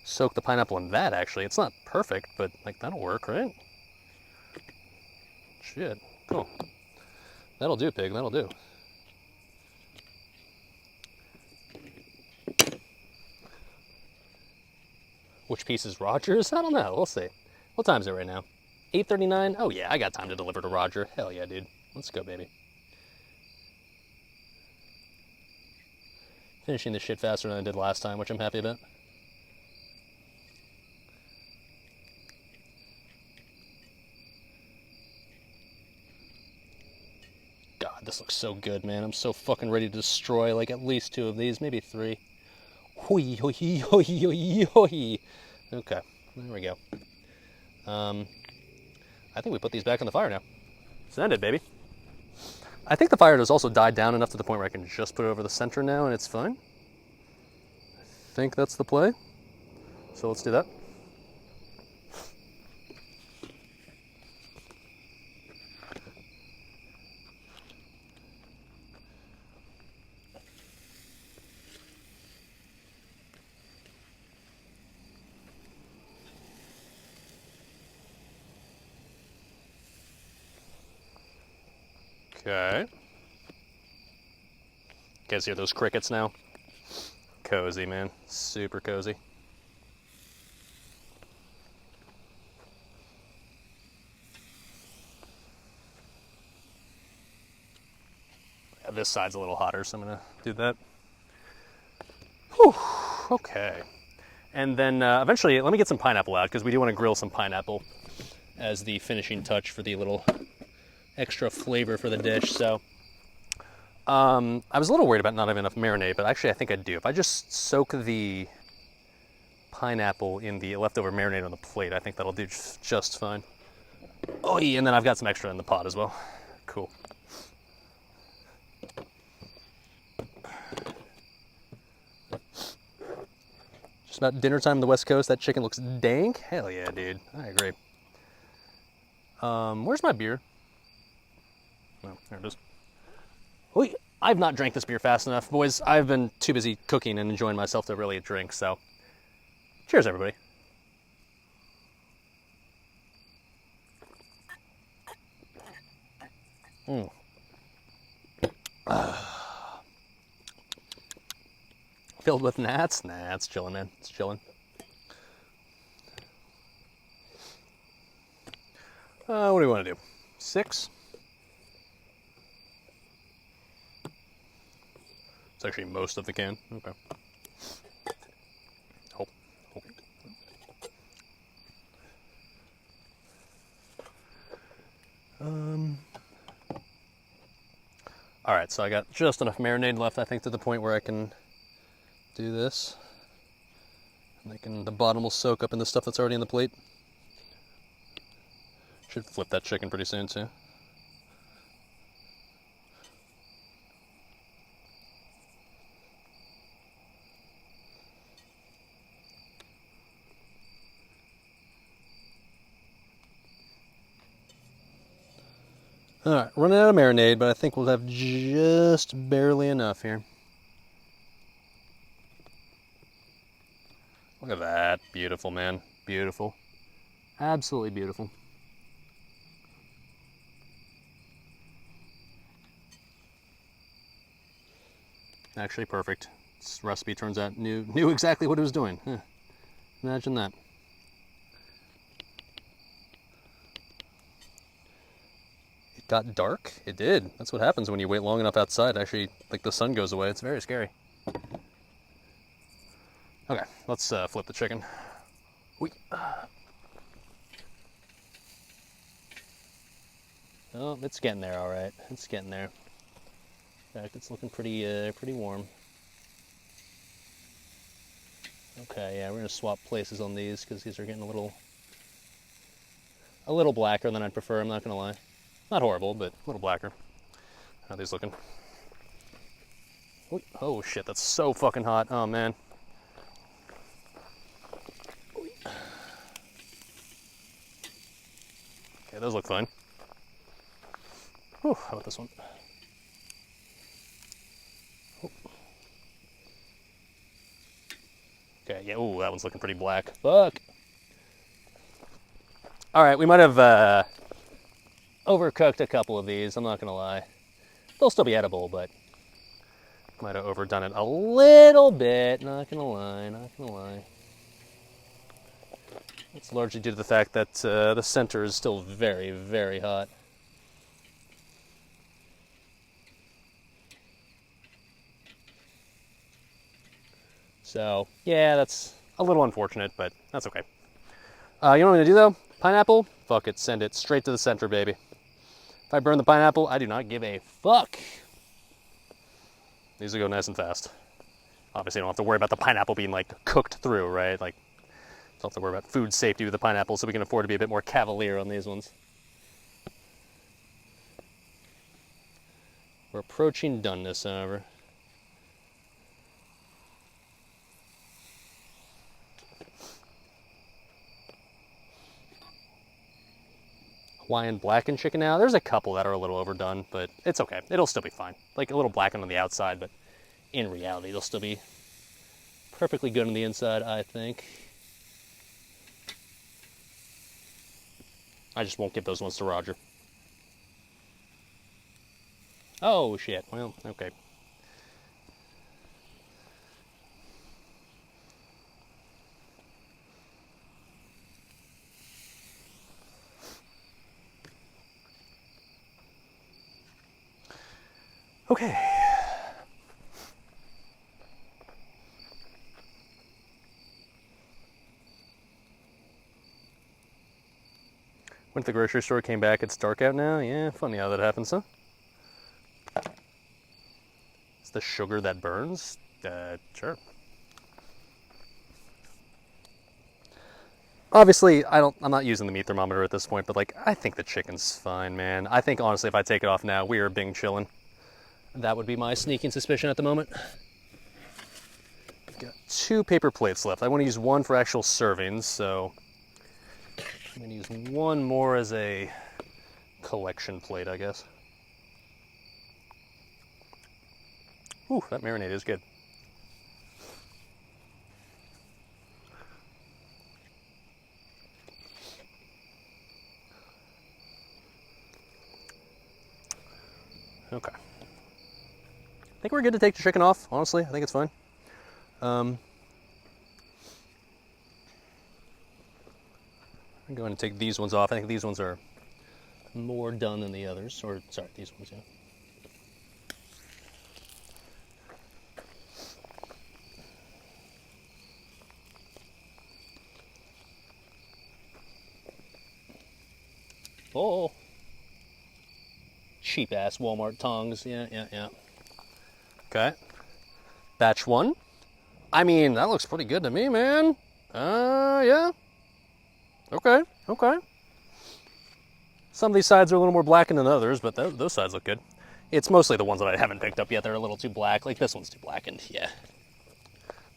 soak the pineapple in that, actually. It's not perfect, but, like, that'll work, right? Shit, cool. That'll do, pig, that'll do. Which piece is Roger's? I don't know. We'll see. What time is it right now? 8:39? Oh yeah, I got time to deliver to Roger. Hell yeah, dude. Let's go, baby. Finishing this shit faster than I did last time, which I'm happy about. God, this looks so good, man. I'm so fucking ready to destroy like at least 2 of these, maybe 3. Hoi, hoi, hoi, hoi, hoi. Okay, there we go. I think we put these back on the fire now. Send it, baby. I think the fire has also died down enough to the point where I can just put it over the center now and it's fine. I think that's the play. So let's do that. Okay. You guys hear those crickets now? Cozy, man. Super cozy. Yeah, this side's a little hotter, so I'm gonna do that. Whew, okay. And then eventually, let me get some pineapple out, because we do want to grill some pineapple as the finishing touch for the little extra flavor for the dish. So I was a little worried about not having enough marinade, but actually I think I do. If I just soak the pineapple in the leftover marinade on the plate, I think that'll do just fine. Oh, yeah, and then I've got some extra in the pot as well. Cool. Just about dinner time on the West Coast. That chicken looks dank. Hell yeah, dude. I agree. Where's my beer? Oh, there it is. Oh, I've not drank this beer fast enough. Boys, I've been too busy cooking and enjoying myself to really drink, so cheers, everybody. Filled with gnats? Nah, it's chilling, man. It's chilling. What do you want to do? 6? It's actually most of the can. Okay. Oh. All right, so I got just enough marinade left, I think, to the point where I can do this. And the bottom will soak up in the stuff that's already in the plate. Should flip that chicken pretty soon, too. Alright, running out of marinade, but I think we'll have just barely enough here. Look at that. Beautiful, man. Beautiful. Absolutely beautiful. Actually perfect. This recipe turns out knew exactly what it was doing. Huh. Imagine that. It got dark? It did. That's what happens when you wait long enough outside. Actually, like the sun goes away. It's very scary. Okay, let's flip the chicken. Oh, it's getting there, all right. It's getting there. In fact, it's looking pretty warm. Okay, yeah, we're gonna swap places on these because these are getting a little blacker than I'd prefer. I'm not gonna lie. Not horrible, but a little blacker. How are these looking? Oh shit, that's so fucking hot. Oh man. Okay, those look fine. Whew, how about this one? Okay, yeah, ooh, that one's looking pretty black. Fuck. All right, we might have overcooked a couple of these, I'm not gonna lie. They'll still be edible, but might have overdone it a little bit, not gonna lie. It's largely due to the fact that the center is still very, very hot. So, yeah, that's a little unfortunate, but that's okay. You know what I'm gonna do though? Pineapple? Fuck it, send it straight to the center, baby. If I burn the pineapple, I do not give a fuck. These will go nice and fast. Obviously, you don't have to worry about the pineapple being like cooked through, right? Like, don't have to worry about food safety with the pineapple, so we can afford to be a bit more cavalier on these ones. We're approaching doneness, however. Hawaiian blackened chicken now. There's a couple that are a little overdone, but it's okay. It'll still be fine. Like a little blackened on the outside, but in reality, it'll still be perfectly good on the inside, I think. I just won't give those ones to Roger. Oh, shit. Well, okay. Okay. Went to the grocery store, came back, it's dark out now. Yeah, funny how that happens, huh? It's the sugar that burns? Sure. Obviously, I'm not using the meat thermometer at this point, but like, I think the chicken's fine, man. I think honestly, if I take it off now, we are Bing chilling. That would be my sneaking suspicion at the moment. Got 2 paper plates left. I want to use one for actual servings, so I'm gonna use one more as a collection plate, I guess. Ooh, that marinade is good. Okay. I think we're good to take the chicken off, honestly. I think it's fine. I'm going to take these ones off. I think these ones are more done than the others. Or, sorry, these ones, yeah. Oh. Cheap ass Walmart tongs. Yeah. Okay. Batch 1. I mean, that looks pretty good to me, man. Yeah. Okay. Some of these sides are a little more blackened than others, but those sides look good. It's mostly the ones that I haven't picked up yet. They're a little too black. Like this one's too blackened. Yeah.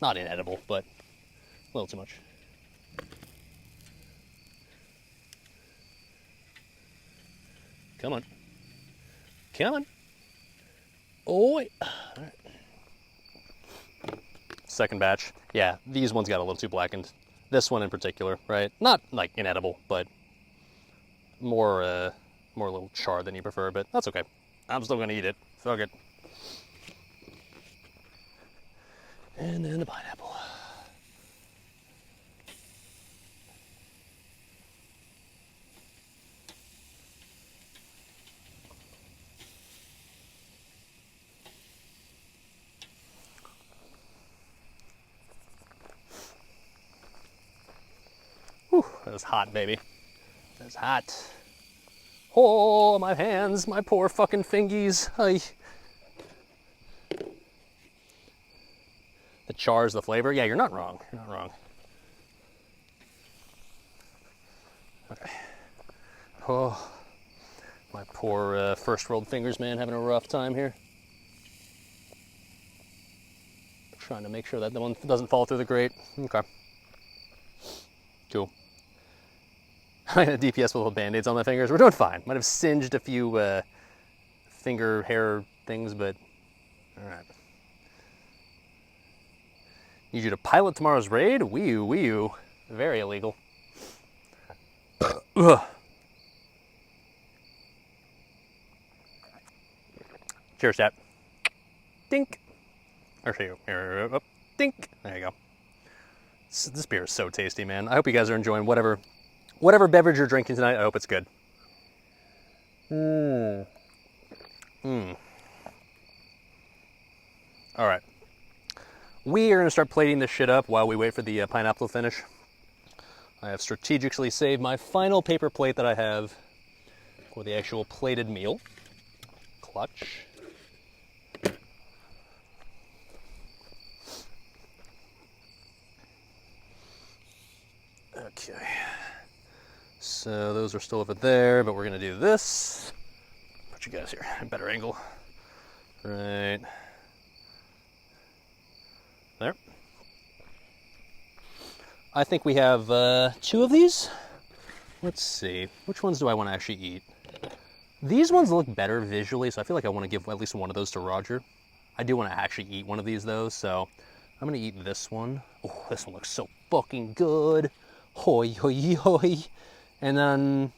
Not inedible, but a little too much. Come on. Oh, wait. All right. Second batch. Yeah, these ones got a little too blackened. This one in particular, right? Not like inedible, but more a little charred than you prefer, but that's okay. I'm still gonna eat it. Fuck it. And then the pineapple. Whew, that was hot, baby. That was hot. Oh, my hands, my poor fucking fingies. Ay. The char's the flavor? Yeah, you're not wrong. You're not wrong. Okay. Oh, my poor first world fingers, man, having a rough time here. Trying to make sure that the one doesn't fall through the grate. Okay. Cool. I had a DPS with little band-aids on my fingers. We're doing fine. Might have singed a few finger hair things, but all right. Need you to pilot tomorrow's raid? Wee-oo, wee-oo. Very illegal. Cheers, chat. Dink. Or here, oh, dink. There you go. This beer is so tasty, man. I hope you guys are enjoying whatever beverage you're drinking tonight. I hope it's good. All right. We are going to start plating this shit up while we wait for the pineapple to finish. I have strategically saved my final paper plate that I have for the actual plated meal. Clutch. Okay. So those are still over there, but we're going to do this. Put you guys here, a better angle. Right there. I think we have 2 of these. Let's see. Which ones do I want to actually eat? These ones look better visually, so I feel like I want to give at least one of those to Roger. I do want to actually eat one of these, though, so I'm going to eat this one. Oh, this one looks so fucking good. Hoi, hoi, hoi. And then,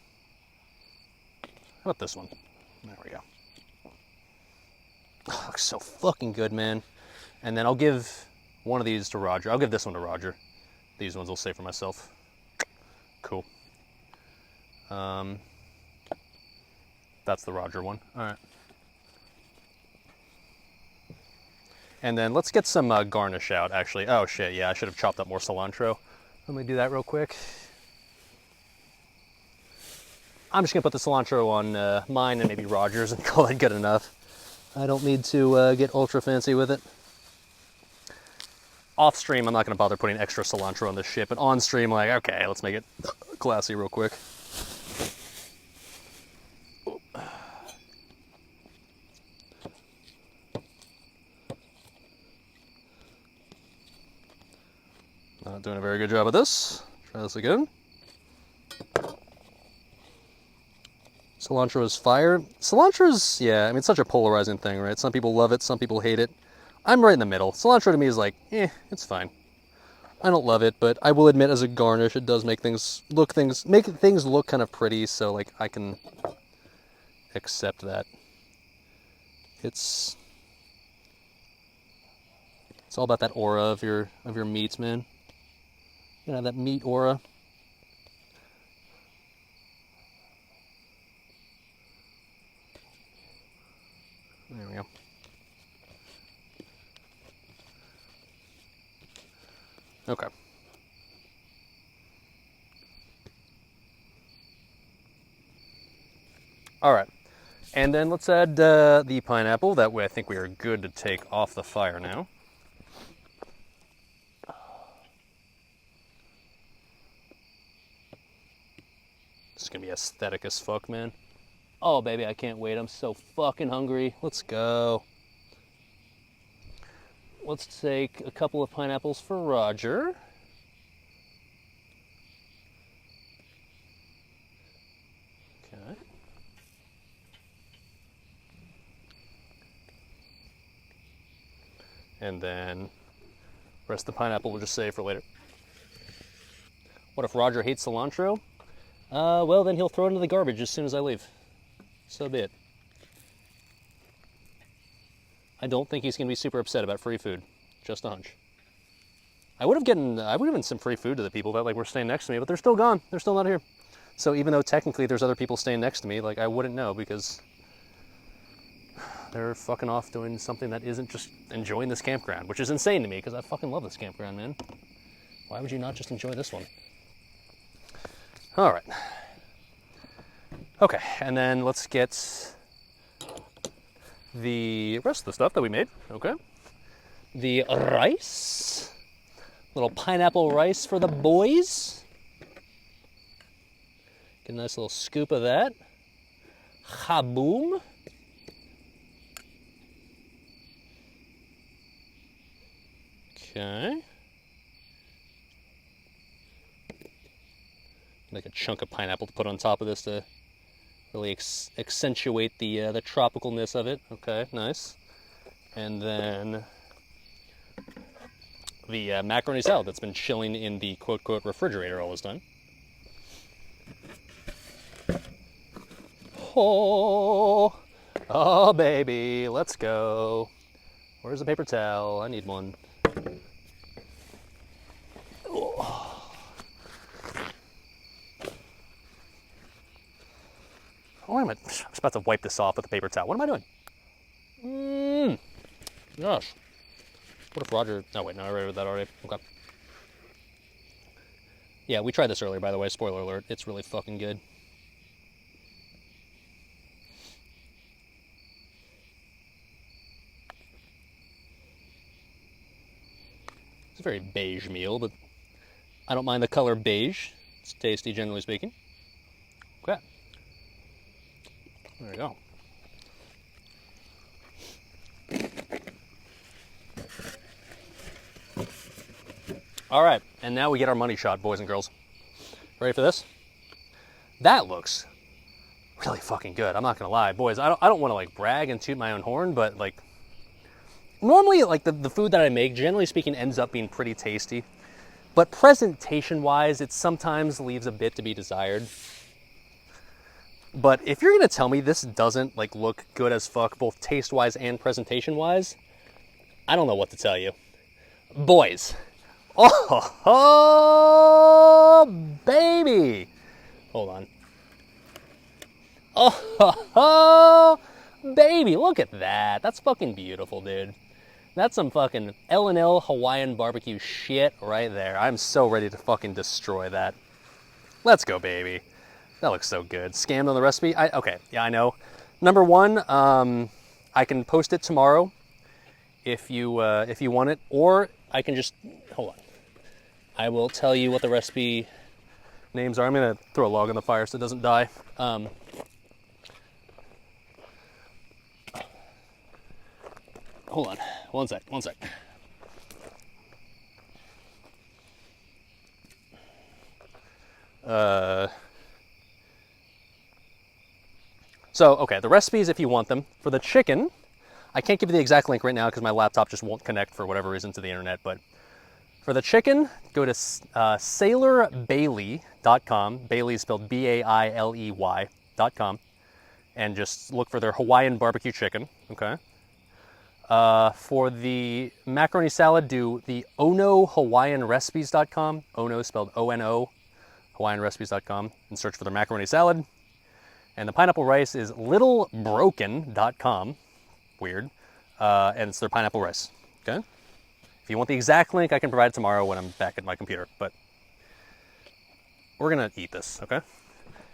how about this one? There we go. Oh, looks so fucking good, man. And then I'll give one of these to Roger. I'll give this one to Roger. These ones I'll save for myself. Cool. That's the Roger one. All right. And then let's get some garnish out, actually. Oh, shit, yeah, I should have chopped up more cilantro. Let me do that real quick. I'm just going to put the cilantro on mine and maybe Roger's and call it good enough. I don't need to get ultra fancy with it. Off stream, I'm not going to bother putting extra cilantro on this shit, but on stream, like, okay, let's make it classy real quick. Not doing a very good job of this. Try this again. Cilantro is fire. Cilantro's, yeah, I mean, it's such a polarizing thing, right? Some people love it, some people hate it. I'm right in the middle. Cilantro to me is like, it's fine. I don't love it, but I will admit as a garnish, it does make things look kind of pretty, so like I can accept that. It's all about that aura of your meats, man. You know, that meat aura. There we go. Okay. All right. And then let's add the pineapple. That way I think we are good to take off the fire now. This is going to be aesthetic as fuck, man. Oh, baby, I can't wait. I'm so fucking hungry. Let's go. Let's take a couple of pineapples for Roger. Okay. And then the rest of the pineapple we'll just save for later. What if Roger hates cilantro? Well, then he'll throw it into the garbage as soon as I leave. So be it. I don't think he's going to be super upset about free food. Just a hunch. I would have given some free food to the people that like were staying next to me, but they're still gone. They're still not here. So even though technically there's other people staying next to me, like I wouldn't know because they're fucking off doing something that isn't just enjoying this campground, which is insane to me because I fucking love this campground, man. Why would you not just enjoy this one? All right. Okay, and then let's get the rest of the stuff that we made, okay? The rice. Little pineapple rice for the boys. Get a nice little scoop of that. Haboom. Okay. Like a chunk of pineapple to put on top of this to really accentuate the tropicalness of it. Okay, nice. And then the macaroni salad that's been chilling in the quote-quote refrigerator all this time. Oh, baby, let's go. Where's the paper towel? I need one. Oh, wait a minute. I was about to wipe this off with the paper towel. What am I doing? Gosh. What if Roger... No, wait, no, I read that already. Okay. Yeah, we tried this earlier, by the way. Spoiler alert. It's really fucking good. It's a very beige meal, but I don't mind the color beige. It's tasty, generally speaking. Okay. There you go. All right, and now we get our money shot, boys and girls. Ready for this? That looks really fucking good. I'm not gonna lie, boys. I don't want to like brag and toot my own horn, but like normally, like the food that I make, generally speaking, ends up being pretty tasty. But presentation-wise, it sometimes leaves a bit to be desired. But if you're gonna tell me this doesn't like look good as fuck, both taste-wise and presentation-wise, I don't know what to tell you, boys. Oh, baby! Hold on. Oh, baby! Look at that. That's fucking beautiful, dude. That's some fucking L&L Hawaiian barbecue shit right there. I'm so ready to fucking destroy that. Let's go, baby. That looks so good. Scammed on the recipe? Okay, yeah, I know. Number one, I can post it tomorrow if you want it, or I can just hold on. I will tell you what the recipe names are. I'm gonna throw a log on the fire so it doesn't die. Hold on, one sec. Okay, the recipes if you want them. For the chicken, I can't give you the exact link right now because my laptop just won't connect for whatever reason to the internet, but for the chicken, go to SailorBailey.com. Bailey is spelled Bailey.com, and just look for their Hawaiian barbecue chicken, okay? For the macaroni salad, do the OnoHawaiianRecipes.com. Ono is spelled O-N-O, HawaiianRecipes.com, and search for their macaroni salad. And the pineapple rice is littlebroken.com. Weird. And it's their pineapple rice, okay? If you want the exact link, I can provide it tomorrow when I'm back at my computer, but we're gonna eat this, okay?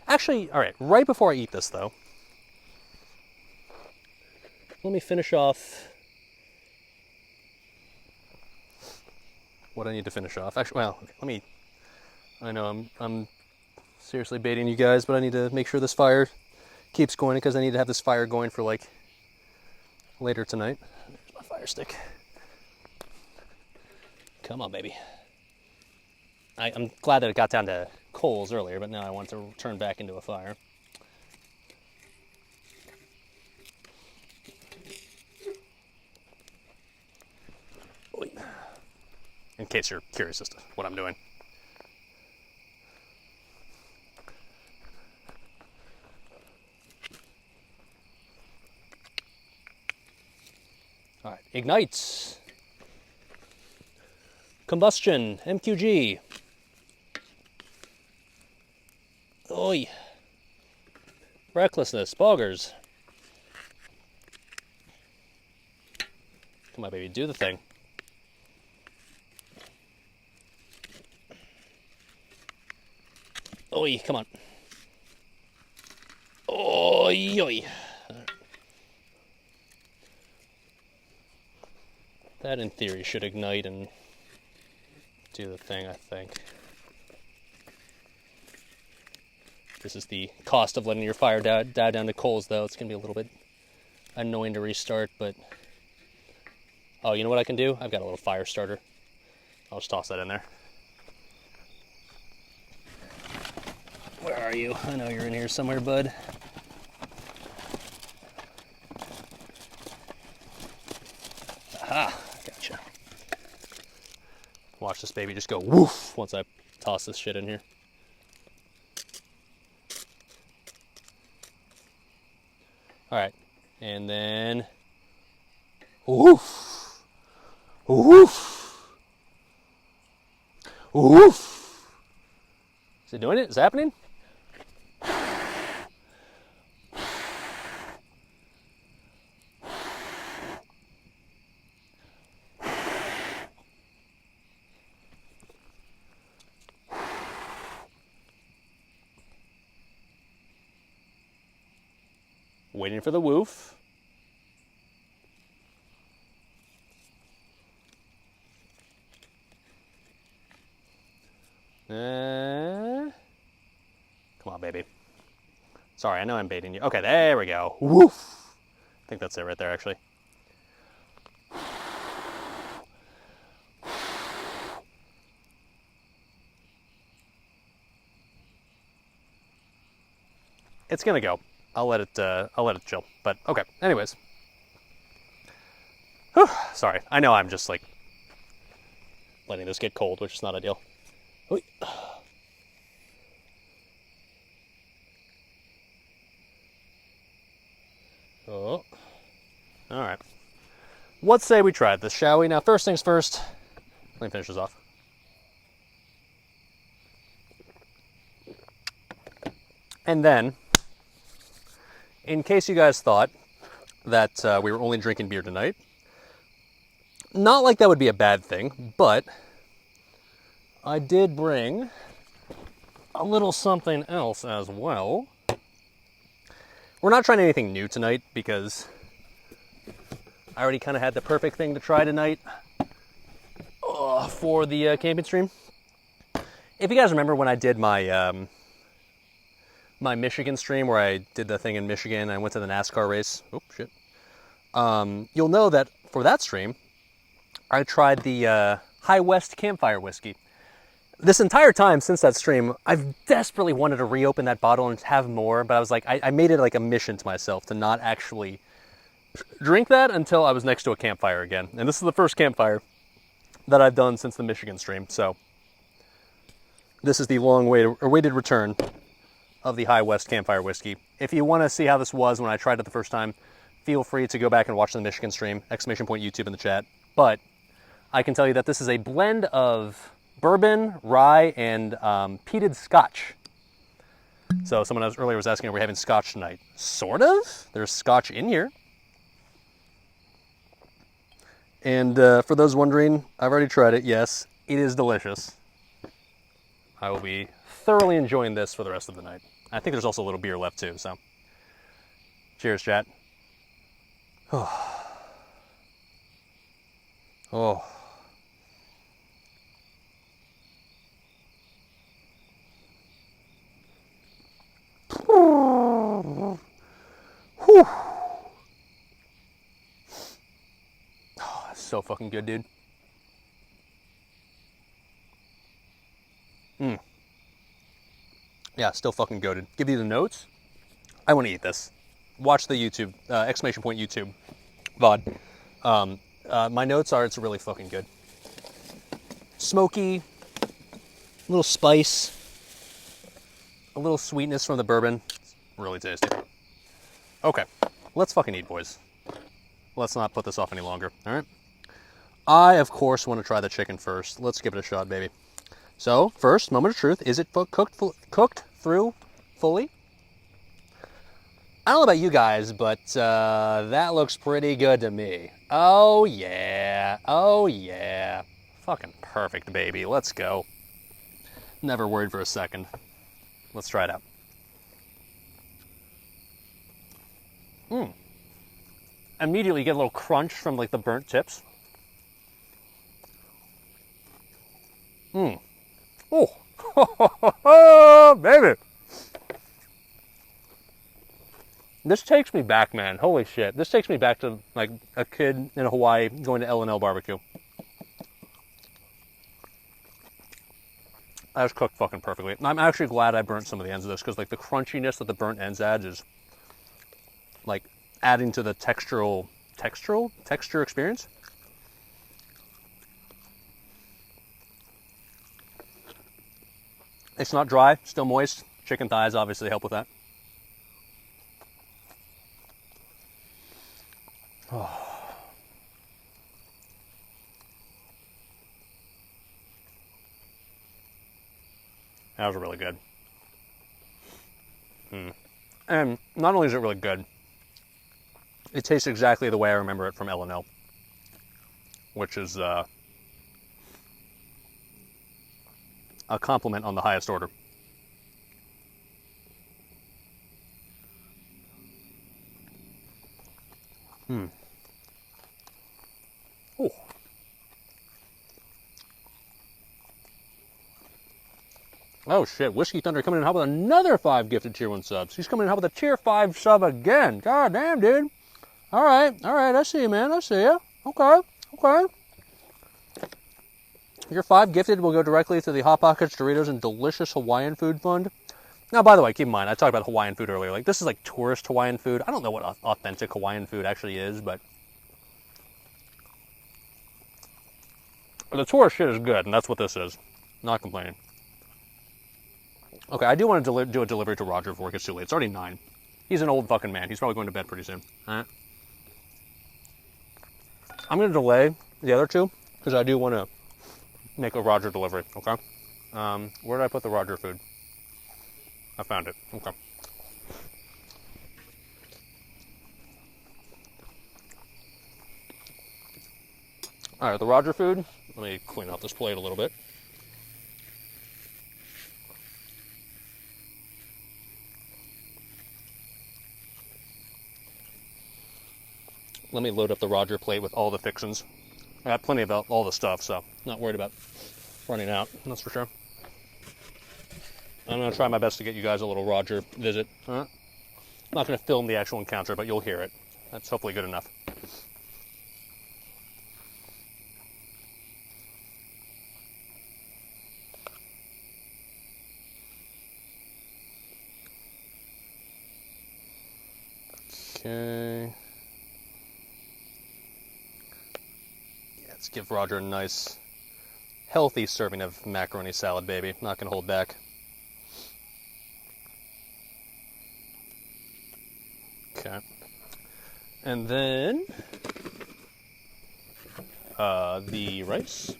Actually, all right, right before I eat this though, let me finish off what I need to finish off. Actually, well, okay, I know I'm seriously baiting you guys, but I need to make sure this fire keeps going because I need to have this fire going for like later tonight. There's my fire stick. Come on, baby. I'm glad that it got down to coals earlier, but now I want to turn back into a fire. In case you're curious as to what I'm doing. All right, ignite. Combustion, MQG. Oi. Recklessness, boggers. Come on, baby, do the thing. Oi, come on. Oi, oi. That, in theory, should ignite and do the thing, I think. This is the cost of letting your fire die down to coals, though. It's going to be a little bit annoying to restart, but... Oh, you know what I can do? I've got a little fire starter. I'll just toss that in there. Where are you? I know you're in here somewhere, bud. Aha, gotcha. Watch this baby just go woof once I toss this shit in here. All right, and then woof, woof, woof. Is it doing it? Is it happening? Waiting for the woof. Come on, baby. Sorry, I know I'm baiting you. Okay, there we go. Woof. I think that's it right there, actually. It's gonna go. I'll let it chill. But okay. Anyways. Whew. Sorry. I know I'm just like letting this get cold, which is not ideal. Oy. Oh. All right. What say we try this, shall we? Now, first things first. Let me finish this off. And then, in case you guys thought that we were only drinking beer tonight, not like that would be a bad thing, but I did bring a little something else as well. We're not trying anything new tonight because I already kind of had the perfect thing to try tonight for the camping stream. If you guys remember when I did my my Michigan stream where I did the thing in Michigan, I went to the NASCAR race. Oh, shit. You'll know that for that stream, I tried the High West Campfire Whiskey. This entire time since that stream, I've desperately wanted to reopen that bottle and have more, but I was like, I made it like a mission to myself to not actually drink that until I was next to a campfire again. And this is the first campfire that I've done since the Michigan stream, so this is the long-awaited return of the High West Campfire Whiskey. If you want to see how this was when I tried it the first time, feel free to go back and watch the Michigan stream, ! YouTube in the chat. But I can tell you that this is a blend of bourbon, rye, and peated scotch. So someone earlier was asking, are we having scotch tonight? Sort of. There's scotch in here. And for those wondering, I've already tried it. Yes, it is delicious. I will be thoroughly enjoying this for the rest of the night. I think there's also a little beer left too, so. Cheers, chat. Oh. Oh. Whew. Oh, that's so fucking good, dude. Yeah, still fucking goated. Give you the notes. I want to eat this. Watch the YouTube, ! YouTube VOD. My notes are it's really fucking good. Smoky, a little spice, a little sweetness from the bourbon. It's really tasty. Okay, let's fucking eat, boys. Let's not put this off any longer, all right? I, of course, want to try the chicken first. Let's give it a shot, baby. So, first, moment of truth. Is it cooked through fully? I don't know about you guys, but that looks pretty good to me. Oh, yeah. Oh, yeah. Fucking perfect, baby. Let's go. Never worried for a second. Let's try it out. Immediately you get a little crunch from like the burnt tips. Oh, baby. This takes me back, man. Holy shit. This takes me back to like a kid in Hawaii going to L&L barbecue. That was cooked fucking perfectly. I'm actually glad I burnt some of the ends of this because like the crunchiness that the burnt ends adds is like adding to the texture experience. It's not dry, still moist. Chicken thighs obviously help with that. Oh. That was really good. And not only is it really good, it tastes exactly the way I remember it from L&L, which is a compliment on the highest order. Oh. Oh shit, Whiskey Thunder coming in hot with another 5 gifted tier 1 subs. He's coming in hot with a tier 5 sub again. God damn, dude. Alright, I see you, man. I see you. Okay. Your 5 gifted will go directly to the Hot Pockets, Doritos, and Delicious Hawaiian Food Fund. Now, by the way, keep in mind, I talked about Hawaiian food earlier. Like, this is like tourist Hawaiian food. I don't know what authentic Hawaiian food actually is, but the tourist shit is good, and that's what this is. Not complaining. Okay, I do want to do a delivery to Roger before it gets too late. It's already 9. He's an old fucking man. He's probably going to bed pretty soon. All right. I'm going to delay the other 2 because I do want to make a Roger delivery, okay? Where did I put the Roger food? I found it. Okay. All right, the Roger food. Let me clean out this plate a little bit. Let me load up the Roger plate with all the fixins. I got plenty of all the stuff, so not worried about running out, that's for sure. I'm going to try my best to get you guys a little Roger visit. I'm not going to film the actual encounter, but you'll hear it. That's hopefully good enough. Okay. Let's give Roger a nice, healthy serving of macaroni salad, baby. Not going to hold back. Okay. And then the rice.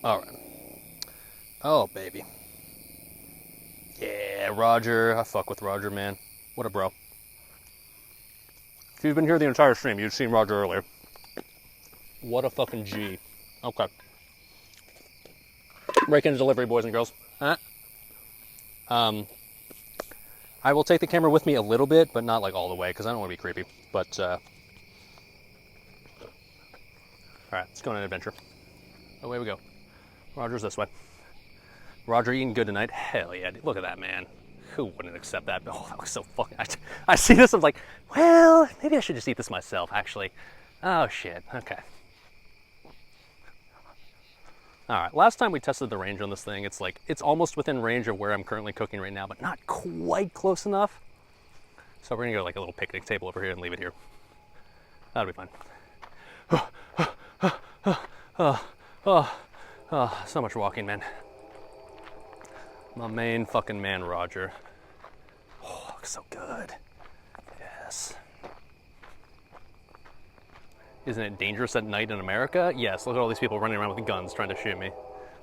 All right. Oh, baby. Yeah, Roger. I fuck with Roger, man. What a bro. If you've been here the entire stream, you've seen Roger earlier. What a fucking G. Okay. Break into delivery, boys and girls. Huh? I will take the camera with me a little bit, but not like all the way, because I don't want to be creepy. But, alright, let's go on an adventure. Away we go. Roger's this way. Roger eating good tonight? Hell yeah, dude. Look at that, man. Who wouldn't accept that? Oh, that looks so fucking... I see this, I'm like, well, maybe I should just eat this myself, actually. Oh, shit. Okay. Alright, last time we tested the range on this thing, it's almost within range of where I'm currently cooking right now, but not quite close enough. So we're gonna go like a little picnic table over here and leave it here. That'll be fine. Oh, so much walking, man. My main fucking man, Roger. Oh, looks so good. Yes. Isn't it dangerous at night in America? Yes, look at all these people running around with guns trying to shoot me.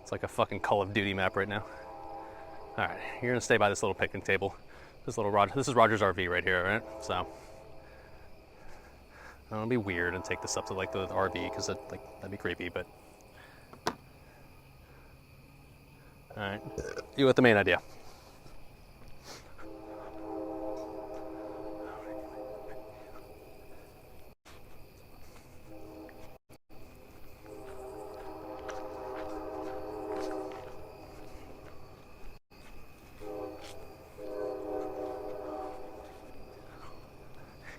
It's like a fucking Call of Duty map right now. All right, you're gonna stay by this little picnic table. This is Roger's RV right here, right? So I don't wanna be weird and take this up to like the RV because that'd be creepy, but. All right, you with the main idea.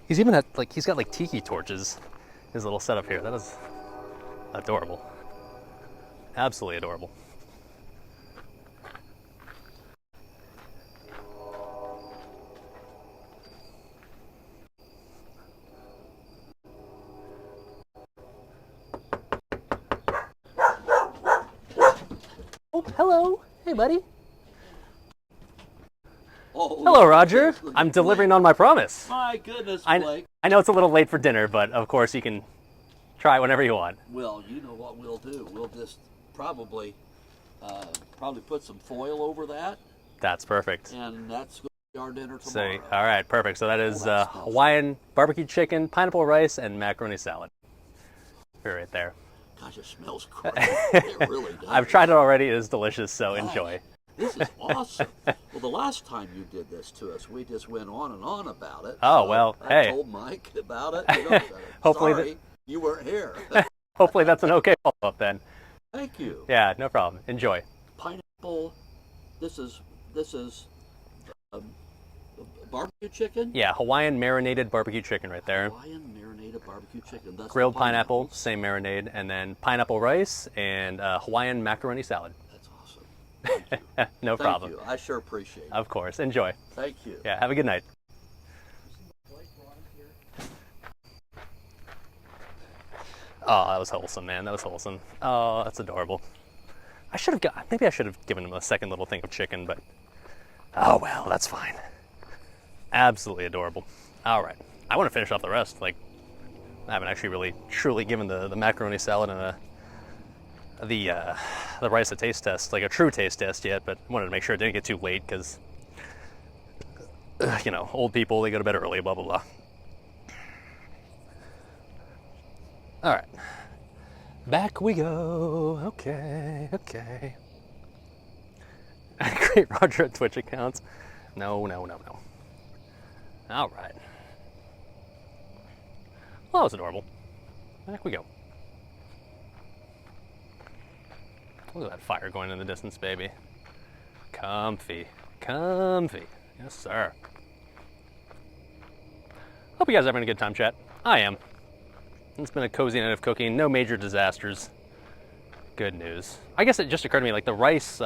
He's even he's got like tiki torches, his little setup here. That is adorable. Absolutely adorable. Oh, hello. Hey, buddy. Oh, hello, Roger. I'm delivering on my promise. My goodness, Blake. I know it's a little late for dinner, but of course you can try it whenever you want. Well, you know what we'll do. We'll just probably put some foil over that. That's perfect. And that's going to be our dinner tomorrow. All right, perfect. So that is Hawaiian barbecue chicken, pineapple rice, and macaroni salad. You're right there. Gosh, it smells great. It really does. I've tried it already. It is delicious, so enjoy. This is awesome. Well, the last time you did this to us, we just went on and on about it. Oh, so well, I hey. told Mike about it. You know, Hopefully sorry, you weren't here. Hopefully that's an okay follow-up then. Thank you. Yeah, no problem. Enjoy. Pineapple. This is barbecue chicken? Yeah, Hawaiian marinated barbecue chicken right there. Hawaiian marinated barbecue chicken. That's Grilled pineapple, same marinade, and then pineapple rice and Hawaiian macaroni salad. That's awesome. Thank you. No problem. Thank you. I sure appreciate it. Of course. Enjoy. Thank you. Yeah, have a good night. Oh, that was wholesome, man. That was wholesome. Oh, that's adorable. Maybe I should have given him a second little thing of chicken, but oh well, that's fine. Absolutely adorable. All right, I want to finish off the rest. Like, I haven't actually really truly given the macaroni salad and the rice a taste test, like a true taste test yet, but I wanted to make sure it didn't get too late because you know, old people, they go to bed early, blah blah blah. All right, back we go. Okay. Create Roger at Twitch accounts. No. All right. Well, that was adorable. Back we go. Look at that fire going in the distance, baby. Comfy. Yes, sir. Hope you guys are having a good time, chat. I am. It's been a cozy night of cooking. No major disasters. Good news. I guess it just occurred to me, like the rice,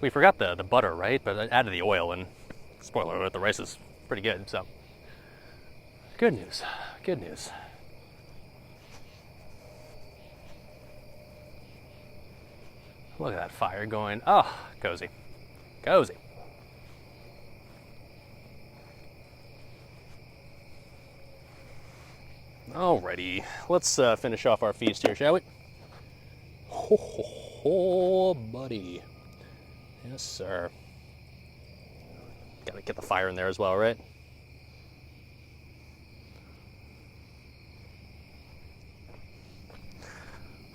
we forgot the butter, right? But I added the oil, and spoiler alert, the rice is pretty good, so. Good news. Look at that fire going. Oh, cozy. Alrighty, let's finish off our feast here, shall we? Ho, buddy. Yes, sir. Gotta get the fire in there as well, right?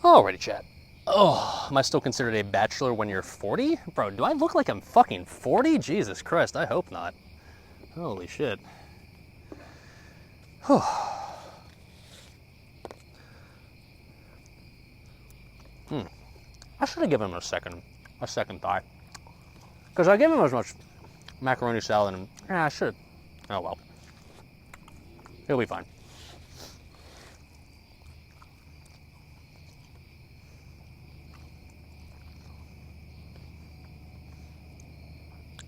Alrighty, chat. Oh, am I still considered a bachelor when you're 40? Bro, do I look like I'm fucking 40? Jesus Christ, I hope not. Holy shit. I should have given him a second thought. Because I gave him as much macaroni salad and, I should. Oh well. He'll be fine.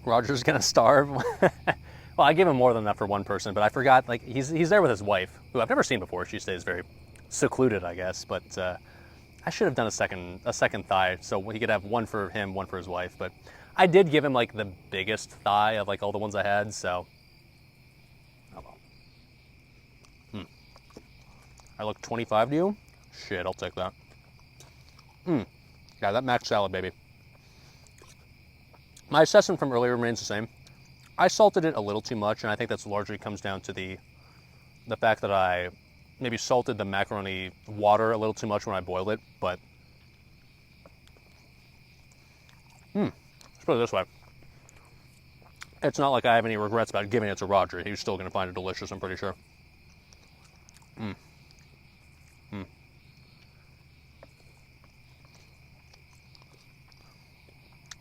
Roger's gonna starve. Well, I gave him more than that for one person, but I forgot, like, he's there with his wife, who I've never seen before. She stays very secluded, I guess. But I should have done a second thigh so he could have one for him, one for his wife. But I did give him like the biggest thigh of like all the ones I had. So, oh well. I look 25 to you? Shit, I'll take that. Yeah, that mac salad, baby. My assessment from earlier remains the same. I salted it a little too much, and I think that's largely comes down to the fact that I maybe salted the macaroni water a little too much when I boiled it, but let's put it this way. It's not like I have any regrets about giving it to Roger. He's still going to find it delicious, I'm pretty sure.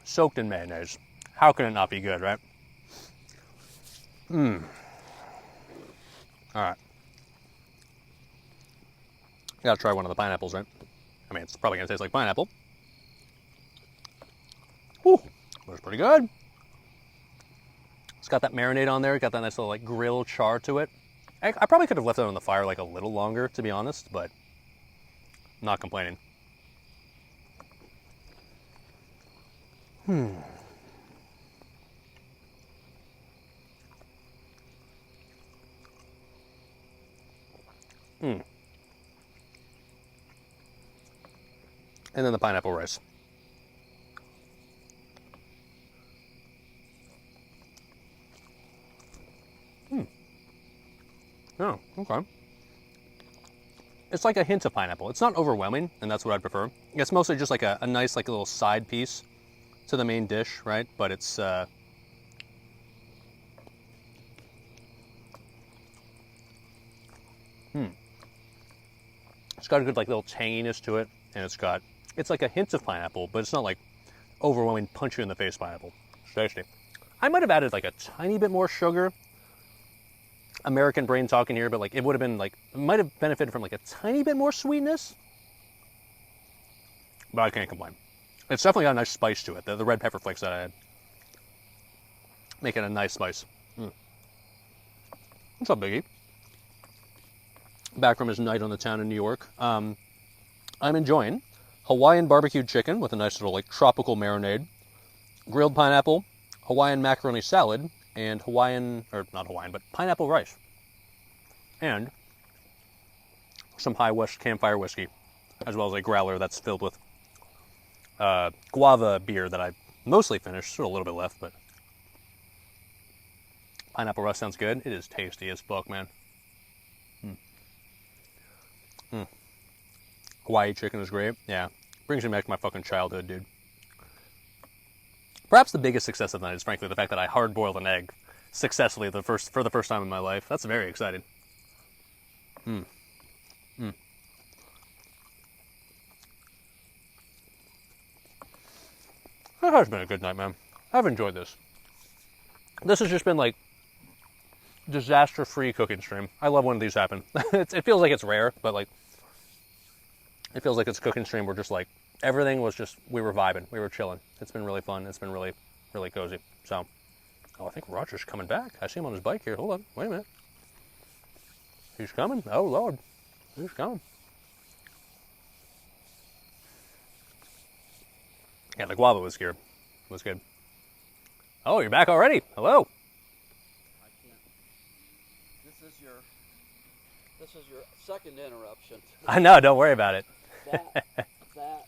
Soaked in mayonnaise. How can it not be good, right? All right. Gotta try one of the pineapples, right? I mean, it's probably gonna taste like pineapple. Whew, that's pretty good. It's got that marinade on there. Got that nice little like grill char to it. I probably could have left it on the fire like a little longer, to be honest, but not complaining. And then the pineapple rice. Oh, okay. It's like a hint of pineapple. It's not overwhelming, and that's what I'd prefer. It's mostly just like a nice like a little side piece to the main dish, right? But it's it's got a good like little tanginess to it, and it's like a hint of pineapple, but it's not like overwhelming, punch you in the face pineapple. It's tasty. I might have added like a tiny bit more sugar. American brain talking here, but like it would have been like, it might have benefited from like a tiny bit more sweetness. But I can't complain. It's definitely got a nice spice to it. The red pepper flakes that I had make it a nice spice. What's up, Biggie? Back from his night on the town in New York. I'm enjoying Hawaiian barbecued chicken with a nice little like tropical marinade, grilled pineapple, Hawaiian macaroni salad, and pineapple rice. And some High West campfire whiskey, as well as a growler that's filled with guava beer that I mostly finished, still a little bit left, but pineapple rice sounds good. It is tasty as fuck, man. Hawaii chicken is great. Yeah, brings me back to my fucking childhood, dude. Perhaps the biggest success of the night is frankly the fact that I hard-boiled an egg successfully for the first time in my life. That's very exciting. It has been a good night, man. I've enjoyed this. This has just been like disaster-free cooking stream. I love when these happen. It feels like it's rare, but like it feels like it's a cooking stream where just like everything was just, we were vibing, we were chilling. It's been really fun. It's been really, really cozy. So, oh, I think Roger's coming back. I see him on his bike here. Hold on, wait a minute. He's coming. Oh Lord, he's coming. Yeah, the guava was here. Was good. Oh, you're back already. Hello. I can't. This is your second interruption. I know. Don't worry about it. That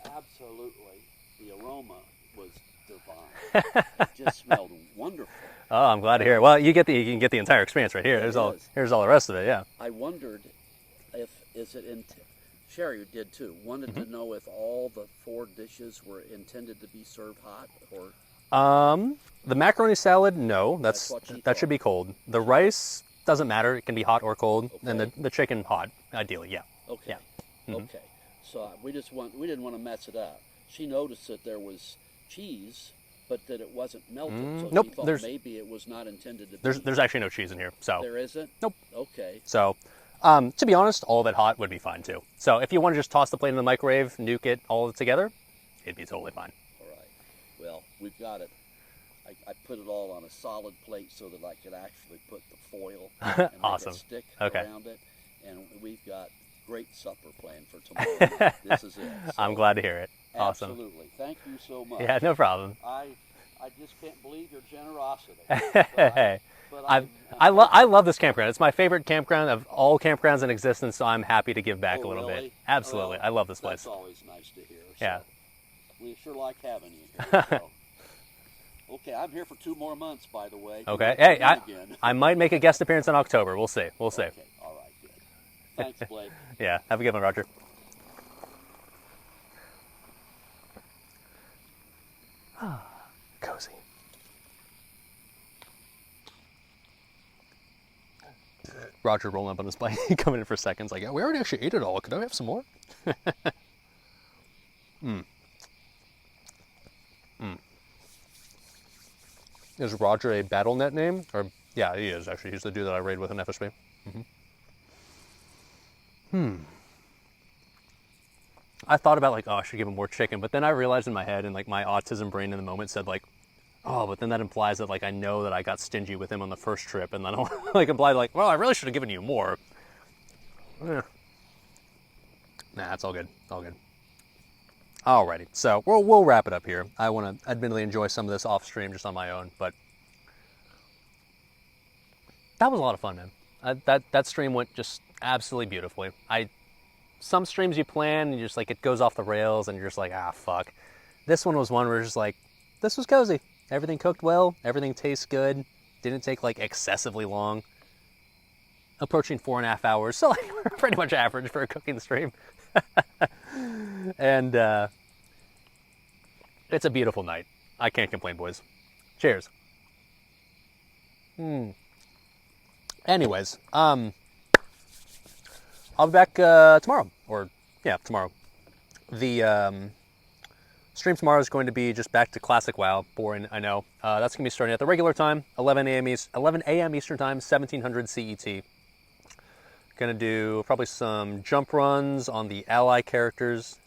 absolutely, the aroma was divine. It just smelled wonderful. Oh, I'm glad to hear it. Well, you can get the entire experience right here. Here's all the rest of it. Yeah. I wondered Sherry did too. Wanted to know if all the 4 dishes were intended to be served hot or. The macaroni salad, no, that should be cold. The rice doesn't matter; it can be hot or cold, okay. And the chicken hot, ideally, yeah. Okay. Yeah. Okay. So we didn't want to mess it up. She noticed that there was cheese, but that it wasn't melted. So nope. She thought maybe it was not intended to be. There's actually no cheese in here, so. There isn't? Nope. Okay. So, to be honest, all of it hot would be fine too. So if you want to just toss the plate in the microwave, nuke it all together, it'd be totally fine. All right. Well, we've got it. I put it all on a solid plate so that I could actually put the foil and awesome. make a stick okay. around it. And we've got great supper planned for tomorrow night. This is it. So, I'm glad to hear it. Awesome. Absolutely. Thank you so much. Yeah, no problem. I just can't believe your generosity. I love this campground. It's my favorite campground of all campgrounds in existence, so I'm happy to give back a little really? bit. Absolutely. Well, I love this place. That's always nice to hear. Yeah. So we sure like having you here. So. Okay, I'm here for 2 more months, by the way. Okay. Hey, I might make a guest appearance in October. We'll see. We'll see. Okay. All right, good. Thanks, Blake. Yeah. Have a good one, Roger. Cozy. Roger rolling up on his bike, coming in for seconds, like, yeah, we already actually ate it all. Could I have some more? Is Roger a BattleNet name? Or yeah, he is actually. He's the dude that I raid with in FSB. I thought about like, oh, I should give him more chicken, but then I realized in my head and like my autism brain in the moment said like, oh, but then that implies that like I know that I got stingy with him on the first trip, and then like implied like, well, I really should have given you more. Nah, it's all good. All good. Alrighty, so we'll wrap it up here. I want to admittedly enjoy some of this off stream just on my own, but that was a lot of fun, man. That stream went just absolutely beautifully. Some streams you plan and you're just like it goes off the rails and you're just like, ah, fuck. This one was one where it's just like, this was cozy. Everything cooked well. Everything tastes good. Didn't take like excessively long. Approaching 4.5 hours, so like we're pretty much average for a cooking stream. And it's a beautiful night. I can't complain, boys. Cheers. Anyways, I'll be back tomorrow, or yeah, tomorrow. The stream tomorrow is going to be just back to classic WoW. Boring, I know. That's going to be starting at the regular time, 11 a.m. Eastern time, 1700 CET. Gonna do probably some jump runs on the ally characters.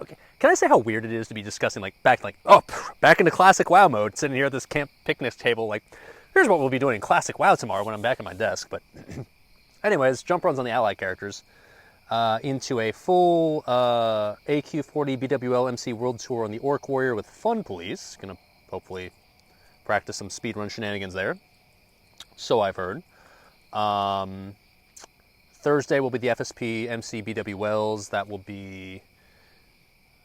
Okay, can I say how weird it is to be discussing back into classic WoW mode, sitting here at this camp picnic table, like, here's what we'll be doing in classic WoW tomorrow when I'm back at my desk. But anyways, jump runs on the ally characters into a full AQ40 BWL MC World Tour on the Orc Warrior with Fun Police. Gonna hopefully practice some speedrun shenanigans there. So I've heard. Thursday will be the FSP MC BW Wells. That will be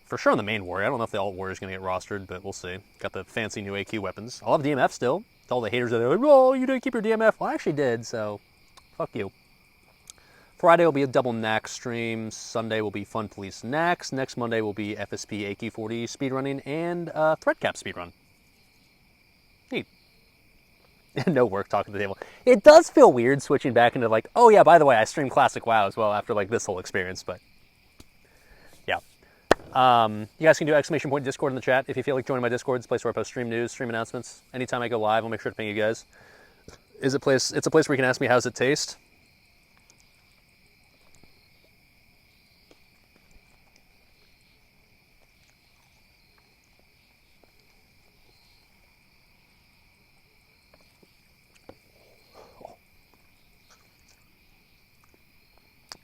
for sure on the main warrior. I don't know if the alt warrior is going to get rostered, but we'll see. Got the fancy new AQ weapons. I'll have DMF still. To all the haters that are like, oh, you didn't keep your DMF. Well, I actually did, so fuck you. Friday will be a double Nax stream. Sunday will be Fun Police Nax. Next Monday will be FSP AQ40 speedrunning and Threat Cap speedrun. Neat. No work talking to the table. It does feel weird switching back into like, oh yeah, by the way, I stream classic WoW as well after like this whole experience, but yeah. You guys can do !point Discord in the chat if you feel like joining my Discord. It's a place where I post stream news, stream announcements. Anytime I go live, I'll make sure to ping you guys. It's a place where you can ask me how's it taste.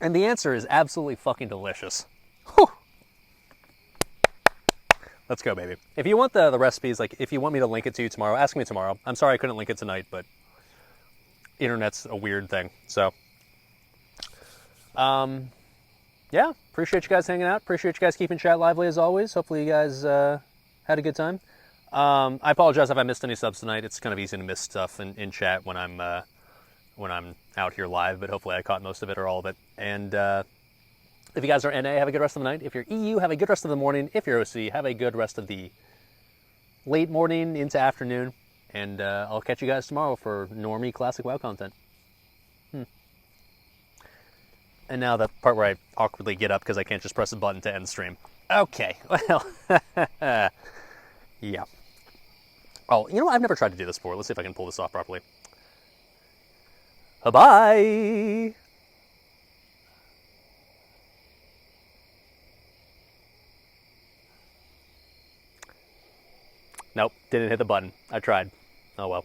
And the answer is absolutely fucking delicious. Whew. Let's go, baby. If you want the recipes, like if you want me to link it to you tomorrow, ask me tomorrow. I'm sorry I couldn't link it tonight, but internet's a weird thing. So, yeah, appreciate you guys hanging out. Appreciate you guys keeping chat lively as always. Hopefully you guys had a good time. I apologize if I missed any subs tonight. It's kind of easy to miss stuff in chat when I'm out here live, but hopefully I caught most of it or all of it. And if you guys are NA, have a good rest of the night. If you're EU, have a good rest of the morning. If you're OC, have a good rest of the late morning into afternoon. And I'll catch you guys tomorrow for normie classic WoW content. And now the part where I awkwardly get up because I can't just press a button to end stream. Okay, well, yeah. Oh, you know what? I've never tried to do this before. Let's see if I can pull this off properly. Bye-bye. Nope, didn't hit the button. I tried. Oh well.